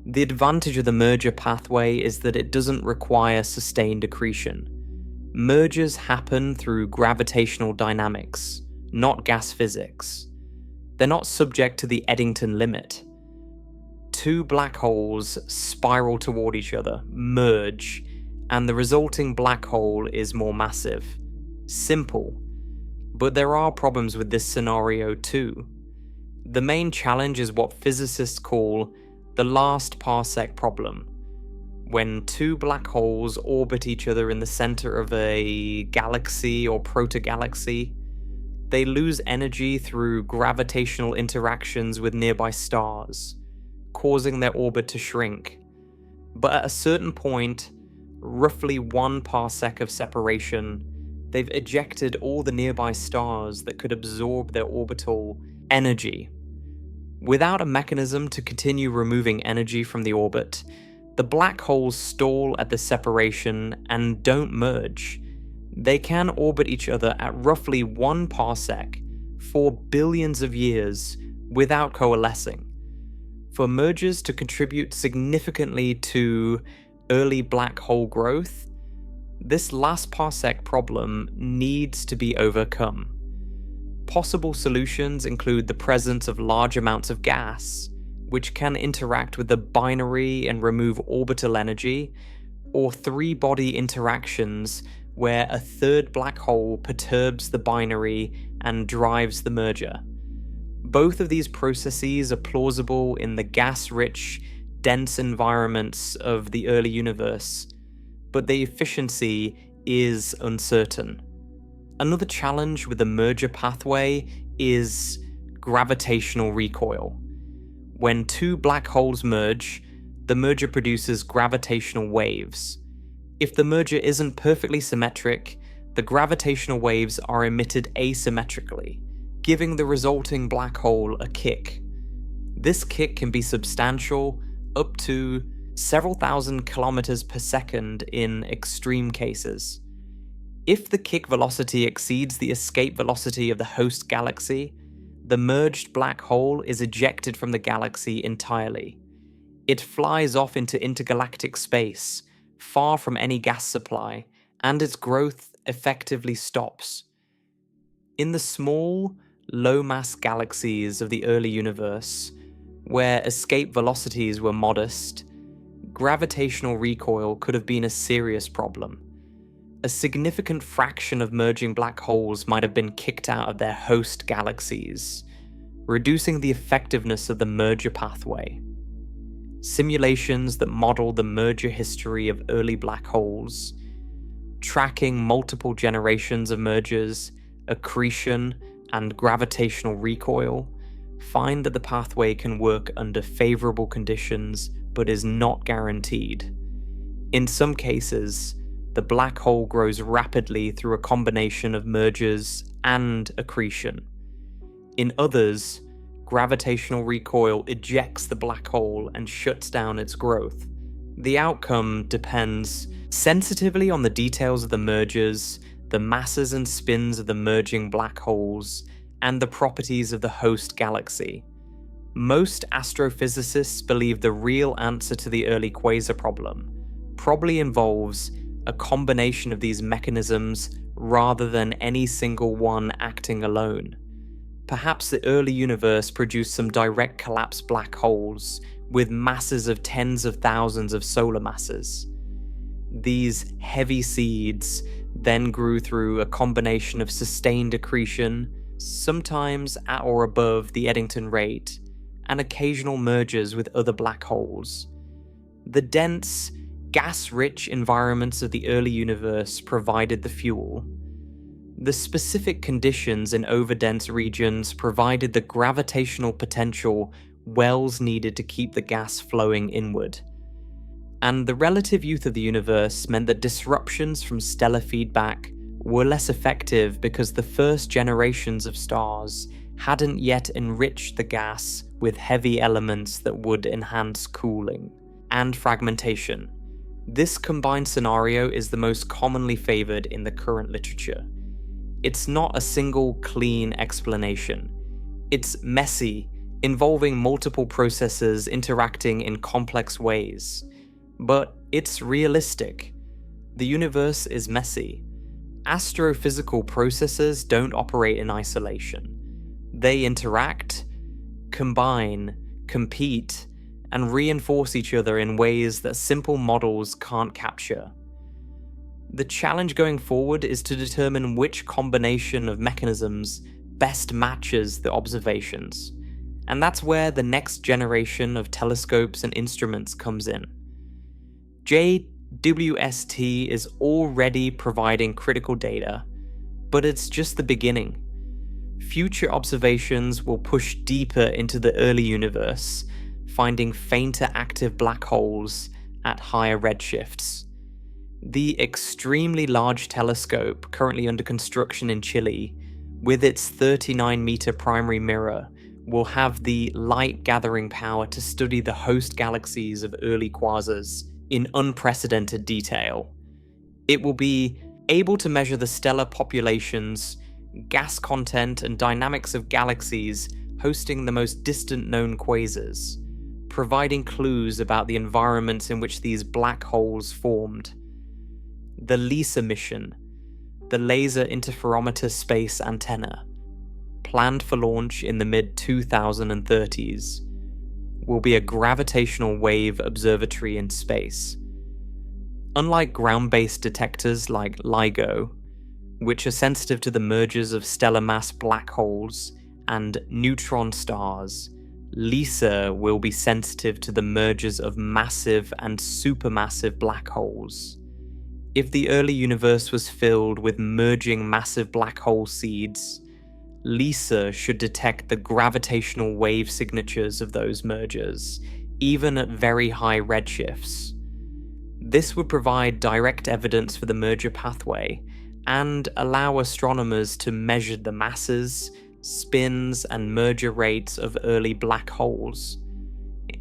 The advantage of the merger pathway is that it doesn't require sustained accretion. Mergers happen through gravitational dynamics, not gas physics. They're not subject to the Eddington limit. Two black holes spiral toward each other, merge, and the resulting black hole is more massive. Simple. But there are problems with this scenario too. The main challenge is what physicists call the last parsec problem. When two black holes orbit each other in the center of a galaxy or protogalaxy, they lose energy through gravitational interactions with nearby stars, causing their orbit to shrink. But at a certain point, roughly 1 parsec of separation, they've ejected all the nearby stars that could absorb their orbital energy. Without a mechanism to continue removing energy from the orbit, the black holes stall at the separation and don't merge. They can orbit each other at roughly 1 parsec for billions of years without coalescing. For mergers to contribute significantly to early black hole growth, this last parsec problem needs to be overcome. Possible solutions include the presence of large amounts of gas, which can interact with the binary and remove orbital energy, or three-body interactions where a third black hole perturbs the binary and drives the merger. Both of these processes are plausible in the gas-rich, dense environments of the early universe, but the efficiency is uncertain. Another challenge with the merger pathway is gravitational recoil. When two black holes merge, the merger produces gravitational waves. If the merger isn't perfectly symmetric, the gravitational waves are emitted asymmetrically, giving the resulting black hole a kick. This kick can be substantial, up to several thousand kilometers per second in extreme cases. If the kick velocity exceeds the escape velocity of the host galaxy, the merged black hole is ejected from the galaxy entirely. It flies off into intergalactic space, far from any gas supply, and its growth effectively stops. In the small, low-mass galaxies of the early universe, where escape velocities were modest, gravitational recoil could have been a serious problem. A significant fraction of merging black holes might have been kicked out of their host galaxies, reducing the effectiveness of the merger pathway. Simulations that model the merger history of early black holes, tracking multiple generations of mergers, accretion, and gravitational recoil, find that the pathway can work under favorable conditions but is not guaranteed. In some cases, the black hole grows rapidly through a combination of mergers and accretion. In others, gravitational recoil ejects the black hole and shuts down its growth. The outcome depends sensitively on the details of the mergers, the masses and spins of the merging black holes, and the properties of the host galaxy. Most astrophysicists believe the real answer to the early quasar problem probably involves a combination of these mechanisms rather than any single one acting alone. Perhaps the early universe produced some direct collapse black holes with masses of tens of thousands of solar masses. These heavy seeds then grew through a combination of sustained accretion, sometimes at or above the Eddington rate, and occasional mergers with other black holes. The dense, gas-rich environments of the early universe provided the fuel. The specific conditions in overdense regions provided the gravitational potential wells needed to keep the gas flowing inward. And the relative youth of the universe meant that disruptions from stellar feedback were less effective because the first generations of stars hadn't yet enriched the gas with heavy elements that would enhance cooling and fragmentation. This combined scenario is the most commonly favored in the current literature. It's not a single clean explanation. It's messy, involving multiple processes interacting in complex ways. But it's realistic. The universe is messy. Astrophysical processes don't operate in isolation. They interact, combine, compete, and reinforce each other in ways that simple models can't capture. The challenge going forward is to determine which combination of mechanisms best matches the observations, and that's where the next generation of telescopes and instruments comes in. JWST is already providing critical data, but it's just the beginning. Future observations will push deeper into the early universe, finding fainter active black holes at higher redshifts. The extremely large telescope currently under construction in Chile, with its 39-meter primary mirror, will have the light-gathering power to study the host galaxies of early quasars in unprecedented detail. It will be able to measure the stellar populations, gas content, and dynamics of galaxies hosting the most distant known quasars, providing clues about the environments in which these black holes formed. The LISA mission, the Laser Interferometer Space Antenna, planned for launch in the mid-2030s, will be a gravitational wave observatory in space. Unlike ground-based detectors like LIGO, which are sensitive to the mergers of stellar mass black holes and neutron stars, LISA will be sensitive to the mergers of massive and supermassive black holes. If the early universe was filled with merging massive black hole seeds, LISA should detect the gravitational wave signatures of those mergers, even at very high redshifts. This would provide direct evidence for the merger pathway and allow astronomers to measure the masses, spins, and merger rates of early black holes.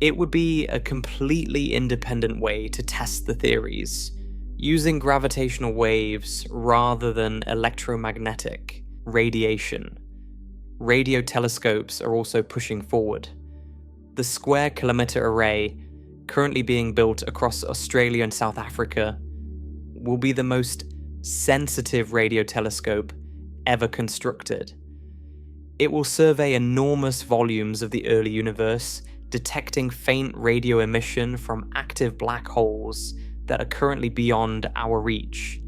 It would be a completely independent way to test the theories, using gravitational waves rather than electromagnetic radiation. Radio telescopes are also pushing forward. The Square Kilometre Array, currently being built across Australia and South Africa, will be the most sensitive radio telescope ever constructed. It will survey enormous volumes of the early universe, detecting faint radio emission from active black holes that are currently beyond our reach.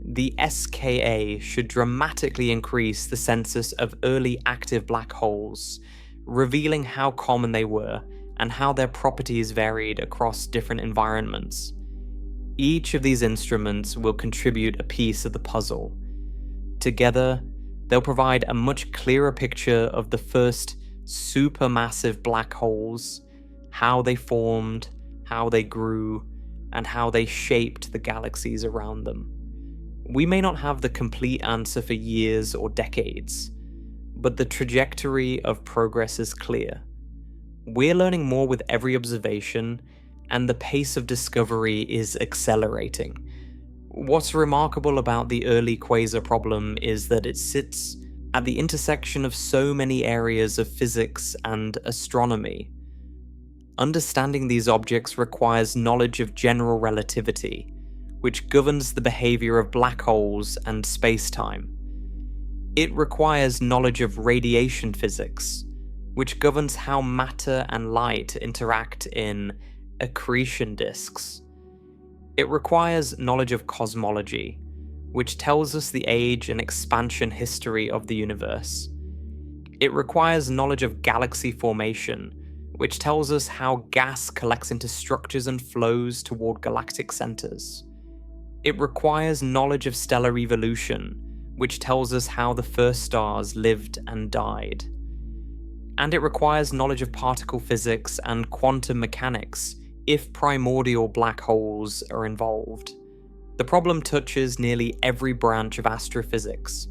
The SKA should dramatically increase the census of early active black holes, revealing how common they were and how their properties varied across different environments. Each of these instruments will contribute a piece of the puzzle. Together, they'll provide a much clearer picture of the first supermassive black holes, how they formed, how they grew, and how they shaped the galaxies around them. We may not have the complete answer for years or decades, but the trajectory of progress is clear. We're learning more with every observation, and the pace of discovery is accelerating. What's remarkable about the early quasar problem is that it sits at the intersection of so many areas of physics and astronomy. Understanding these objects requires knowledge of general relativity, which governs the behavior of black holes and space-time. It requires knowledge of radiation physics, which governs how matter and light interact in accretion disks. It requires knowledge of cosmology, which tells us the age and expansion history of the universe. It requires knowledge of galaxy formation, which tells us how gas collects into structures and flows toward galactic centers. It requires knowledge of stellar evolution, which tells us how the first stars lived and died. And it requires knowledge of particle physics and quantum mechanics if primordial black holes are involved. The problem touches nearly every branch of astrophysics.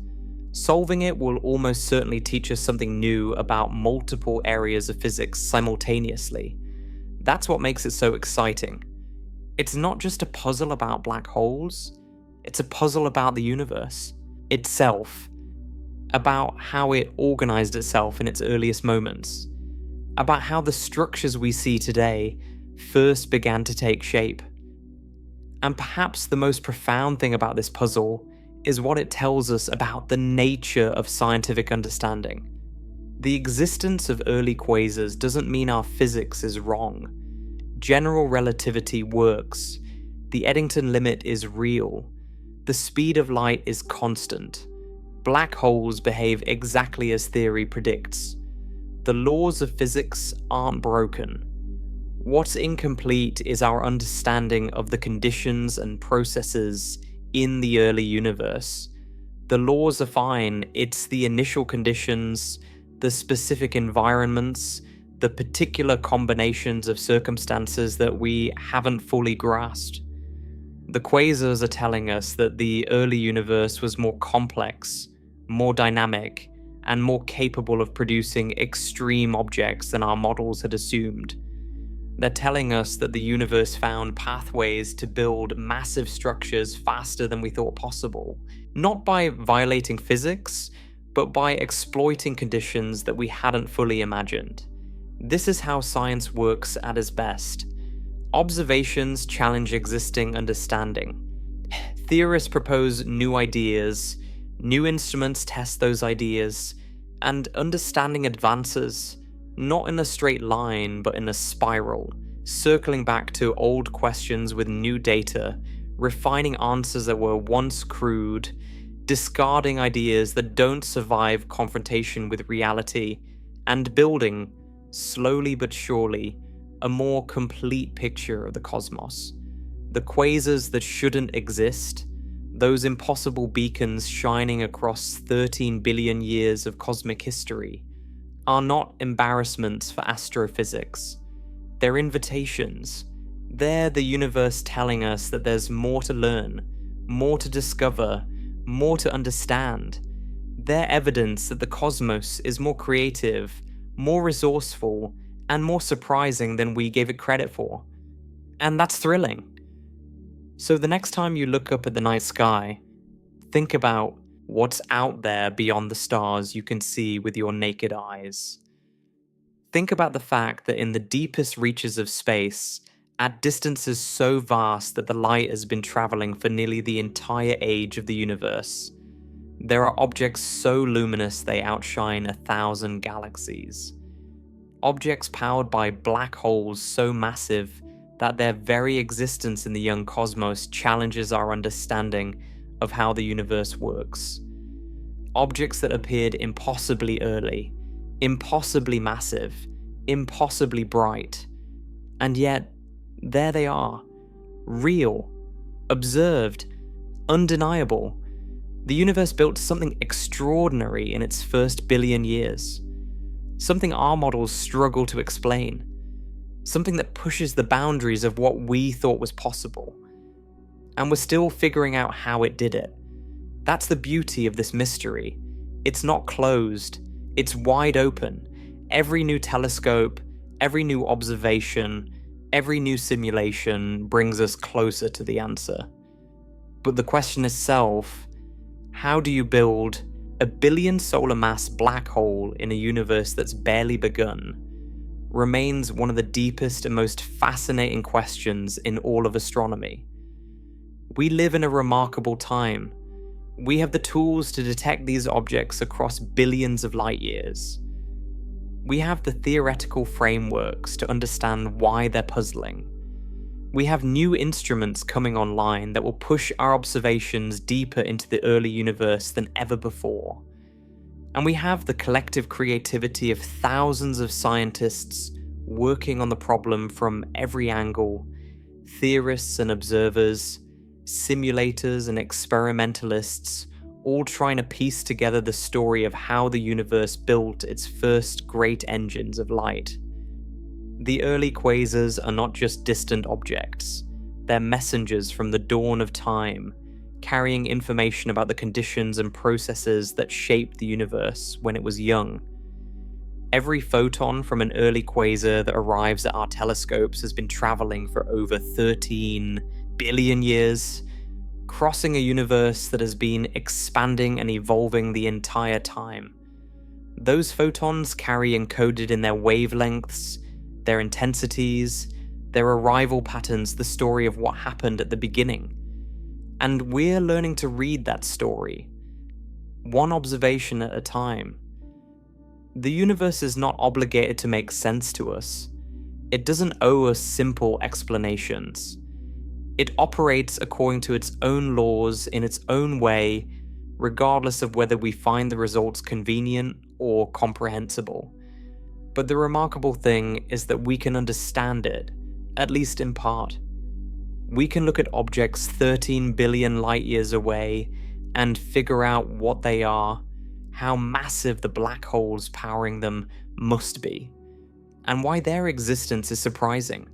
Solving it will almost certainly teach us something new about multiple areas of physics simultaneously. That's what makes it so exciting. It's not just a puzzle about black holes, it's a puzzle about the universe itself, about how it organized itself in its earliest moments, about how the structures we see today first began to take shape. And perhaps the most profound thing about this puzzle is what it tells us about the nature of scientific understanding. The existence of early quasars doesn't mean our physics is wrong. General relativity works. The Eddington limit is real. The speed of light is constant. Black holes behave exactly as theory predicts. The laws of physics aren't broken. What's incomplete is our understanding of the conditions and processes in the early universe. The laws are fine, it's the initial conditions, the specific environments, the particular combinations of circumstances that we haven't fully grasped. The quasars are telling us that the early universe was more complex, more dynamic, and more capable of producing extreme objects than our models had assumed. They're telling us that the universe found pathways to build massive structures faster than we thought possible, not by violating physics, but by exploiting conditions that we hadn't fully imagined. This is how science works at its best. Observations challenge existing understanding. Theorists propose new ideas, new instruments test those ideas, and understanding advances, not in a straight line, but in a spiral, circling back to old questions with new data, refining answers that were once crude, discarding ideas that don't survive confrontation with reality, and building, slowly but surely, a more complete picture of the cosmos. The quasars that shouldn't exist, those impossible beacons shining across 13 billion years of cosmic history, are not embarrassments for astrophysics. They're invitations. They're the universe telling us that there's more to learn, more to discover, more to understand. They're evidence that the cosmos is more creative, more resourceful, and more surprising than we gave it credit for. And that's thrilling. So the next time you look up at the night sky, think about what's out there beyond the stars you can see with your naked eyes. Think about the fact that in the deepest reaches of space, at distances so vast that the light has been traveling for nearly the entire age of the universe, there are objects so luminous they outshine 1,000 galaxies. Objects powered by black holes so massive that their very existence in the young cosmos challenges our understanding of how the universe works. Objects that appeared impossibly early, impossibly massive, impossibly bright, and yet there they are, real, observed, undeniable. The universe built something extraordinary in its first billion years, something our models struggle to explain, something that pushes the boundaries of what we thought was possible. And we're still figuring out how it did it. That's the beauty of this mystery. It's not closed, it's wide open. Every new telescope, every new observation, Every new simulation brings us closer to the answer. But the question itself, how do you build a billion solar mass black hole in a universe that's barely begun, remains one of the deepest and most fascinating questions in all of astronomy. We live in a remarkable time. We have the tools to detect these objects across billions of light years. We have the theoretical frameworks to understand why they're puzzling. We have new instruments coming online that will push our observations deeper into the early universe than ever before. And we have the collective creativity of thousands of scientists working on the problem from every angle, theorists and observers, simulators and experimentalists, all trying to piece together the story of how the universe built its first great engines of light. The early quasars are not just distant objects, they're messengers from the dawn of time, carrying information about the conditions and processes that shaped the universe when it was young. Every photon from an early quasar that arrives at our telescopes has been traveling for over 13 billion years, crossing a universe that has been expanding and evolving the entire time. Those photons carry encoded in their wavelengths, their intensities, their arrival patterns, the story of what happened at the beginning. And we're learning to read that story, one observation at a time. The universe is not obligated to make sense to us. It doesn't owe us simple explanations. It operates according to its own laws in its own way, regardless of whether we find the results convenient or comprehensible. But the remarkable thing is that we can understand it, at least in part. We can look at objects 13 billion light years away and figure out what they are, how massive the black holes powering them must be, and why their existence is surprising.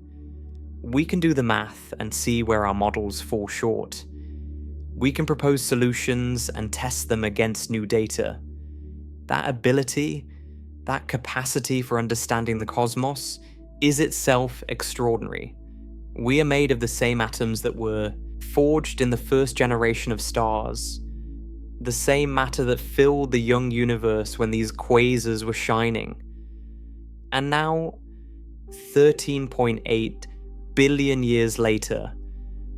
We can do the math and see where our models fall short. We can propose solutions and test them against new data. That ability, that capacity for understanding the cosmos, is itself extraordinary. We are made of the same atoms that were forged in the first generation of stars, the same matter that filled the young universe when these quasars were shining. And now, 13.8 billion years later,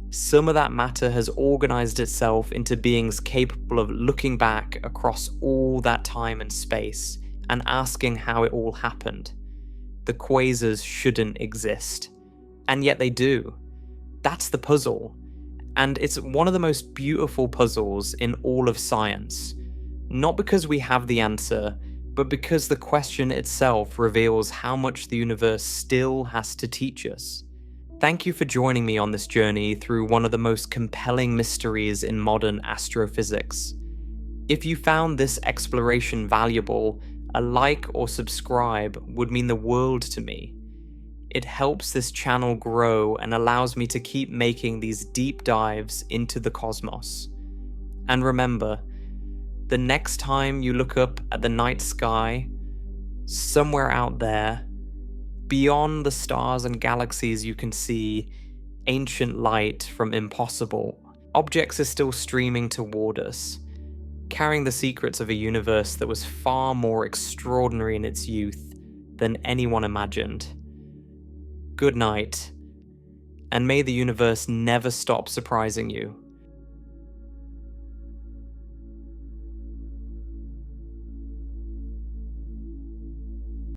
some of that matter has organized itself into beings capable of looking back across all that time and space and asking how it all happened. The quasars shouldn't exist, and yet they do. That's the puzzle, and it's one of the most beautiful puzzles in all of science. Not because we have the answer, but because the question itself reveals how much the universe still has to teach us. Thank you for joining me on this journey through one of the most compelling mysteries in modern astrophysics. If you found this exploration valuable, a like or subscribe would mean the world to me. It helps this channel grow and allows me to keep making these deep dives into the cosmos. And remember, the next time you look up at the night sky, somewhere out there, beyond the stars and galaxies you can see ancient light from impossible, objects are still streaming toward us, carrying the secrets of a universe that was far more extraordinary in its youth than anyone imagined. Good night, and may the universe never stop surprising you.